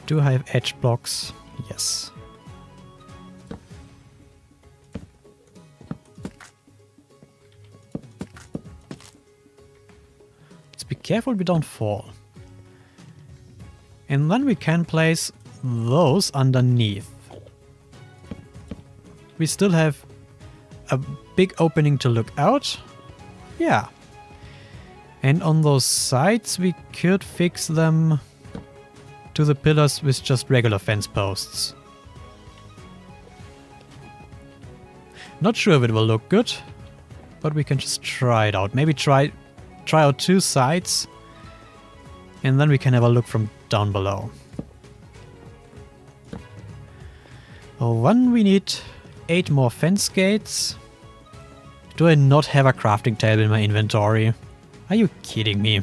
Do I have edge blocks? Yes. Let's be careful we don't fall. And then we can place those underneath. We still have a big opening to look out. Yeah. And on those sides we could fix them to the pillars with just regular fence posts. Not sure if it will look good, but we can just try it out. Maybe try out two sides, and then we can have a look from down below. One, we need 8 more fence gates. Do I not have a crafting table in my inventory? Are you kidding me?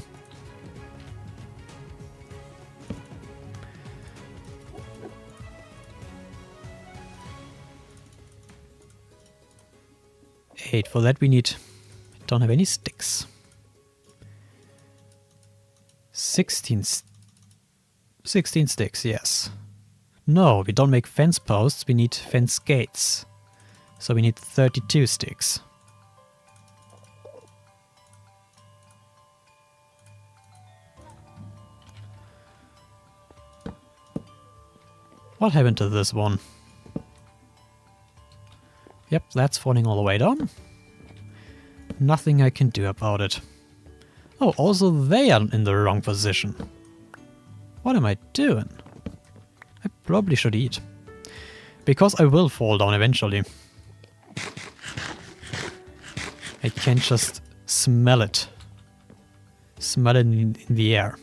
For that we need... don't have any sticks. 16 sticks, yes. No, we don't make fence posts, we need fence gates. So we need 32 sticks. What happened to this one? Yep, that's falling all the way down. Nothing I can do about it. Oh, also they are in the wrong position. What am I doing? I probably should eat. Because I will fall down eventually. I can just smell it. Smell it in the air.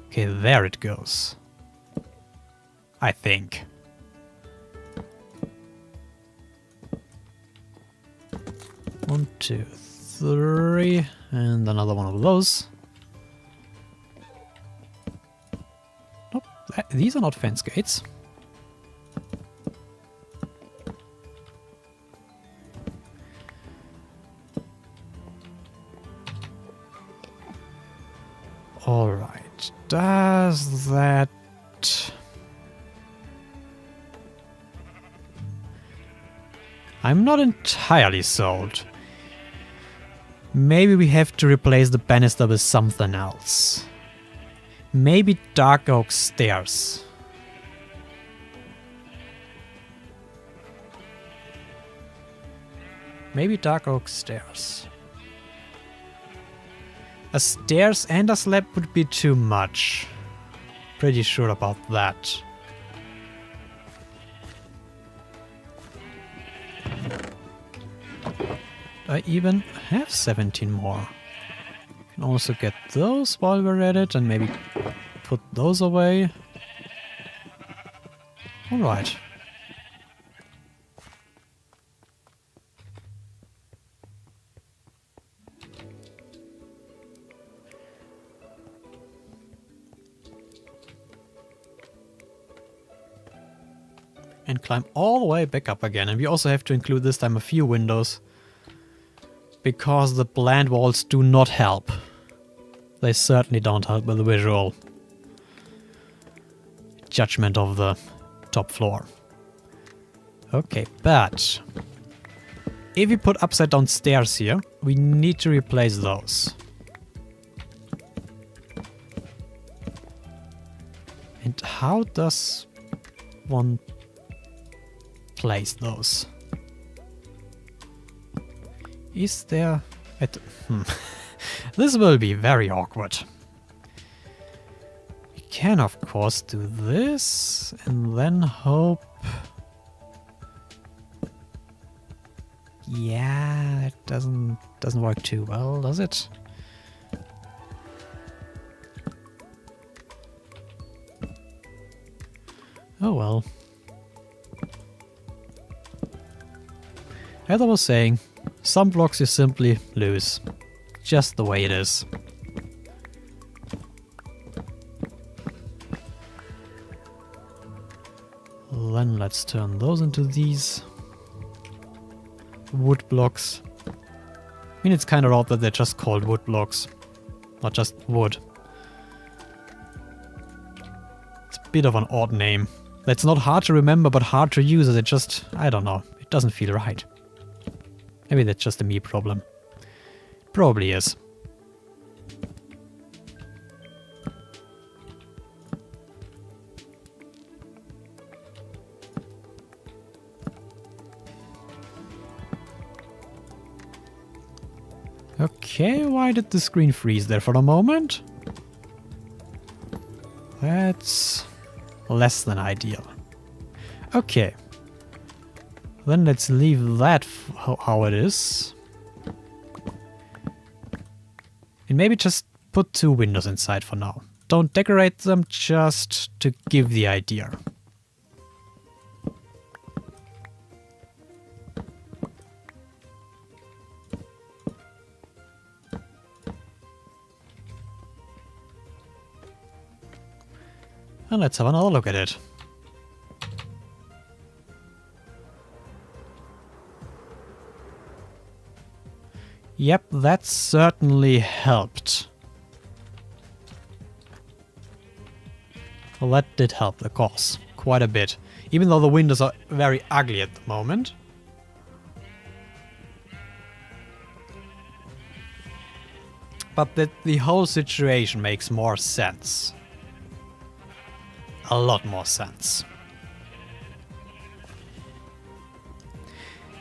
Okay, there it goes. I think. One, 2, 3, and another one of those. Nope, these are not fence gates. Alright, does that... I'm not entirely sold. Maybe we have to replace the banister with something else. Maybe dark oak stairs. Maybe dark oak stairs. A stairs and a slab would be too much. Pretty sure about that. I even have 17 more. Can also get those while we're at it and maybe put those away. Alright. And climb all the way back up again. And we also have to include this time a few windows. Because the bland walls do not help. They certainly don't help with the visual judgment of the top floor. Okay, but if we put upside down stairs here, we need to replace those. And how does one place those? Is there... This will be very awkward. We can of course do this and then hope... Yeah, that doesn't work too well, does it? Oh well. As I was saying, some blocks you simply lose. Just the way it is. Then let's turn those into these wood blocks. I mean, it's kind of odd that they're just called wood blocks, not just wood. It's a bit of an odd name. That's not hard to remember, but hard to use. It just, I don't know, it doesn't feel right. Maybe that's just a me problem. Probably is. Okay, why did the screen freeze there for a moment? That's less than ideal. Okay. Then let's leave that how it is. And maybe just put 2 windows inside for now. Don't decorate them, just to give the idea. And let's have another look at it. Yep, that certainly helped. Well, that did help, of course, quite a bit. Even though the windows are very ugly at the moment. But the whole situation makes more sense. A lot more sense.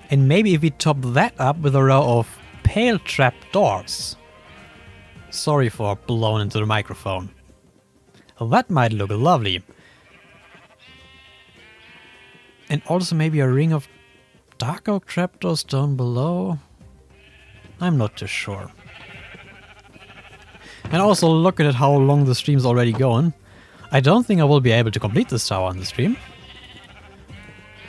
And maybe if we top that up with a row of pale trapdoors. Sorry for blowing into the microphone. That might look lovely. And also maybe a ring of dark oak trapdoors down below. I'm not too sure. And also looking at how long the stream's already going. I don't think I will be able to complete this tower on the stream.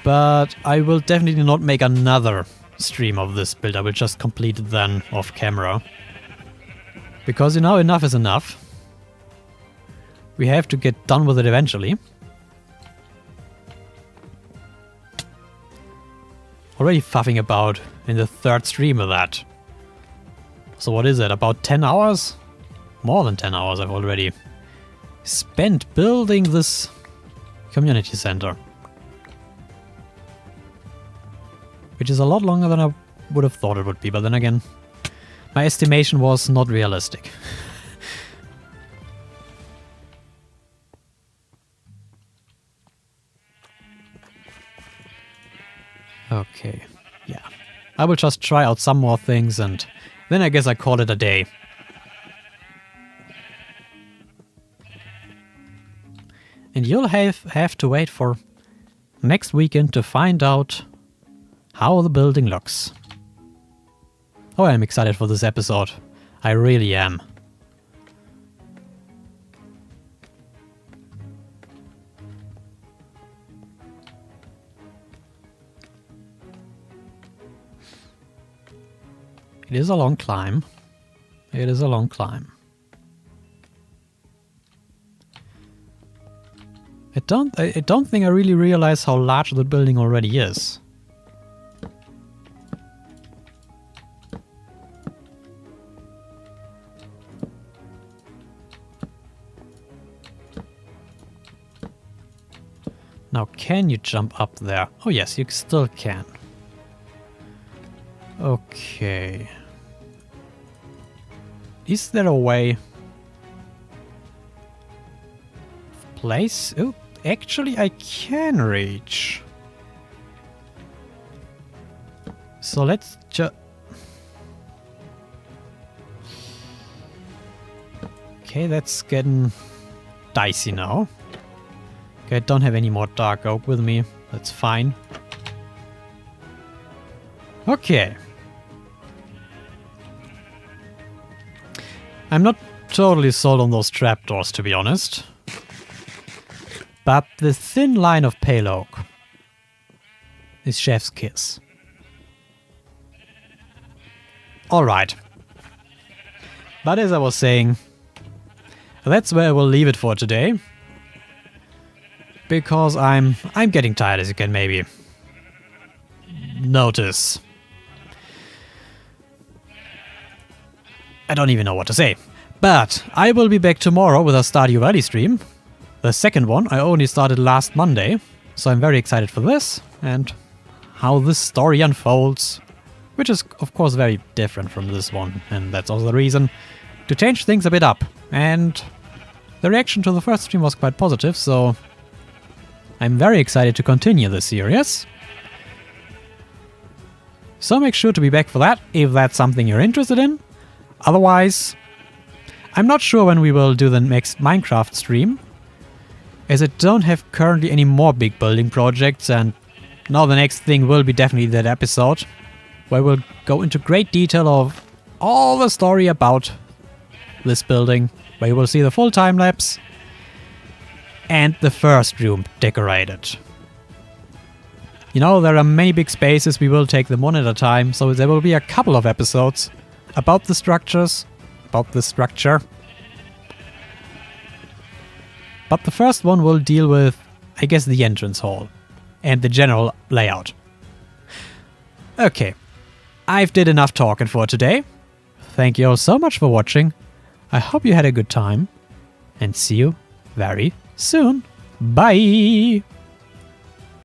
But I will definitely not make another stream of this build. I will just complete it then off camera. Because, you know, enough is enough. We have to get done with it eventually. Already faffing about in the 3rd stream of that. So what is it? About 10 hours? More than 10 hours I've already spent building this community center. Which is a lot longer than I would have thought it would be, but then again, my estimation was not realistic. Okay, yeah. I will just try out some more things and then I guess I call it a day. And you'll have to wait for next weekend to find out how the building looks. Oh, I'm excited for this episode. I really am. It is a long climb. It is a long climb. I don't think I really realize how large the building already is. Now, can you jump up there? Oh yes, you still can. Okay. Is there a way? Place? Oh, actually I can reach. So let's just... Okay, that's getting dicey now. Okay, I don't have any more dark oak with me. That's fine. Okay. I'm not totally sold on those trapdoors, to be honest. But the thin line of pale oak is chef's kiss. Alright. But as I was saying, that's where I will leave it for today. Because I'm getting tired, as you can maybe notice. I don't even know what to say. But I will be back tomorrow with a Stardew Valley stream. The second one I only started last Monday, so I'm very excited for this and how this story unfolds, which is of course very different from this one, and that's also the reason to change things a bit up. And the reaction to the first stream was quite positive, so I'm very excited to continue this series. So make sure to be back for that if that's something you're interested in. Otherwise, I'm not sure when we will do the next Minecraft stream, as I don't have currently any more big building projects, and now the next thing will be definitely that episode, where we'll go into great detail of all the story about this building, where you will see the full time lapse and the first room decorated. You know, there are many big spaces, we will take them one at a time, so there will be a couple of episodes about the structures, about the structure. But the first one will deal with, I guess, the entrance hall and the general layout. Okay, I've did enough talking for today. Thank you all so much for watching. I hope you had a good time and see you very soon. Bye!